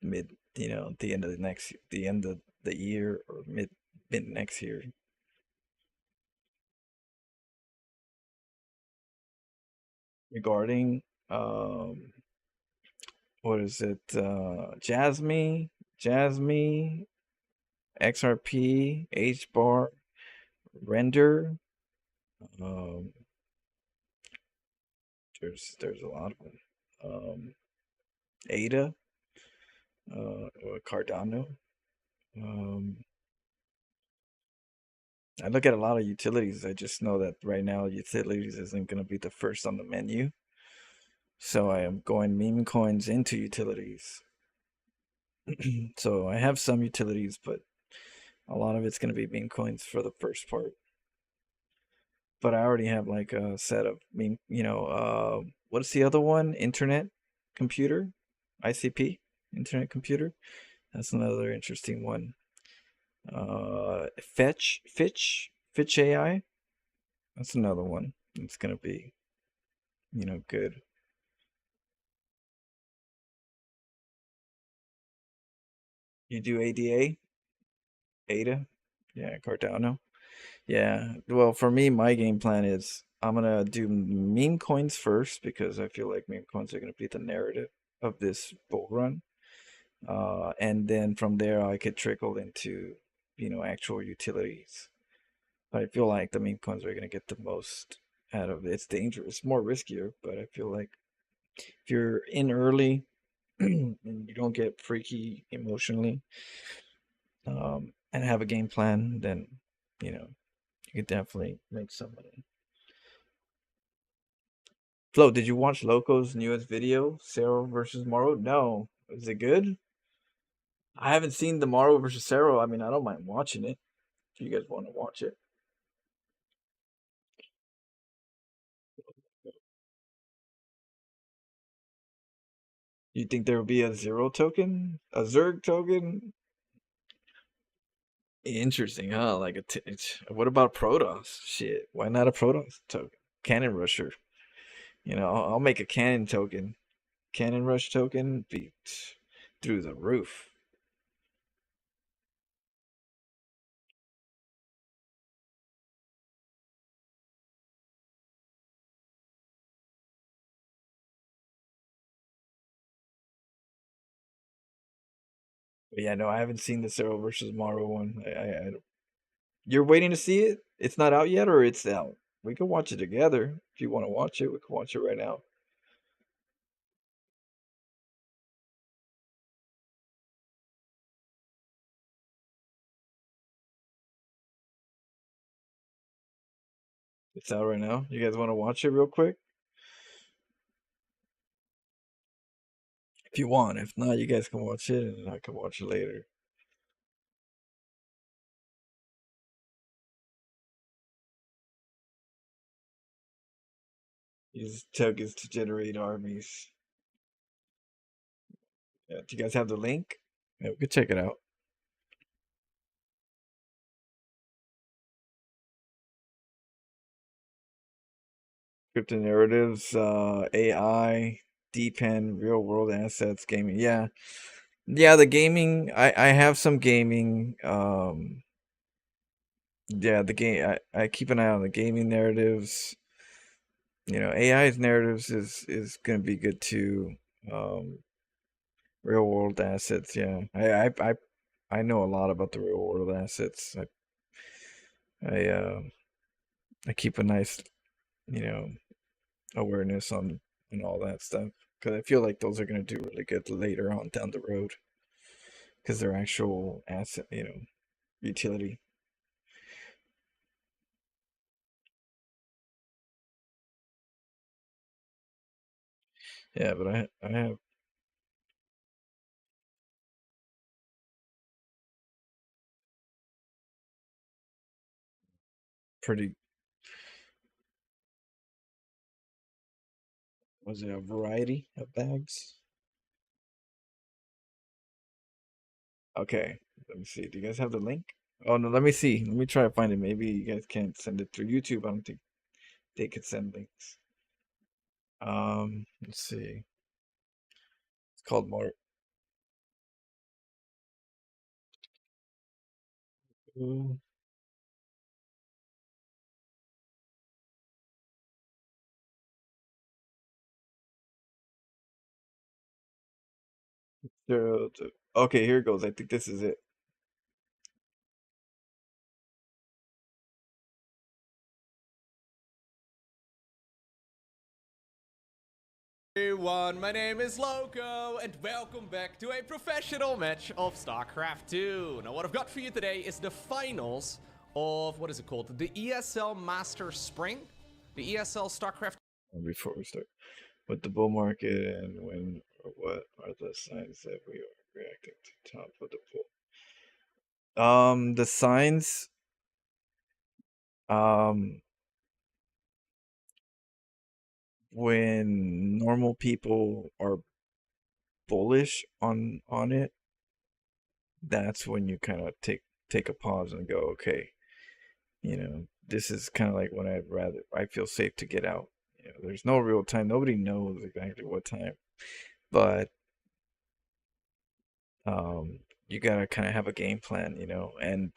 mid, the end of the year or mid next year. Regarding what is it? Jasmine, XRP, H bar, render. Um, there's a lot of them. Ada, or Cardano. Um, I look at a lot of utilities. I just know that right now utilities isn't going to be the first on the menu. So I am going meme coins into utilities. So I have some utilities, but a lot of it's going to be meme coins for the first part. But I already have like a set of what's the other one? Internet computer, ICP, internet computer. That's another interesting one. Fitch AI. That's another one. It's gonna be, good. You do ADA, Ada, yeah, Cardano. Yeah. Well, for me, my game plan is I'm gonna do meme coins first because I feel like meme coins are gonna be the narrative of this bull run. And then from there I could trickle into, actual utilities. But I feel like the meme coins are gonna get the most out of it. It's dangerous, more riskier, but I feel like if you're in early and you don't get freaky emotionally, and have a game plan, then you could definitely make some money. Flo, did you watch Loco's newest video, Serral versus Maru? No. Is it good? I haven't seen the Maru versus Serral. I mean, I don't mind watching it if you guys want to watch it. You think there will be a zero token? A Zerg token? Interesting, huh? Like what about Protoss? Shit, why not a Protoss token? Cannon Rusher. I'll make a cannon token. Cannon Rush token be through the roof. But yeah, no, I haven't seen the Serral versus Maru one. You're waiting to see it? It's not out yet, or it's out? We can watch it together. If you want to watch it, we can watch it right now. It's out right now. You guys want to watch it real quick? If you want. If not, you guys can watch it and I can watch it later. Use tokens to generate armies. Yeah, do you guys have the link? Yeah, we could check it out. Crypto narratives, AI, DPen, real world assets, gaming. Yeah. Yeah, the gaming, I have some gaming. Yeah, the game I keep an eye on the gaming narratives. you know, AI's narratives is gonna be good too. Real world assets, yeah. I know a lot about the real world assets. I I keep a nice, you know, awareness on all that stuff because I feel like those are gonna do really good later on down the road because they're actual asset, you know, utility. Yeah, but I have pretty, was it a variety of bags? Okay, let me see. Do you guys have the link? Oh no, let me see. Let me try to find it. Maybe you guys can't send it through YouTube. I don't think they could send links. Let's see. It's called Maru. Okay, here it goes. I think this is it. Everyone, my name is Loco, and welcome back to a professional match of StarCraft 2. Now, what I've got for you today is the finals of, what is it called? The ESL Master Spring? The ESL StarCraft. Before we start, with the bull market and when or what are the signs that we are reacting to top of the pool? The signs, when normal people are bullish on it, that's when you kind of take a pause and go, okay, you know, this is kind of like when I feel safe to get out. You know, there's no real time. Nobody knows exactly what time, but you gotta kind of have a game plan, you know, and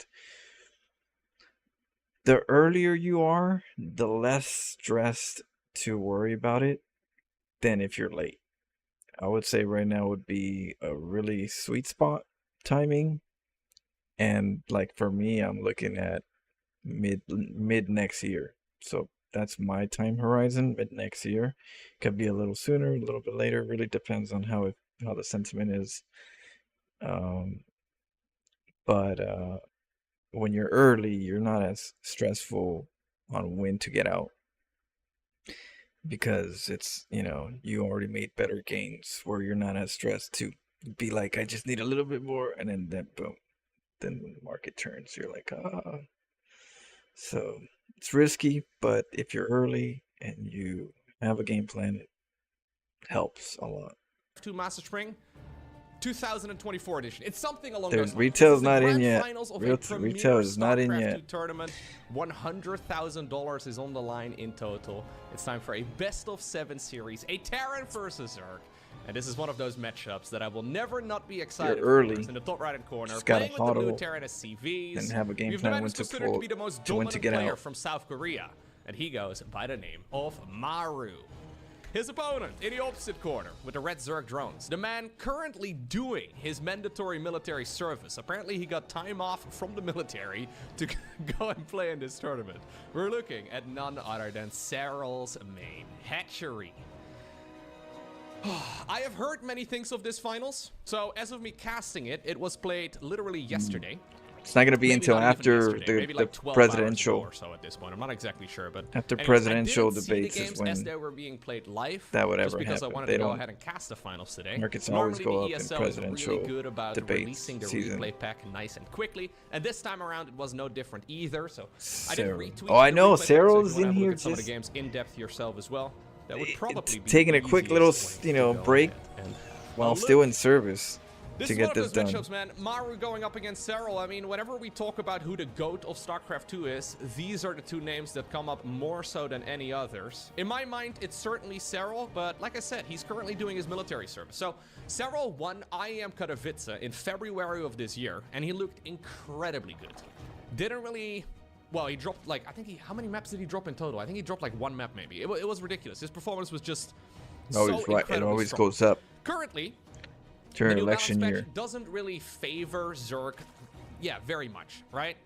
the earlier you are, the less stressed to worry about it than if you're late. I would say right now would be a really sweet spot timing. And like for me, I'm looking at mid next year. So that's my time horizon, mid next year. Could be a little sooner, a little bit later. Really depends on how the sentiment is. But when you're early, you're not as stressful on when to get out because it's, you know, you already made better gains where you're not as stressed to be like, I just need a little bit more, and then boom, then when the market turns, you're like, ah. So it's risky, but if you're early and you have a game plan, it helps a lot. 2 Master Spring 2024 edition. It's something along those lines. Retail's not in yet. Retail is not in yet. Tournament. $100,000 is on the line in total. It's time for a best of 7 series, a Terran versus Zerg. And this is one of those matchups that I will never not be excited You're early. for. In the top right-hand corner, just gotta playing with the blue Terran as CVs. And have a game plan when to pull, to be the most dominant player from South Korea. And he goes by the name of Maru. His opponent in the opposite corner with the red Zerg drones. The man currently doing his mandatory military service. Apparently he got time off from the military to go and play in this tournament. We're looking at none other than Serral's main hatchery. I have heard many things of this finals. So as of me casting it, it was played literally yesterday. It's not going to be until after the like presidential or so at this point. I'm not exactly sure, but after anyways, presidential I didn't debates see the games is when as they were being played live, that would just ever because happen. I wanted They to go don't. ahead and cast the finals today. Markets Normally always go the up in ESL presidential is really good about debates releasing the season. replay pack nice and quickly, and this time around it was no different either. So I didn't retweet. Oh, I the know replay pack, so if Serral's you wanna in have a here look at some of the just games in depth yourself as well. That would probably be taking the a quick little, easiest way you to know, go break ahead and while still in service this to is get one of this those done. matchups, man. Maru going up against Serral. I mean, whenever we talk about who the GOAT of StarCraft 2 is, these are the two names that come up more so than any others. In my mind, it's certainly Serral, but like I said, he's currently doing his military service. So, Serral won IEM Katowice in February of this year, and he looked incredibly good. Didn't really Well, he dropped like, I think he, how many maps did he drop in total? I think he dropped like 1 map maybe. It was ridiculous. His performance was just so Right, it always strong. goes up Currently, during the new election balance year. patch doesn't really favor Zerg, very much, right?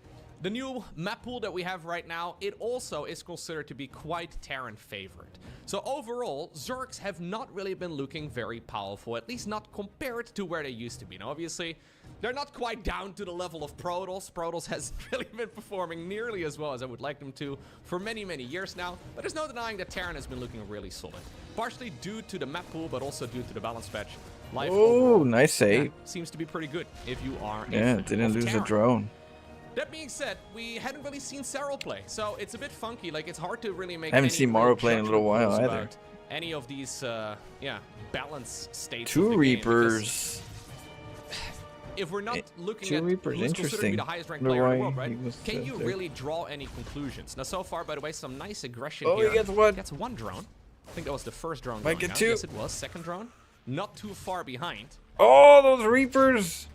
The new map pool that we have right now, it also is considered to be quite Terran favored. So overall, Zergs have not really been looking very powerful, at least not compared to where they used to be. Now, obviously, they're not quite down to the level of Protoss. Protoss has really been performing nearly as well as I would like them to for many, many years now. But there's no denying that Terran has been looking really solid. Partially due to the map pool, but also due to the balance patch. Life overall, nice save. seems to be pretty good if you are a Yeah, fan didn't of lose Terran. a drone. That being said, we hadn't really seen Serral play, so it's a bit funky. Like, it's hard to really make. I haven't any seen real Maru play in a little judgment while calls either. about any of these, balance states. Two of the game, Reapers. if we're not looking Two at Reapers, who's considered to be interesting. the highest ranked Wonder player in the why world, right? he was Can you there. really draw any conclusions? Now, so far, by the way, some nice aggression Oh, here. he gets one. Gets one drone. I think that was the first drone. Might going get out. two. Yes, it was. Second drone. Not too far behind. Oh, those Reapers!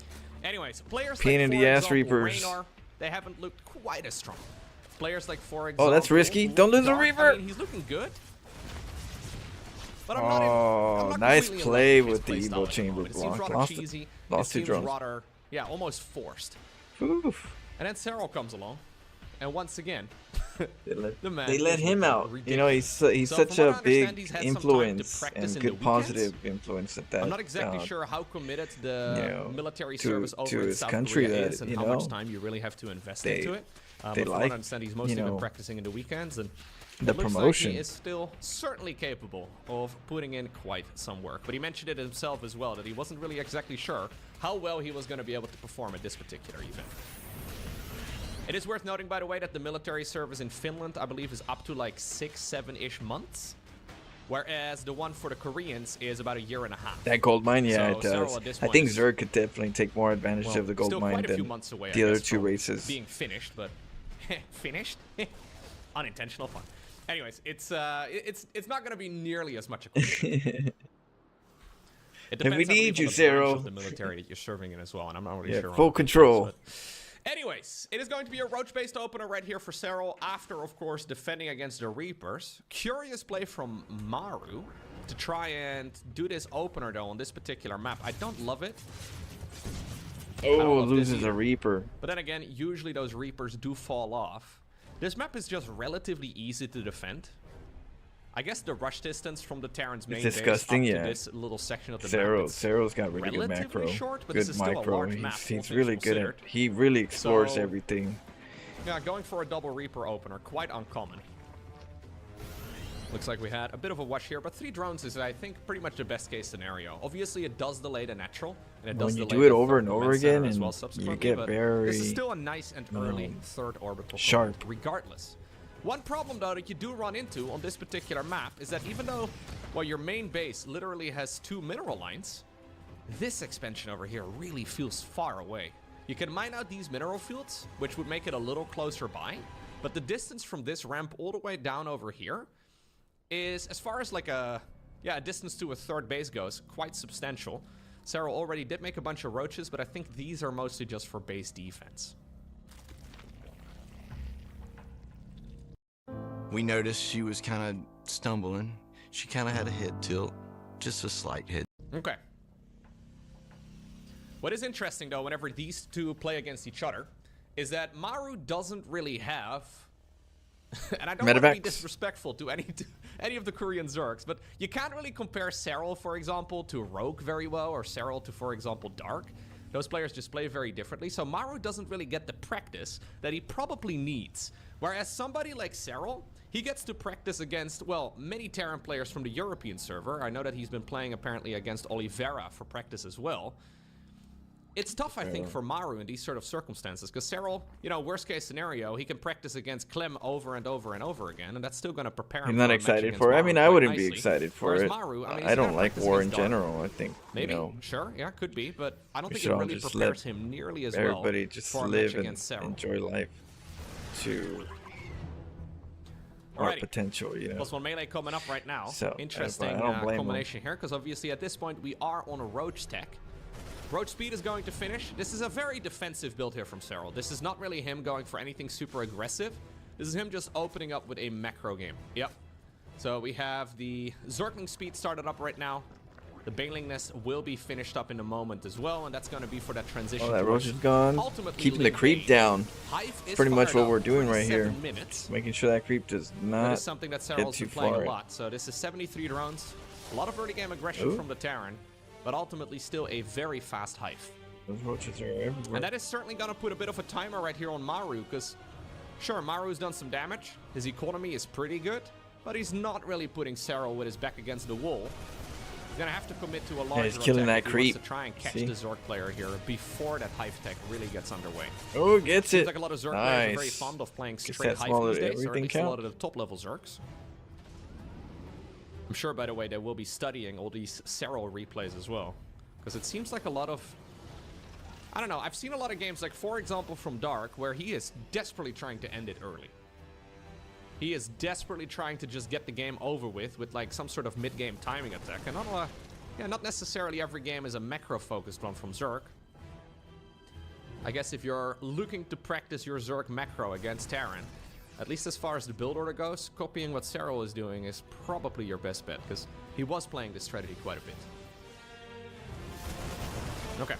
Anyways, players Pain like, in for the ass example, Reapers. Raynar, they haven't looked quite as strong. Players like, for example... Oh, that's risky. Don't lose a Dark, Reaper! I mean, he's looking good. But I'm not Nice completely in play love with the his playstyle Evo at the chamber moment. It seems block. rather cheesy. Lost it two seems drones. rather, almost forced. Oof. And then Serral comes along. And once again, the man They let is him looking out. You know, he's ridiculous. So such from a what I understand, big he's had some time to influence practice and in the good weekends. positive influence at that. I'm not exactly sure how committed the you know, military to- service to over in his South country Korea that, is and you how much know, time you really have to invest they- into it. they But from what like, I understand, he's mostly you been know, practicing in the weekends, and the it looks promotion. like he is still certainly capable of putting in quite some work. But he mentioned it himself as well, that he wasn't really exactly sure how well he was going to be able to perform at this particular event. It is worth noting, by the way, that the military service in Finland, I believe, is up to like 6-7-ish months. Whereas the one for the Koreans is about 1.5 years. That gold mine, yeah, So it does. Serral at this I point think is- Zerg could definitely take more advantage well, of the gold still mine quite a few than months away, the I other guess, two from races. being finished, but finished? Unintentional fun. Anyways, it's not going to be nearly as much a question. It depends we I believe, need on you, the branch Serral. of the military that you're serving in as well, and I'm not really Yeah, sure. on full what it is, control. but- Anyways, it is going to be a roach-based opener right here for Serral after, of course, defending against the Reapers. Curious play from Maru to try and do this opener, though, on this particular map. I don't love it. I don't Oh, love this loses either. a Reaper. But then again, usually those Reapers do fall off. This map is just relatively easy to defend. I guess the rush distance from the Terran's main base disgusting, up yeah. to this little section of the Serral, map, it's Serral's got really good relatively macro. short, but Good this is still a micro. large map, all He's things really good at. considered. He really explores So- everything. Yeah, going for a double Reaper opener, quite uncommon. Looks like we had a bit of a wash here, but 3 drones is, I think, pretty much the best case scenario. Obviously, it does delay the natural, and it does When you delay do it the over third and over command center again, as well and you subsequently, get but very, this is still a nice and early know, third orbital sharp. component, regardless. One problem, though, that you do run into on this particular map is that even though, well, your main base literally has 2 mineral lines, this expansion over here really feels far away. You can mine out these mineral fields, which would make it a little closer by, but the distance from this ramp all the way down over here is, as far as like a distance to a third base goes, quite substantial. Serral already did make a bunch of roaches, but I think these are mostly just for base defense. We noticed she was kind of stumbling. She kind of had a head tilt, just a slight head. Okay. What is interesting, though, whenever these two play against each other, is that Maru doesn't really have... and I don't want to be Medevacs. disrespectful to any of the Korean Zergs, but you can't really compare Serral, for example, to Rogue very well, or Serral to, for example, Dark. Those players just play very differently, so Maru doesn't really get the practice that he probably needs. Whereas somebody like Serral, he gets to practice against, well, many Terran players from the European server. I know that he's been playing apparently against Oliveira for practice as well. It's tough, I think, for Maru in these sort of circumstances, because Serral, you know, worst case scenario, he can practice against Clem over and over and over again, and that's still going to prepare him I'm for not a match excited against for it. I Maru mean, I quite wouldn't be nicely. excited for Whereas it. Maru, I mean, I he's don't gonna like practice war in against Dark. general. I think, Maybe, you know, sure, yeah, could be, but I don't we think should it all really just prepares let him nearly as well everybody just for a match live and against Serral. enjoy life to our Alrighty. potential, you know. Plus one melee coming up right now. So, Interesting I don't blame him. combination here, because obviously at this point we are on a roach tech. Roach speed is going to finish. This is a very defensive build here from Serral. This is not really him going for anything super aggressive. This is him just opening up with a macro game. Yep. So we have the Zergling speed started up right now. The Banelingness will be finished up in a moment as well, and that's going to be for that transition. Oh, that Roach is gone. Keeping the creep down. Pretty much what we're doing right here. Making sure that creep does not that is something that Serral's been playing a lot. So this is 73 drones. A lot of early game aggression from the Terran, but ultimately still a very fast Hive. Those Roaches are everywhere. And that is certainly going to put a bit of a timer right here on Maru, because sure, Maru's done some damage. His economy is pretty good, but he's not really putting Serral with his back against the wall. He's going to have to commit to a larger he's killing that attack if he creep. wants to try and catch the Zerg player here before that Hive tech really gets underway. Oh, gets Seems it. like a lot of Zerg players are very fond of playing straight Hive these days, or at least a lot of the top level Zergs. I'm sure, by the way, they will be studying all these Serral replays as well, because it seems like a lot of... I don't know, I've seen a lot of games, like for example from Dark, where he is desperately trying to end it early. He is desperately trying to just get the game over with like some sort of mid-game timing attack. And not necessarily every game is a macro-focused one from Zerg. I guess if you're looking to practice your Zerg macro against Terran, at least as far as the build order goes, copying what Serral is doing is probably your best bet, because he was playing this strategy quite a bit. Okay.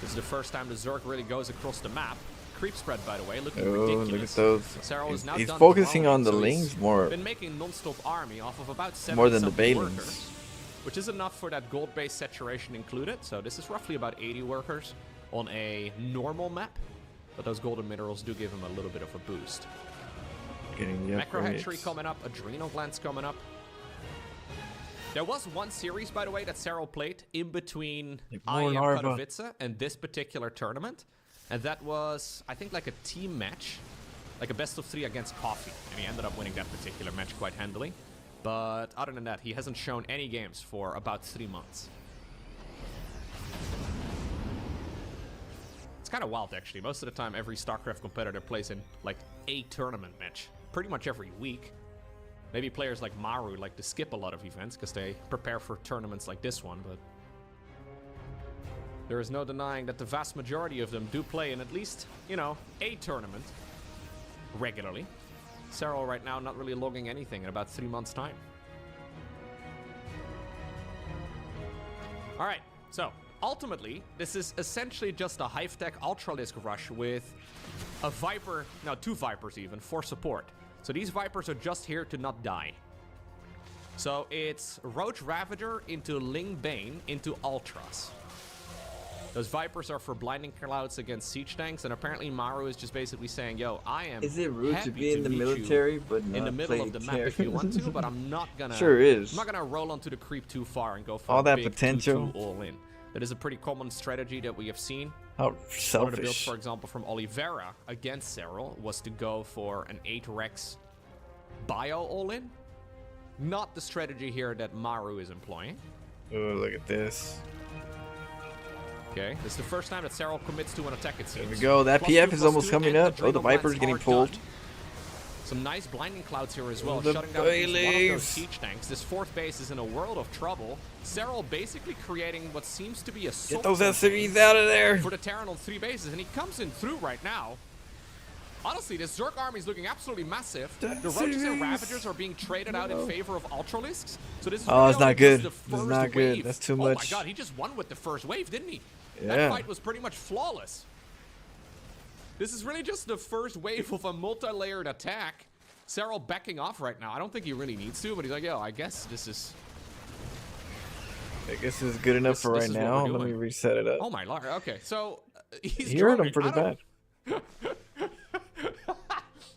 This is the first time the Zerg really goes across the map. Creep spread, by the way, looking ridiculous. Look at those. Serral is now he's done focusing drone, on the so lings more. Been making non-stop army off of about 70 more than the something Balins, workers, which is enough for that gold-based saturation included. So this is roughly about 80 workers on a normal map, but those golden minerals do give him a little bit of a boost. Getting the Macro upgrades. hatchery coming up, adrenal glands coming up. There was one series, by the way, that Serral played in between IEM Katowice and this particular tournament. And that was, I think, like a team match. Like a best of 3 against Coffee. And he ended up winning that particular match quite handily. But other than that, he hasn't shown any games for about 3 months. It's kind of wild, actually. Most of the time, every StarCraft competitor plays in, like, a tournament match. Pretty much every week. Maybe players like Maru like to skip a lot of events because they prepare for tournaments like this one, but there is no denying that the vast majority of them do play in at least, you know, a tournament regularly. Serral right now not really logging anything in about 3 months' time. All right, so ultimately, this is essentially just a Hive Tech Ultralisk rush with a Viper, no, 2 Vipers even, for support. So these Vipers are just here to not die. So it's Roach Ravager into Ling Bane into Ultras. Those Vipers are for blinding clouds against siege tanks, and apparently Maru is just basically saying, yo, I am Is it rude happy to be in the military but not in the middle play of the map if you want to, but I'm not gonna Sure is. I'm not gonna roll onto the creep too far and go for all a that big potential 2-2 all in. That is a pretty common strategy that we have seen. How One of the builds, selfish. for example, from Oliveira against Serral was to go for an 8 Rex bio all-in. Not the strategy here that Maru is employing. Oh, look at this. Okay, this is the first time that Serral commits to an attack, it seems. There we go. That PF is almost coming up. Oh, the Viper's getting pulled. Some nice blinding clouds here as well, The shutting down at least one of those Baileys. siege tanks. This 4th base is in a world of trouble. Serral basically creating what seems to be a Get those SCVs out of there. for the Terran on 3 bases, and he comes in through right now. Honestly, this Zerg army is looking absolutely massive. The Roaches and Ravagers are being traded out in favor of Ultralisks. So this is Oh, it's really not good. just the This is first not good. wave. That's too Oh my much. god, he just won with the first wave, didn't he? Yeah. That fight was pretty much flawless. This is really just the first wave of a multi-layered attack. Serral backing off right now. I don't think he really needs to, but he's like, yo, I guess this is... I guess this is good enough for right now. Let me reset it up. Oh my lord. Okay, so he's He hurt droning. him pretty I don't- bad.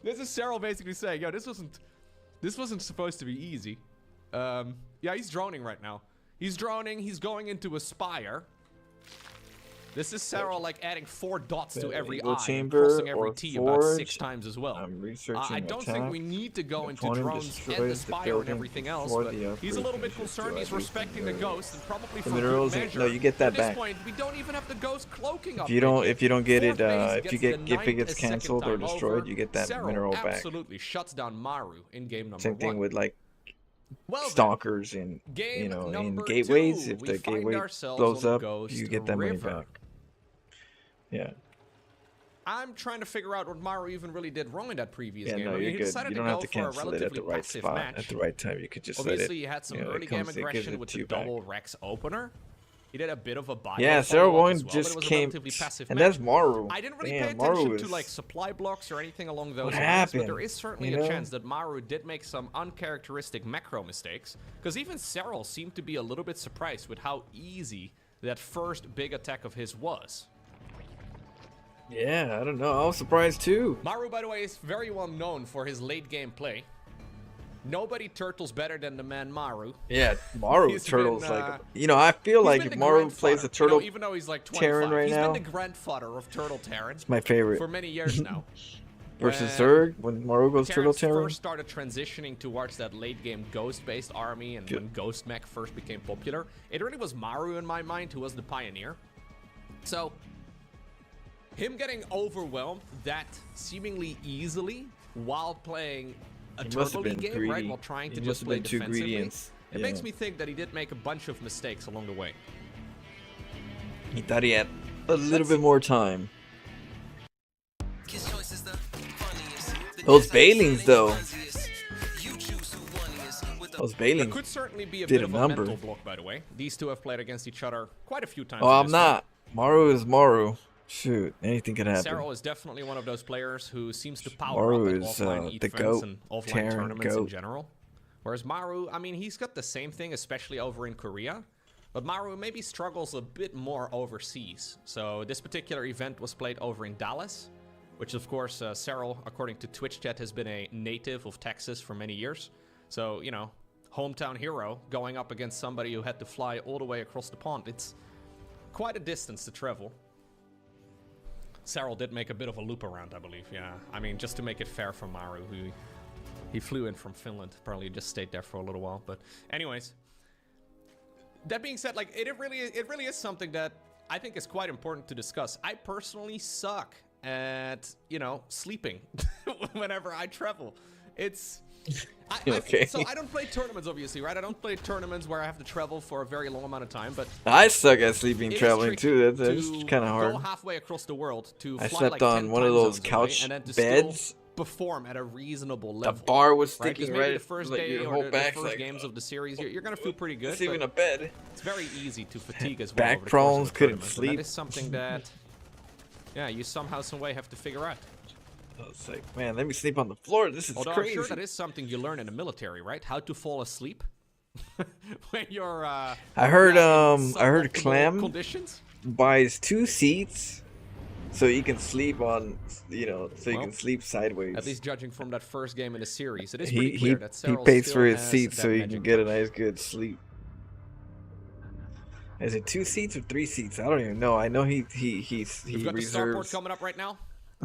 This is Serral basically saying, yo, this wasn't supposed to be easy. Yeah, he's droning right now. He's droning, he's going into a spire. This is Serral like adding 4 dots to every Eagle eye, and chamber crossing every or T about 6 forge. times as well. I'm researching I don't think attack. we need to go into Opponent drones and the destroys the spire and building everything else, before but the he's a little bit upgrade concerned. He's finishes. respecting the ghost, and probably The for minerals good and- measure. no, you get that At this back. point, we don't even have the ghost cloaking up. If you don't get it, 4th base if gets the it ninth gets a second canceled or time destroyed, over. you get that Serral mineral back. absolutely shuts down Maru in game number Same 1. thing with like stalkers in Game in number gateways. 2. If We the find gateway ourselves blows on up, Ghost you get that money River. back. Yeah. I'm trying to figure out what Maru even really did wrong in that previous Yeah, game. no, I mean, you're he good. decided You to don't have go to for a cancel it at relatively the right passive spot match. at the right time. You could just Obviously, let it. he had some You know, early it game comes, it gives aggression it with to the you back. double Rex opener. He did a bit of a bio Yeah, follow-up Serral as well, but just it was a came, relatively passive and match. that's Maru. I didn't really pay Damn, attention Maru to is, like supply blocks or anything along those what lines, happened? but there is certainly You a know? chance that Maru did make some uncharacteristic macro mistakes, because even Serral seemed to be a little bit surprised with how easy that first big attack of his was. Yeah, I don't know. I was surprised too. Maru, by the way, is very well known for his late game play. Nobody turtles better than the man Maru. Yeah, Maru He's turtles been, like, you know, I feel he's like been if the Maru plays a grandfather, turtle, even though he's like 25, Terran right he's now, been the grandfather of turtle Terran. it's my favorite. For many years now. Versus Zerg, when Maru goes turtle Terrans Terran. first started transitioning towards that late game ghost-based army, and when Ghost Mech first became popular, it really was Maru in my mind who was the pioneer. So, him getting overwhelmed that seemingly easily while playing a He must have turtle been game, greedy. right? While trying to He just must have play been too defensively. greedy It makes me think that he did make a bunch of mistakes along the way. He thought he had a little bit more time. Those Bailings, though. Those There Bailings could certainly be a did bit a of number. a mental block, by the way. These two have played against each other quite a few times. Oh, in I'm this not. Maru is Maru. Shoot, anything could game. happen. Serral is definitely one of those players who seems to power Maru up at is, offline the events GOAT. and offline Terran tournaments in GOAT. general. Whereas Maru, I mean, he's got the same thing, especially over in Korea. But Maru maybe struggles a bit more overseas. So this particular event was played over in Dallas, which of course, Serral, according to Twitch chat, has been a native of Texas for many years. So, you know, hometown hero going up against somebody who had to fly all the way across the pond. It's quite a distance to travel. Serral did make a bit of a loop around, I believe, yeah. I mean, just to make it fair for Maru, who he flew in from Finland. Apparently just stayed there for a little while, but anyways. That being said, like, it really is something that I think is quite important to discuss. I personally suck at, you know, sleeping whenever I travel. It's... Okay. So I don't play tournaments, obviously, right? I don't play tournaments where I have to travel for a very long amount of time, but... I suck at sleeping, it is traveling tricky too. That's to kind of hard. Go halfway across the world to I fly slept like on 10 one of time those zones away couch and then to beds. still perform at a reasonable The level. bar was right? 'Cause sticking maybe right, the first like day your or whole the back's first like, games of the series, you're gonna feel pretty good. It's even but a bed. It's very easy to fatigue as well. Back over the course of problems, a couldn't tournament, and sleep. That is something that, yeah, you somehow, some way have to figure out. I was like, man, let me sleep on the floor. This is Although crazy. I'm sure that is something you learn in the military, right? How to fall asleep when you're. I heard Clem conditions? buys 2 seats so you can sleep on, you know, so you Well, can sleep sideways. At least judging from that first game in the series, it is he pretty clear that he Serral pays still for his has seats that so he magic can get a touch. nice good sleep. Is it 2 seats or 3 seats? I don't even know. I know he We've got the starport reserves. coming up right now.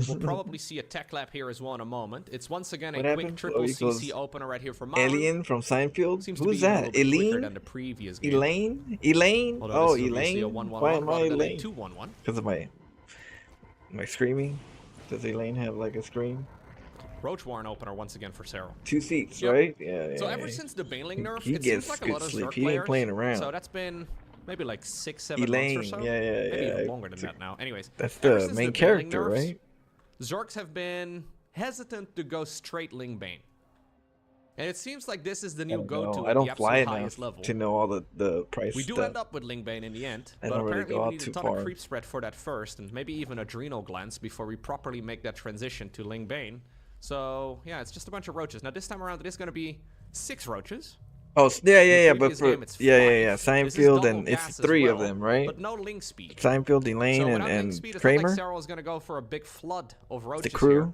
We'll probably see a tech lab here as well in a moment. It's once again a What quick happened? triple Oh, he goes CC opener right here for Maru. Alien from Seinfeld. Seems to Who's be even a that? little bit quicker Elaine? than the previous game. Elaine? Elaine? Although Oh, this is obviously a Elaine. 1-1-1 Why am I rather than a Elaine? 2-1-1. Because of my screaming. Does Elaine have like a scream? Roach Warren opener once again for Serral. 2 seats, Yep. right? Yeah. So yeah, ever yeah. since the Baneling nerf, He it gets seems like a good lot of sleep. Zerg He ain't players. playing around. So that's been maybe like 6-7 Elaine, months or so. yeah, Maybe yeah. even longer than that now. Anyways, That's ever the since main Baneling character, nerfs, right? Zergs have been hesitant to go straight Ling Bane. And it seems like this is the new go-to I at don't the fly absolute enough highest level. to know all the price We do stuff. end up with Ling Bane in the end, I but don't really apparently go we out need too a ton far. of creep spread for that first, and maybe even adrenal glands before we properly make that transition to Ling Bane. So, yeah, it's just a bunch of roaches. Now, this time around, it is going to be 6 roaches. Oh, yeah, but previous for game, it's yeah. 5. This is Seinfeld double and it's gas as 3 of well, them, right? But no Ling speed. Seinfeld, Elaine, So and, without Ling and speed, it's Kramer. not like Serral is going to go for a big flood of roaches The crew. here.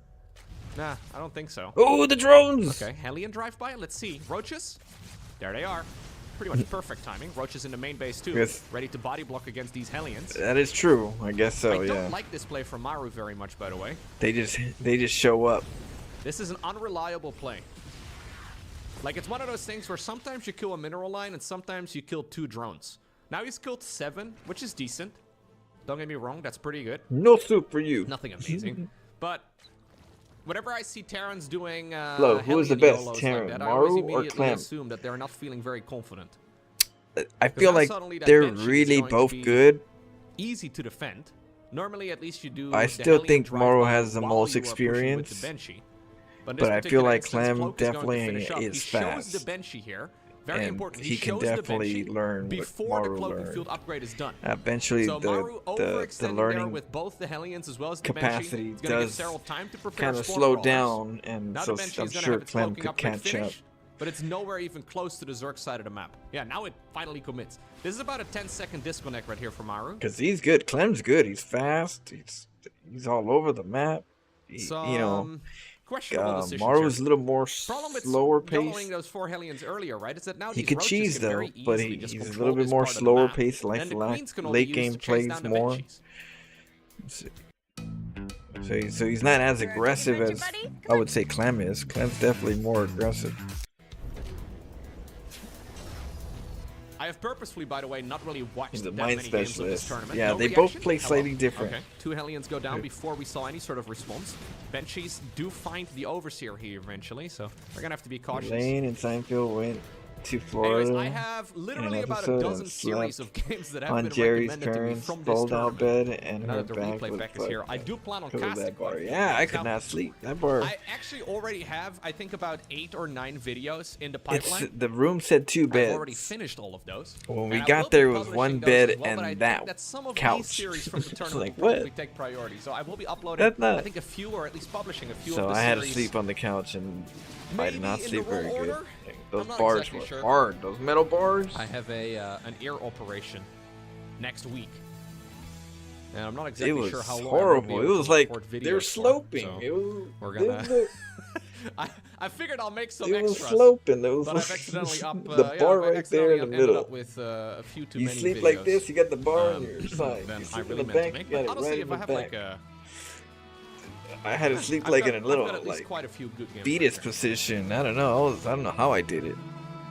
Nah, I don't think so. Oh, the drones! Okay, Hellion drive-by. Let's see. Roaches. There they are. Pretty much perfect timing. Roaches in the main base too. Yes. Ready to body block against these Hellions. That is true. I guess so. I yeah. don't like this play from Maru very much, by the way. They just show up. This is an unreliable play. Like, it's one of those things where sometimes you kill a mineral line and sometimes you kill 2 drones. Now he's killed 7, which is decent. Don't get me wrong, that's pretty good. No soup for you. Nothing amazing. But whenever I see Terrans doing Flo, who is the Hellion best, YOLOs Terran, like that, I always Maru or immediately Clem? assume that they're not feeling very confident. I feel now like suddenly that they're Banshee is really going to both be good. Easy to defend. Normally, at least you do. I the still Hellion think drive Maru by has the while most you are pushing with experience, the Banshee. in but this I feel particular like instance, Clem Cloak is going to definitely finish up. is He shows fast. the Banshee here. Very And important. he can shows the definitely Banshee learn what before the Maru cloaking learned. field upgrade is done. Eventually, So Maru the overextending there learning with both the Hellions as well as the capacity Banshee. It's going to give does Serral time to prepare kind of spawn slow crawlers. down, and Now so the Banshee I'm is gonna sure have its Clem cloaking could upgrade catch up. finish, but it's nowhere even close to the Zerg side of the map. Yeah, now it finally commits. This is about a 10-second disconnect right here for Maru. Because he's good. Clem's good. He's fast. He's all over the map. Questionable decisions Maru's here. a little more Problem with slower YOLOing pace. those 4 Hellions earlier, right? Is that now He these could roaches cheese can though, very but easily just he's a control little bit this more part of the slower map, pace. and Like the Queens can only late use game to chase plays down the more. Banshees. So he's not as aggressive as I would say Clem is. Clem's definitely more aggressive. I have purposefully, by the way, not really watched He's a that mind many games of this specialist. tournament. Yeah, No they both reaction? play Hello? slightly different. Okay, 2 Hellions go down before we saw any sort of response. Banshees do find the Overseer here eventually, so we're gonna have to be cautious. Lane and Seinfeld went to Florida. Anyways, I have literally about a dozen series of games that have on been Jerry's recommended to me turns, from this fold out tournament. bed, and Now her that the back replay was back is here, I do plan on fucked with casting that bar. quite a few Yeah, I games. could Now, not sleep. That bar. I actually already have, I think, about 8 or 9 videos in the pipeline. The room said 2 beds. I've already finished all of those. When we And I got will be there, it was publishing 1 those bed as well, but I and think that that some of couch. these series from the It's tournament like, will probably what? take priority. So I will be uploading, That's not- I think, a few, or at least publishing a few So of the I had to series. sleep on the couch, and I did not Maybe in sleep the very wrong good. order? Those I'm not bars exactly were sure. hard. Those metal bars. I have an ear operation next week. And I'm not exactly It was sure how long horrible. I It will be was able to like record they're videos for, sloping. so It was. we're they gonna. look- I figured I'll make some It was extras. sloping. It was but I've like accidentally up the bar I've right there in the accidentally ended middle. up with a few too You many sleep videos. like this. You got the bar on your side. Then You I sleep really in the meant to back. make. You got But it honestly, right if in I the have back. like a I had to sleep I've like got- in a little I've got at least like quite a few good games fetus right there. position. I don't know. I don't know how I did it.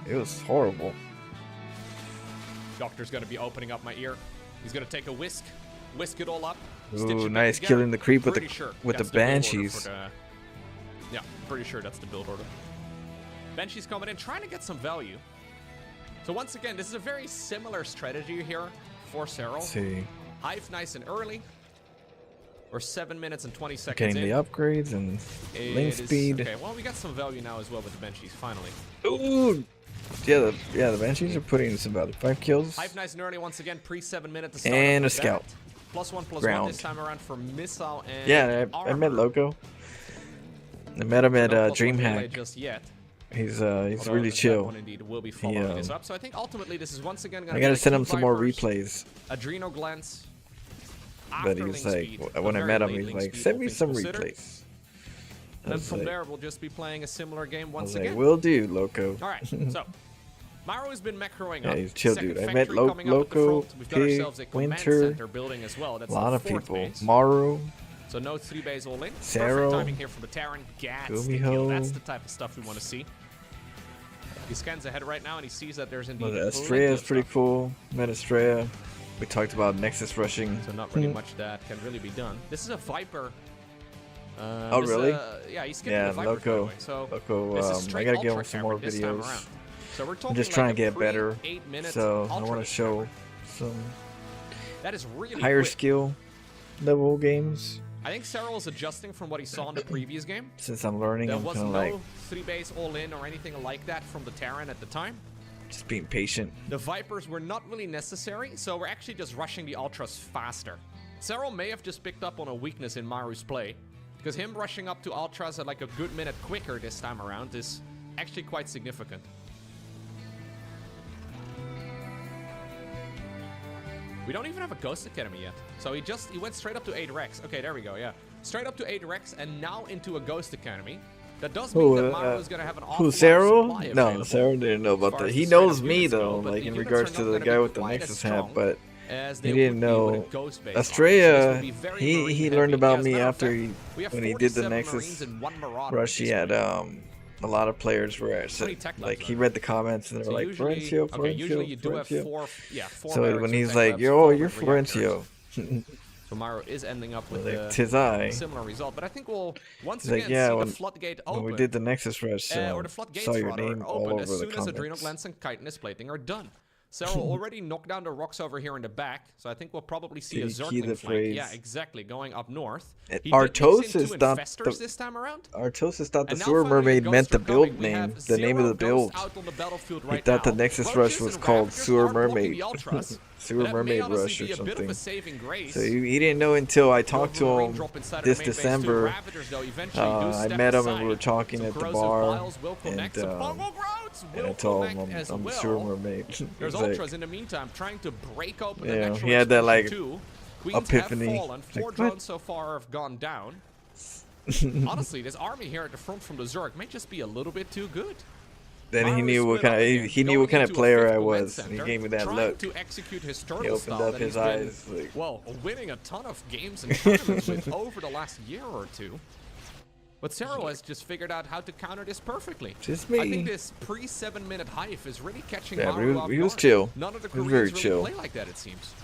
It was horrible. Doctor's gonna be opening up my ear. He's gonna take a whisk it all up. stitch Ooh, it back nice together. killing the creep with Pretty the sure with the that's build order banshees. for the- Yeah, pretty sure that's the build order. Banshees coming in, trying to get some value. So once again, this is a very similar strategy here for Serral. Let's see. Hive nice and early. We're 7 minutes and 20 seconds Getting in. the upgrades and link It is- speed. Okay, well, we got some value now as well with the Banshees, finally. Ooh, yeah, the banshees are putting us about 5 kills. Hive nice and early once again, pre-7 minute to start. And off a with scout. that. +1/+1 Ground. this time around for missile and Yeah, I met armor. Loco. I met him at No +1 melee DreamHack. just yet. He's Although really that chill. one indeed will be following Yeah. this up. So I think ultimately this is once again going I to gotta be send like him 2 some more Vipers, replays. Adrenal glance. But he after was link like, speed, when I very met him, late he's link like, speed, send all me things some considered. replays. I And was from like, there, we'll just be playing a similar game I once was again. like, will do, Loco. All right, so Maru has been macroing Yeah, up. he's chill, Second dude. I met factory coming up at the Loco, front. We've got Pig, ourselves a command Winter, center building as well. That's a lot the of 4th people. base. Maru. So no 3 base all in. Serral, Perfect timing here for the Terran. Gats to Gumiho. kill. That's the type of stuff we want to see. He scans ahead right now and he sees that there's indeed But plenty Estrella is of pretty stuff. cool. Met Estrella. We talked about Nexus rushing. So not really much that can really be done. This is a Viper. Oh, this is really? Yeah, he's skipping Yeah, the Vipers, by the Loco. way. So Loco, this is I straight gotta give him ultra some more camera this time videos. around. So we're talking I'm just like trying a to get better. 8-minute So I ultra want to show some That is really higher quick. skill level games. I think Serral is adjusting from what he saw in the previous game. Since I'm learning, There I'm was kind no of like 3 base all in or anything like that from the Terran at the time. just being patient. The Vipers were not really necessary, so we're actually just rushing the Ultras faster. Serral may have just picked up on a weakness in Maru's play, because him rushing up to Ultras at like a good minute quicker this time around is actually quite significant. We don't even have a Ghost Academy yet. So he went straight up to 8 Rex. Okay, there we go, yeah. Straight up to 8 Rex and now into a Ghost Academy. That does mean that Maru is going to have an awful Who, lot of supply Serral? No, available Serral didn't know as about far that. as He the straight knows up me units though, go, but like the in units regards are to not the gonna guy be with the quite as Nexus strong hat, but as he they didn't would be with know. a Ghost-based Estrella, army. So this would be very he marine learned heavy. about As a me matter of after fact, we have when he did the 47 Nexus Marines and 1 Marauder rush. He had a lot of players were at, like he read the comments and they So were like usually- Florencio, okay, usually you do have Florencio. four So barracks when with he's tech like, labs, yo, 4 you're reactors. Florencio. So Maru is ending up with Like, a tis I. similar result, but I think we'll once He's again like, yeah, see when, the floodgate when open. we did the Nexus Rush, Or the floodgates saw your rather name all open over as the soon as Adrenal comments. Glance and Chitinous Plating are done. Serral already knocked down the rocks over here in the back, so I think we'll probably see a Did he key Zergling the flank. phrase? Yeah, exactly, going up north. And He did mix in Artosis two thought Infestors this time around. Artosis thought the And now Sewer finally Mermaid Ghosts meant the are coming. build We name, have the name of the zero build. Ghosts out on the battlefield He right thought the now. Nexus Roaches Rush was and called Ravagers Sewer are blocking Mermaid. the Ultras. Sewer That may Mermaid honestly Rush or be a bit of a something. saving grace. So he didn't know until I talked to Marine him drop inside of this the main base too. December. Ravagers, though, eventually do I step met him and aside. we were talking Some at the corrosive bar, vials will connect. and Some Pongo Groats I will told him connect as I'm well. Sewer Mermaid. There's He's like, Ultras in the meantime trying to break open the yeah, natural he had that like expansion too. Queens epiphany. have fallen. 4 Like, drones what? so far have gone down. Honestly, this army here at the front from the Zerg may just be a little bit too good. Then he Maru knew what split kind up of again, he knew going what kind of into a player fifth I command was, and he center, gave me that trying look. to execute his He turtle opened style up that his he's been, eyes, like, well, winning a ton of games and tournaments with over the last year or two. But Serral has just figured out how to counter this perfectly. Just I me. think this pre-7-minute hive is really catching Yeah, but Maru off he was guard. chill. None of the He was Koreans very really chill. play like that, it seems.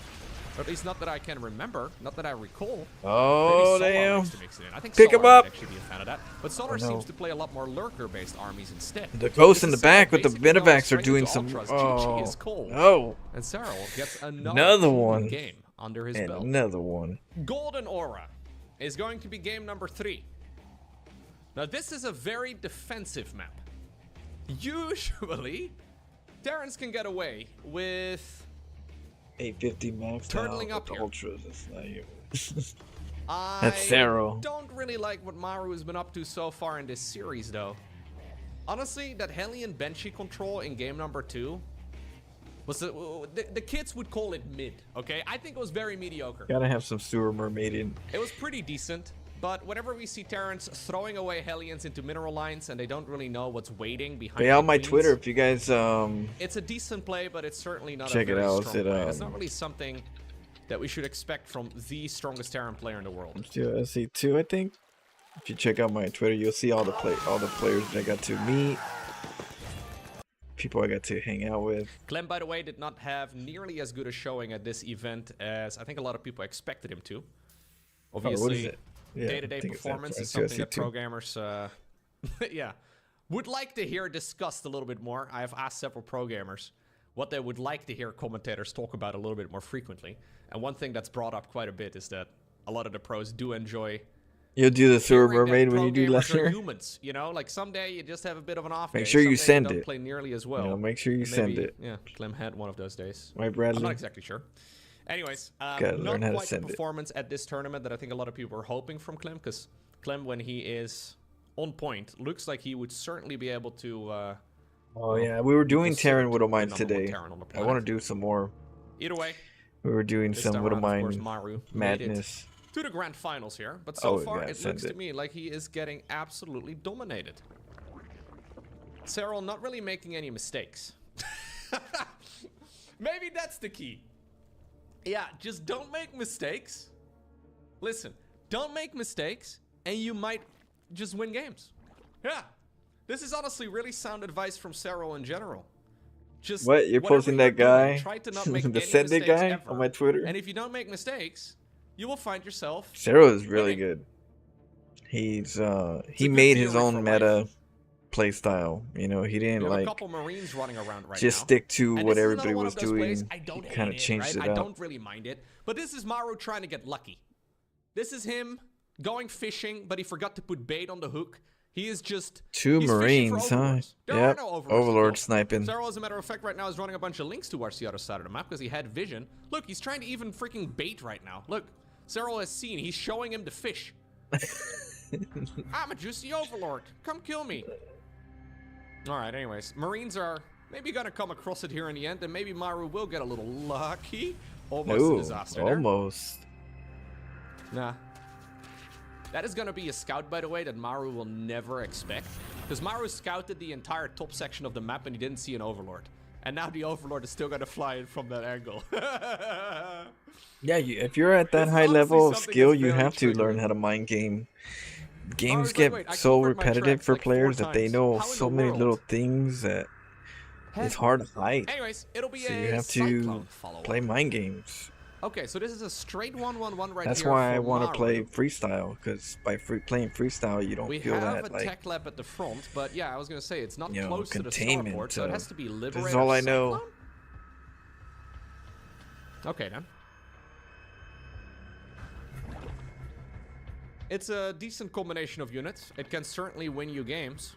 Or at least not that I can remember, not that I recall. Oh, Maybe Solar damn. likes to mix it in. I think Pick Solar him up. might actually be a fan of that. But Solar Oh, no. seems to play a lot more lurker-based armies instead. The ghosts This in the is back Serral with the basically going Minivacs are straight doing into some. Ultras. Oh, GG is cold. no. And Serral gets Another one. game under his And belt. another one. Golden Aura is going to be game number 3. Now this is a very defensive map. Usually, Terrans can get away with 850 max. turtling up here. Ultras. That's not you. I That's Serral. don't really like what Maru has been up to so far in this series, though. Honestly, that Hellion Banshee control in game number 2 was the kids would call it mid. Okay, I think it was very mediocre. Gotta have some Sewer Mermaid in. It was pretty decent, but whenever we see Terrans throwing away Hellions into mineral lines and they don't really know what's waiting behind Hey, the on my queens, Twitter if you guys it's a decent play, but it's certainly not check a it very out. strong It, play. It's not really something that we should expect from the strongest Terran player in the world. SC2, I think. If you check out my Twitter, you'll see all the players that I got to meet, people I got to hang out with. Clem, by the way, did not have nearly as good a showing at this event as I think a lot of people expected him to. Obviously, what is it? Yeah, day-to-day I think it's performance is SC2. something that programmers, yeah, would like to hear discussed a little bit more. I have asked several programmers what they would like to hear commentators talk about a little bit more frequently. And one thing that's brought up quite a bit is that a lot of the pros do enjoy. You'll do the Sewer hearing that Mermaid when you do pro-gamers are lesser. humans, you know, like someday you just have a bit of an off day. Make sure you Someday send don't it. play nearly as well. You know, make sure you And send maybe, it. Yeah, Clem had one of those days. Right, Bradley? I'm not exactly sure. Anyways, Gotta not learn how to quite the send it. performance at this tournament that I think a lot of people were hoping from Clem, because Clem, when he is on point, looks like he would certainly be able to. Oh yeah, we were doing Terran Widow Widowmines today. I want to do some more. Either way, We were doing this some time around, of course, Widowmine Maru made it madness. to the grand finals here, but so Oh, far yeah, it send looks to it. me like he is getting absolutely dominated. Serral not really making any mistakes. Maybe that's the key. Yeah, just don't make mistakes. Listen, don't make mistakes, and you might just win games. Yeah, this is honestly really sound advice from Serral in general. Just What? You're whatever posting you're that guy? doing, try to not make The any Sendit mistakes guy ever. on my Twitter? And if you don't make mistakes, you will find yourself. Serral is really good. He's he made his own meta play style. You know, he didn't You have a like couple Marines running around right just now. stick to And what this is everybody another one was of those plays doing. I don't He kind of hate it, changed right? it I up. don't really mind it. But this is Maru trying to get lucky. This is him going fishing, but he forgot to put bait on the hook. He is just Two he's fishing for Marines, huh? overlords. There Yep. are no overlords. Overlord sniping. Serral, as a matter of fact, right now is running a bunch of links towards the other side of the map because he had vision. Look, he's trying to even freaking bait right now. Look, Serral has seen. He's showing him the fish. I'm a juicy overlord. Come kill me. All right, anyways. Marines are maybe going to come across it here in the end, and maybe Maru will get a little lucky. Almost a Ooh, disaster there. almost. Nah. That is going to be a scout, by the way, that Maru will never expect. Because Maru scouted the entire top section of the map and he didn't see an overlord. And now the overlord is still going to fly in from that angle. Yeah, if you're at that It's high honestly level of something skill, that's you very have to learn triggering. how to mind game. Games like, get wait, I so confirmed my repetitive tracks for like 4 players that they times. know How in so the many world? little things that it's hard to hide. Anyways, it'll be So a you have to Cyclone follow-up. play mind games. Okay, so this is a straight 1-1-1 right That's here. why I for want to Maru. play freestyle, because by playing freestyle, you don't We feel have that a like tech lab at the front, but yeah, I was gonna say it's not you know, close to the containment. starport, so it has to be liberated. This is all I know. Okay then. It's a decent combination of units. It can certainly win you games.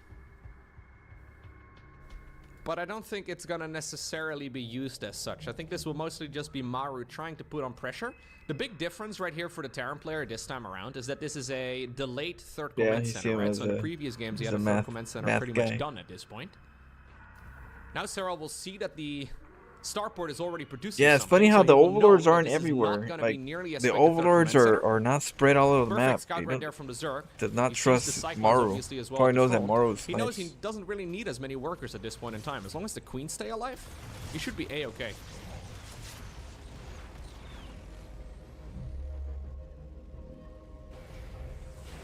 But I don't think it's gonna necessarily be used as such. I think this will mostly just be Maru trying to put on pressure. The big difference right here for the Terran player this time around is that this is a delayed third command center, right? So in the previous games, he had a third command center pretty much done at this point. Now Serral will see that the starport is already producing. Yeah, it's funny how the overlords aren't everywhere. Like the overlords are not spread all over the map. Right there from the Zerg. Does not trust Maru. Probably knows that Maru's He knows he doesn't really need as many workers at this point in time. As long as the queens stay alive, he should be a-okay.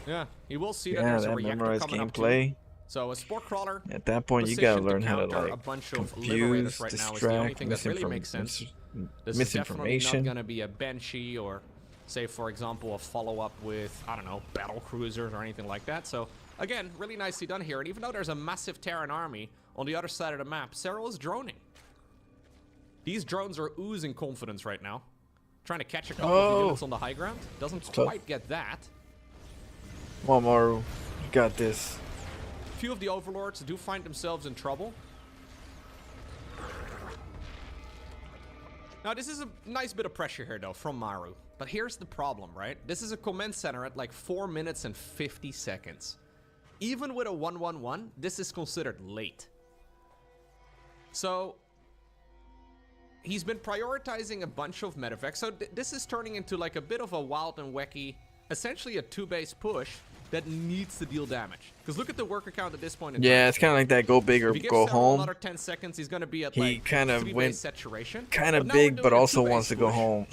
Yeah, he will see that there's a reactor coming up too. So a spore crawler. At that point, you gotta learn how to like a bunch of confuse, right distract, now is the only thing that really makes sense. This misinformation. is definitely not gonna be a Banshee or, say, for example, a follow-up with, I don't know, battle cruisers or anything like that. So again, really nicely done here. And even though there's a massive Terran army on the other side of the map, Serral is droning. These drones are oozing confidence right now. Trying to catch a couple of units on the high ground. Doesn't quite get that. Come on, Maru. You got this. Few of the overlords do find themselves in trouble. Now, this is a nice bit of pressure here, though, from Maru. But here's the problem, right? This is a command center at like 4 minutes and 50 seconds. Even with a 1-1-1, this is considered late. So he's been prioritizing a bunch of medevacs. So this is turning into like a bit of a wild and wacky, essentially a 2-base push that needs to deal damage. Because look at the worker count at this point in time. Yeah, it's kind of like that go big or go home. Another 10 seconds, he's going to be at He like kind of went saturation. kind of big, but also wants to go home.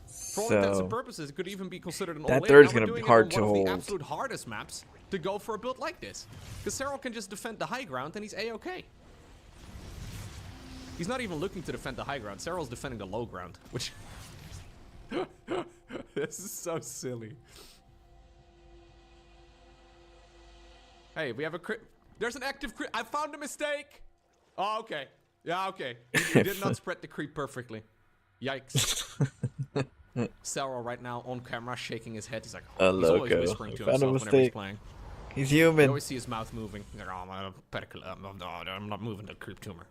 For all intents and purposes, it could even be considered an all-in. That third's going to be hard to hold. One of the absolute hardest maps to go for a build like this. Because Serral can just defend the high ground and he's a-okay. He's not even looking to defend the high ground. Serral's defending the low ground, which... This is so silly. Hey, we have a crit. There's an active crit. I found a mistake. Oh, okay. Yeah, okay. He did not spread the creep perfectly. Yikes. Serral right now on camera shaking his head. He's like, oh, he's always whispering to himself whenever he's playing. He's human. You always see his mouth moving. He's like, oh, I'm not moving the creep tumor.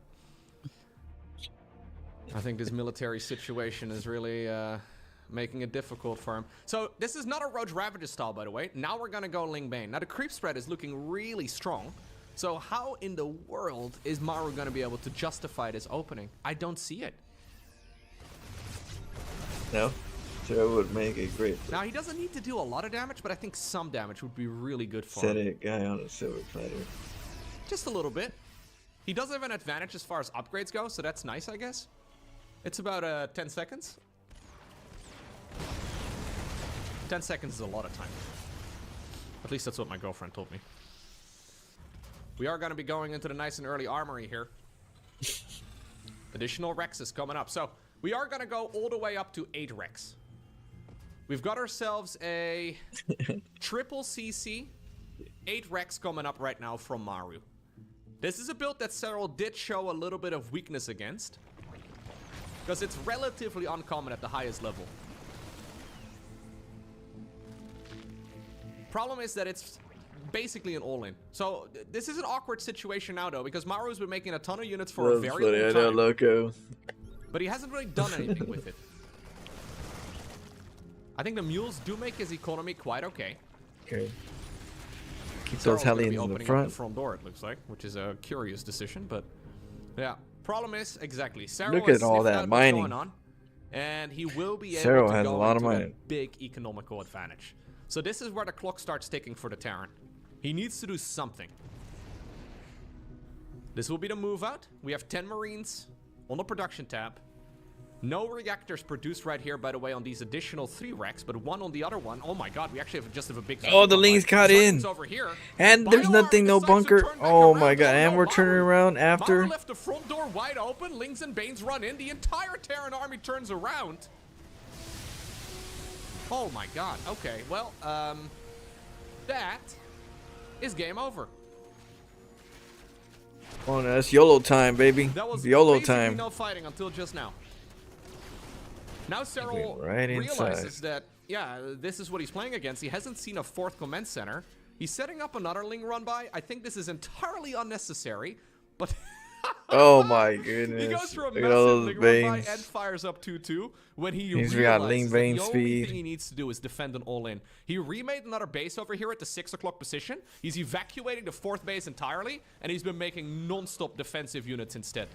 I think this military situation is really making it difficult for him. So this is not a Roach Ravager style, by the way. Now we're gonna go Ling Bane. Now the creep spread is looking really strong. So how in the world is Maru gonna be able to justify this opening? I don't see it. No, so it would make it great. Now he doesn't need to do a lot of damage, but I think some damage would be really good for Set him. a guy on a silver platter. Just a little bit. He does have an advantage as far as upgrades go, so that's nice, I guess. It's about 10 seconds. 10 seconds is a lot of time. At least that's what my girlfriend told me. We are going to be going into the nice and early armory here. Additional Rex is coming up. So we are going to go all the way up to 8 Rex. We've got ourselves a triple CC. 8 Rex coming up right now from Maru. This is a build that Serral did show a little bit of weakness against. Because it's relatively uncommon at the highest level. Problem is that it's basically an all-in. So this is an awkward situation now, though, because Maru's been making a ton of units for a very long time. Loco. But he hasn't really done anything with it. I think the mules do make his economy quite okay. Okay. Keep those hellions in the front. The front door, it looks like, which is a curious decision, but yeah. Problem is, exactly, Serral Look at all that mining. Going on, and he will be Serral able to has go a lot of into mining. a big economical advantage. So this is where the clock starts ticking for the Terran. He needs to do something. This will be the move out. We have 10 Marines on the production tab. No reactors produced right here, by the way, on these additional 3 Rex, but 1 on the other one. Oh my god, we actually have a big... Oh, the Lings got in. Over here. And there's nothing, no bunker. Oh my god, and we're turning around after. Maru left the front door wide open. Lings and Banes run in. The entire Terran army turns around. Oh my god. Okay, well, that is game over. Oh, no, that's YOLO time, baby. That was YOLO basically time. no fighting until just now. Now Serral right realizes inside. that, yeah, this is what he's playing against. He hasn't seen a 4th command center. He's setting up another Ling run by. I think this is entirely unnecessary, but... Oh my goodness. He goes for a Look at massive all those Ling run by veins. and fires up 2-2 when he He's got Ling realizes that vein the only speed. thing he needs to do is defend an all-in. He remade another base over here at the 6 o'clock position. He's evacuating the 4th base entirely, and he's been making non-stop defensive units instead.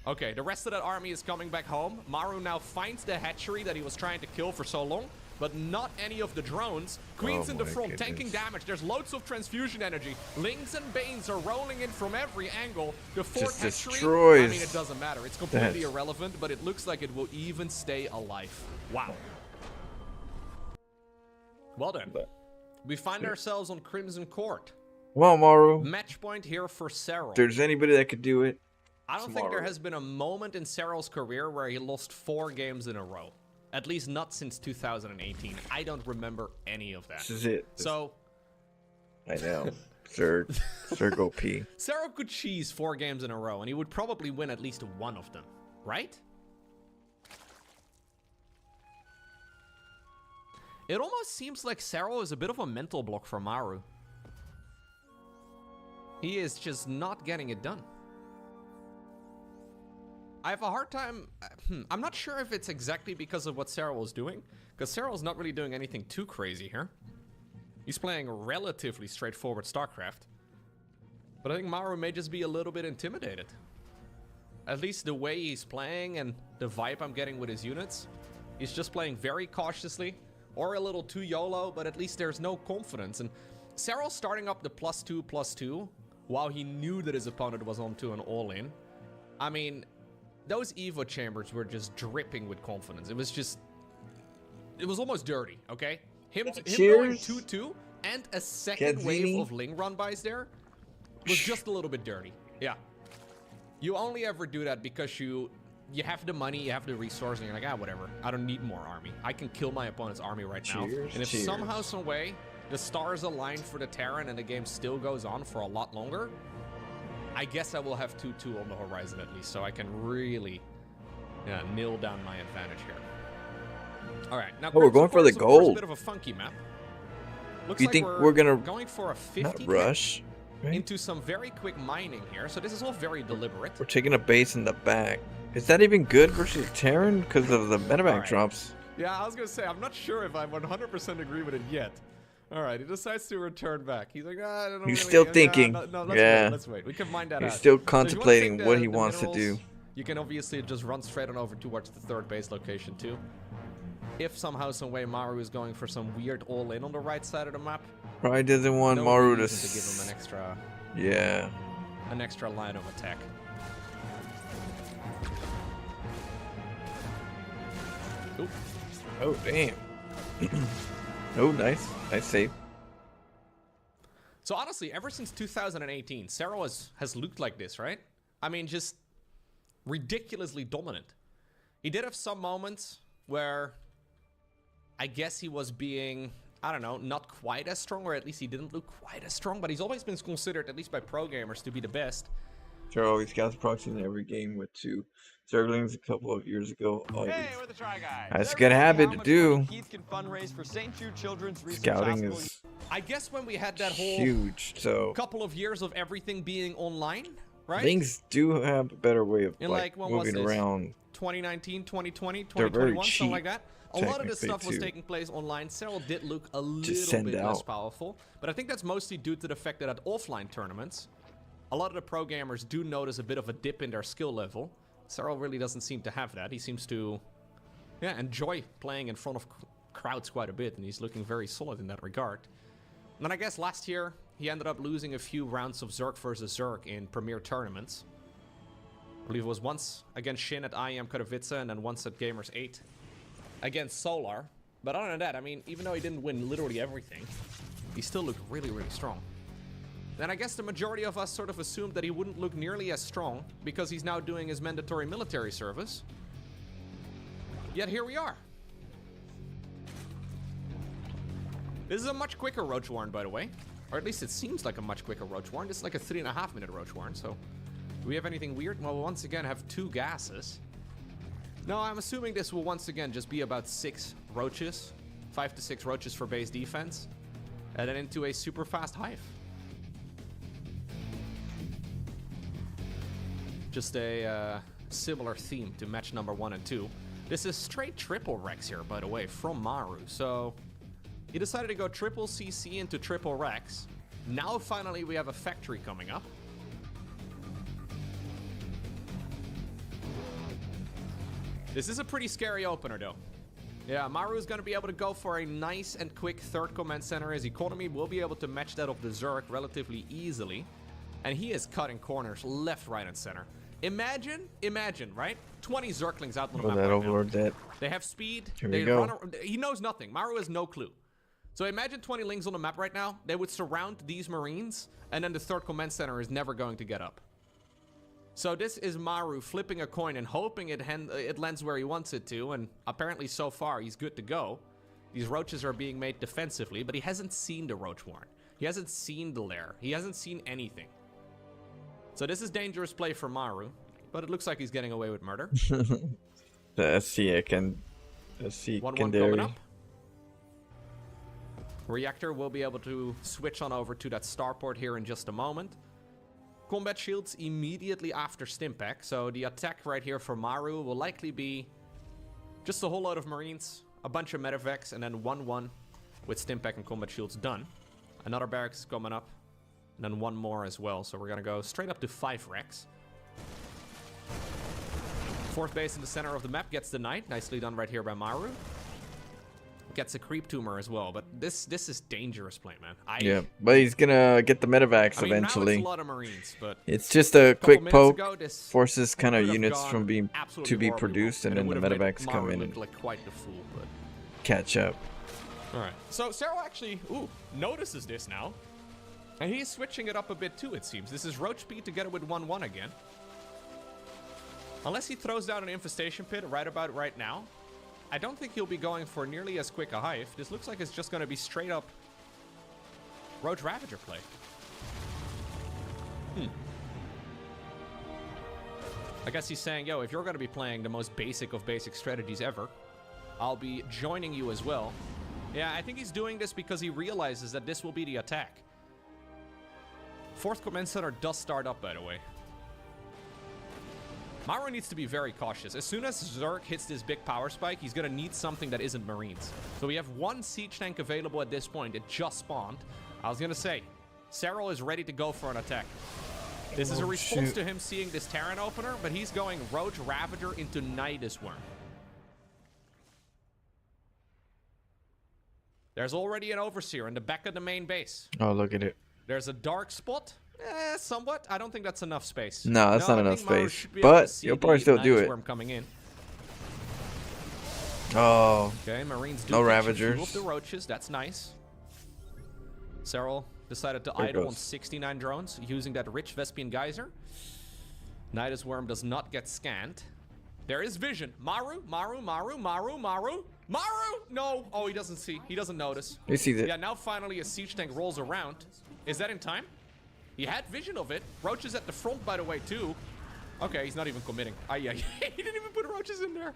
Okay, the rest of that army is coming back home. Maru now finds the hatchery that he was trying to kill for so long, but not any of the drones. Queen's in the front, tanking damage. There's loads of transfusion energy. Lings and Banes are rolling in from every angle. The 4th Just hatchery, destroys I mean, it doesn't matter. It's completely that. irrelevant, but it looks like it will even stay alive. Wow. Well then, we find ourselves on Crimson Court. Come on, Maru. Match point here for Serral. If there's anybody that could do it, I don't think there has been a moment in Serral's career where he lost 4 games in a row. At least not since 2018. I don't remember any of that. this is it. So, I know. Zerg OP. Serral could cheese 4 games in a row, and he would probably win at least one of them, right? It almost seems like Serral is a bit of a mental block for Maru. He is just not getting it done. I have a hard time... I'm not sure if it's exactly because of what Serral is doing, because Serral's not really doing anything too crazy here. He's playing relatively straightforward StarCraft. But I think Maru may just be a little bit intimidated. At least the way he's playing and the vibe I'm getting with his units. He's just playing very cautiously, or a little too YOLO, but at least there's no confidence. And Serral starting up the +2/+2, while he knew that his opponent was onto an all-in. I mean... those Evo chambers were just dripping with confidence. It was just... it was almost dirty, okay? Him going 2-2 and a second wave of Ling run-bys there was just a little bit dirty. Yeah. You only ever do that because you have the money, you have the resources, and you're like, ah, whatever. I don't need more army. I can kill my opponent's army right now. And if somehow, some way, the stars align for the Terran and the game still goes on for a lot longer... I guess I will have 2-2 on the horizon at least, so I can really nail down my advantage here. All right, now we're going for the gold. A bit of a funky map. Looks You like think we're gonna going for a 50 rush into some very quick mining here? So this is all very deliberate. We're taking a base in the back. Is that even good versus Terran because of the metabank drops? Yeah, I was gonna say I'm not sure if I 100% agree with it yet. All right, he decides to return back. He's like, I don't know. He's still thinking. No, let's wait. We can find that out. He's still So contemplating what he wants to do. You can obviously just run straight on over towards the 3rd base location too. If somehow, some way, Maru is going for some weird all-in on the right side of the map. Probably doesn't want Maru to give him an extra. Yeah. An extra line of attack. Oop. Oh damn. Oh, nice save. So honestly, ever since 2018, Serral has looked like this, right? I mean, just ridiculously dominant. He did have some moments where I guess he was being, I don't know, not quite as strong, or at least he didn't look quite as strong, but he's always been considered, at least by pro gamers, to be the best. Serral always scouts proxy in every game with 2 Zerglings a couple of years ago. Hey, we're the Try Guys. That's a good habit to do. Keith can fundraise for St. Jude Children's Research Scouting Hospital. is I guess when we had that whole huge, so couple of years of everything being online, right? Things do have a better way of in like when moving was this? around. 2019, 2020, They're very 2021, something like that. A lot of this technically, stuff was too. taking place online. Serral did look a Just little bit send less out. powerful, but I think that's mostly due to the fact that at offline tournaments, a lot of the pro gamers do notice a bit of a dip in their skill level. Serral really doesn't seem to have that. He seems to, enjoy playing in front of crowds quite a bit, and he's looking very solid in that regard. And then I guess last year, he ended up losing a few rounds of Zerg versus Zerg in premier tournaments. I believe it was once against Shin at IEM Katowice, and then once at Gamers 8 against Solar. But other than that, I mean, even though he didn't win literally everything, he still looked really, really strong. Then I guess the majority of us sort of assumed that he wouldn't look nearly as strong because he's now doing his mandatory military service. Yet here we are. This is a much quicker Roach Warren, by the way. Or at least it seems like a much quicker Roach Warren. This is like a 3.5 minute Roach Warren, so... Do we have anything weird? Well, we'll once again have 2 gases. No, I'm assuming this will once again just be about 6 roaches. 5 to 6 roaches for base defense. And then into a super fast hive. Just a similar theme to match number 1 and 2. This is straight triple Rex here, by the way, from Maru. So he decided to go triple CC into triple Rex. Now finally we have a factory coming up. This is a pretty scary opener though. Yeah, Maru is going to be able to go for a nice and quick 3rd command center. His economy will be able to match that of the Zerg relatively easily. And he is cutting corners left, right, and center. Imagine, right? 20 Zerglings out on the map that right overlord now. that. They have speed. Here They we go. run. He knows nothing. Maru has no clue. So imagine 20 Lings on the map right now. They would surround these Marines, and then the 3rd command center is never going to get up. So this is Maru flipping a coin and hoping it lands where he wants it to, and apparently so far he's good to go. These roaches are being made defensively, but he hasn't seen the Roach Warren. He hasn't seen the lair. He hasn't seen anything. So this is dangerous play for Maru, but it looks like he's getting away with murder. The SC can... SC 1-1 can coming up. Reactor will be able to switch on over to that starport here in just a moment. Combat shields immediately after Stimpack, so the attack right here for Maru will likely be just a whole load of Marines, a bunch of medevacs, and then 1-1 with Stimpack and combat shields done. Another barracks coming up, and then 1 more as well, so we're gonna go straight up to 5 Rex. 4th base in the center of the map gets the Knight, nicely done right here by Maru. Gets a creep tumor as well, but this is dangerous play, man. Yeah, but he's gonna get the medevacs eventually. Now it's a lot of Marines, but it's just a quick poke, ago, forces kind of units from being to be produced, and then the it medevacs made come Maru in look and like quite the fool, but catch up. all right. So Serral actually notices this now, and he's switching it up a bit too. It seems this is Roach P together with 1-1 again. Unless he throws down an infestation pit right now. I don't think he'll be going for nearly as quick a hive. This looks like it's just going to be straight up Roach Ravager play. I guess he's saying, yo, if you're going to be playing the most basic of basic strategies ever, I'll be joining you as well. Yeah, I think he's doing this because he realizes that this will be the attack. 4th command center does start up, by the way. Maru needs to be very cautious. As soon as Zerg hits this big power spike, he's going to need something that isn't Marines. So we have 1 siege tank available at this point. It just spawned. I was going to say, Serral is ready to go for an attack. This is a response to him seeing this Terran opener, but he's going Roach Ravager into Nidus Worm. There's already an Overseer in the back of the main base. Oh, look at it. There's a dark spot. Somewhat. I don't think that's enough space. No, that's not enough space. But you'll probably still do it. Coming in. Oh. Okay, Marines do no Ravagers. Of the roaches. That's nice. Serral decided to idle on 69 drones using that rich Vespian Geyser. Nidus Worm does not get scanned. There is vision. Maru. No. Oh, he doesn't see. He doesn't notice. He sees it. Yeah, now finally a siege tank rolls around. Is that in time? He had vision of it. Roaches at the front, by the way, too. Okay, he's not even committing. He didn't even put roaches in there.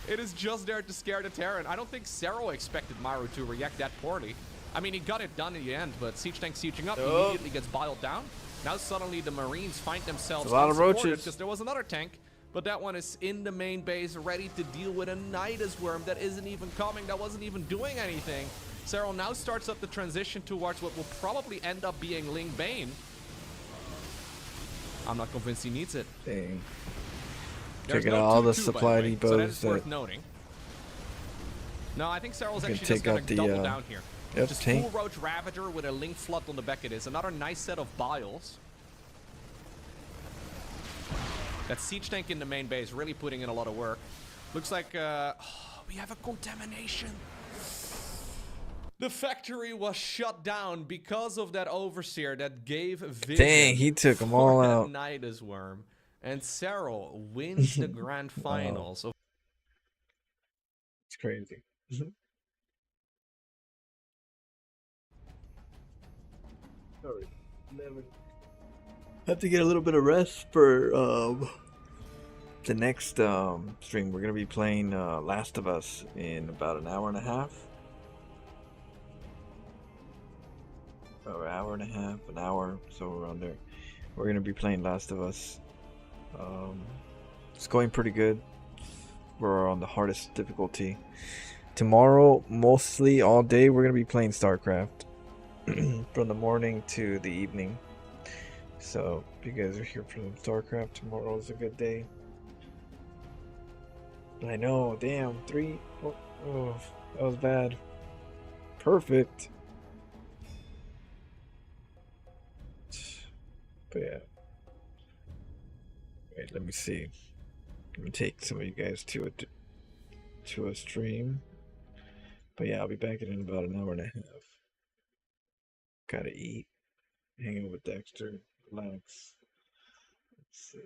It is just there to scare the Terran. I don't think Serral expected Maru to react that poorly. I mean, he got it done in the end, but siege tank sieging up immediately gets biled down. Now suddenly the Marines find themselves a lot of roaches because there was another tank, but that one is in the main base, ready to deal with a Nidus Worm that isn't even coming, that wasn't even doing anything. Serral now starts up the transition towards what will probably end up being Ling Bane. I'm not convinced he needs it. Dang. There's Checking out all the supply depots. So that is worth noting. No, I think Serral's actually just going to double down here. Yep, just full Roach Ravager with a Link Flood on the back it is. Another nice set of Biles. That siege tank in the main base really putting in a lot of work. Looks like we have a contamination. The factory was shut down because of that Overseer that gave vision. Dang, he took them all out. Nidus Worm. And Serral wins the grand finals. Wow. It's crazy. Sorry. Have to get a little bit of rest for the next stream. We're gonna be playing Last of Us in about an hour and a half. Or hour and a half, an hour, so around there. We're gonna be playing Last of Us. It's going pretty good. We're on the hardest difficulty. Tomorrow, mostly all day, we're gonna be playing StarCraft from the morning to the evening. So if you guys are here for some StarCraft, tomorrow is a good day. I know, damn, 3. Oh, that was bad. Perfect. But yeah. Wait, let me see. Let me take some of you guys to a stream. But yeah, I'll be back in about an hour and a half. Gotta eat, hang out with Dexter, relax. Let's see.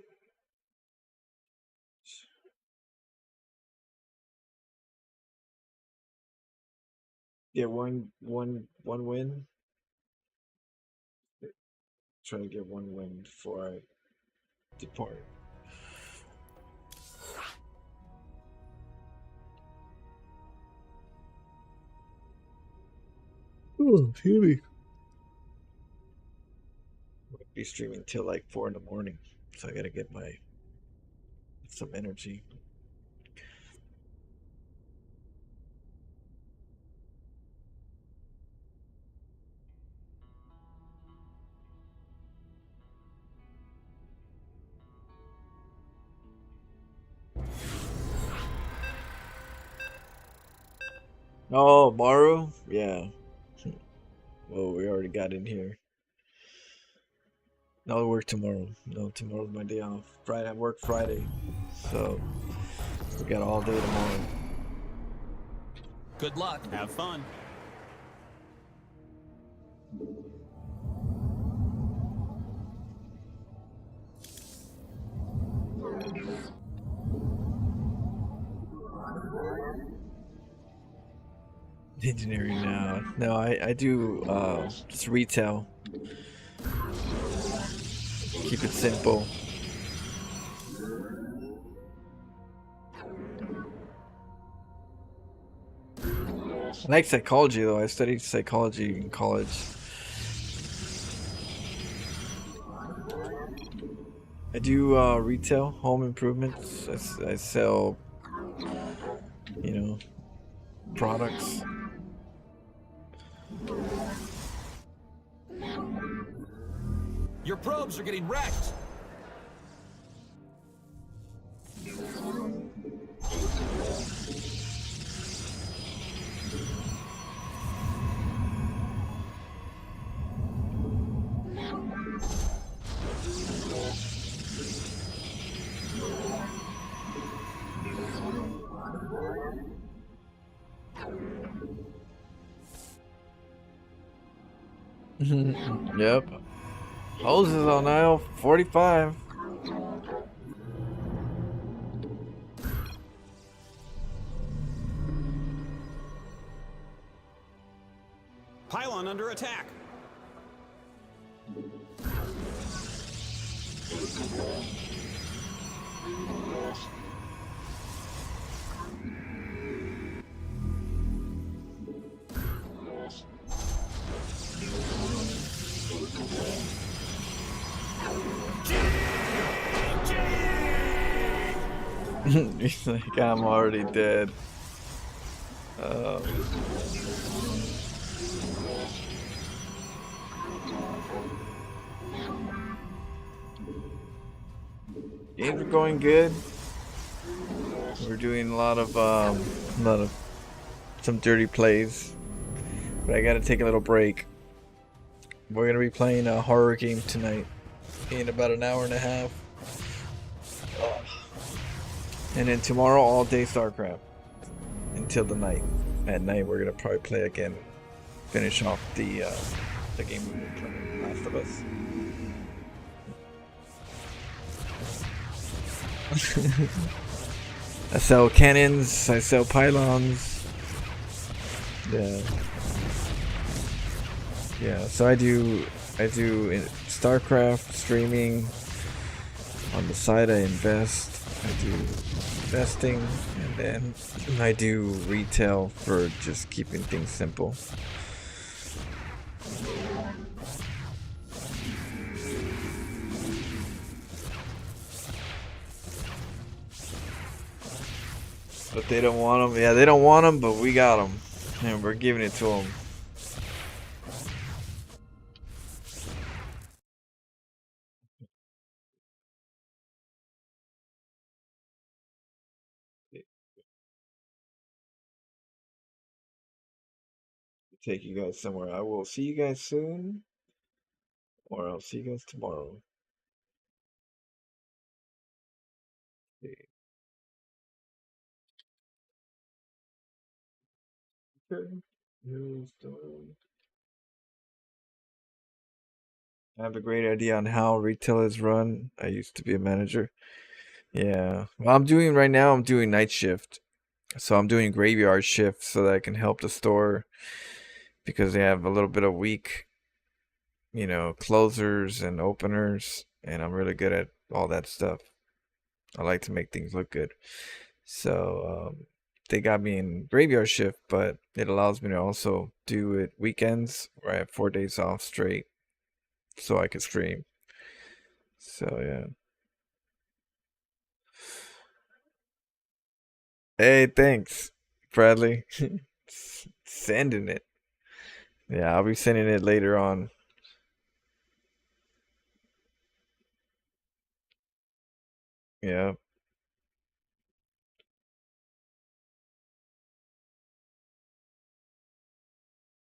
Get one win. Try to get one win before I depart. Oh, excuse me. I'll be streaming till like 4 in the morning, so I gotta get some energy. Oh, Maru? Yeah. Well, we already got in here. No, I'll work tomorrow. No, tomorrow's my day off. Friday, I work Friday. So, we got all day tomorrow. Good luck. Have fun. Engineering now. No, I do just retail. Keep it simple. I like psychology though. I studied psychology in college. I do retail, home improvements. I sell, products. Your probes are getting wrecked. Yep. Hoses on aisle 45. Pylon under attack. He's like, I'm already dead. Games are going good. We're doing a lot of some dirty plays, but I gotta take a little break. We're gonna be playing a horror game tonight in about an hour and a half. And then tomorrow all day StarCraft until the night. At night we're gonna probably play again. Finish off the game we've been playing, Last of Us. I sell cannons, I sell pylons. Yeah. Yeah, so I do I do StarCraft streaming. On the side, I invest. I do investing, and then I do retail for just keeping things simple. But they don't want them. Yeah, they don't want them, but we got them, and we're giving it to them. Take you guys somewhere. I will see you guys soon, or I'll see you guys tomorrow. Okay. I have a great idea on how retail is run. I used to be a manager. Yeah. Well, I'm doing right now, I'm doing night shift. So I'm doing graveyard shift so that I can help the store because they have a little bit of weak, closers and openers, and I'm really good at all that stuff. I like to make things look good. So they got me in graveyard shift, but it allows me to also do it weekends where I have 4 days off straight so I can stream. So yeah. Hey, thanks, Bradley. Sending it. Yeah, I'll be sending it later on. Yeah.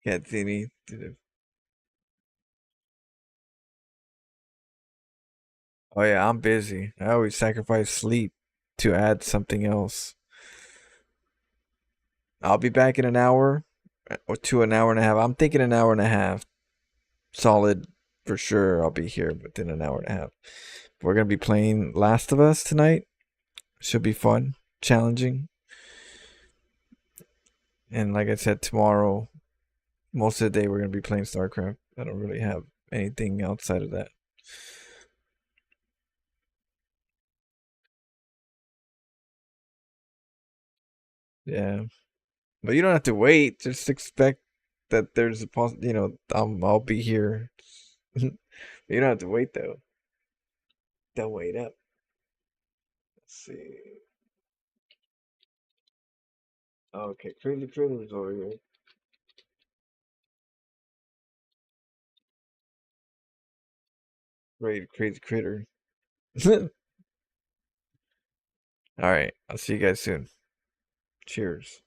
Katzini. Oh yeah, I'm busy. I always sacrifice sleep to add something else. I'll be back in an hour or to an hour and a half. I'm thinking an hour and a half. Solid for sure. I'll be here within an hour and a half. We're gonna be playing Last of Us tonight. Should be fun, challenging. And like I said, tomorrow, most of the day we're gonna be playing StarCraft. I don't really have anything outside of that. Yeah, but you don't have to wait. Just expect that there's a I'll be here. You don't have to wait though. Don't wait up. Let's see. Okay, crazy critters over here. Great crazy critter. All right, I'll see you guys soon. Cheers.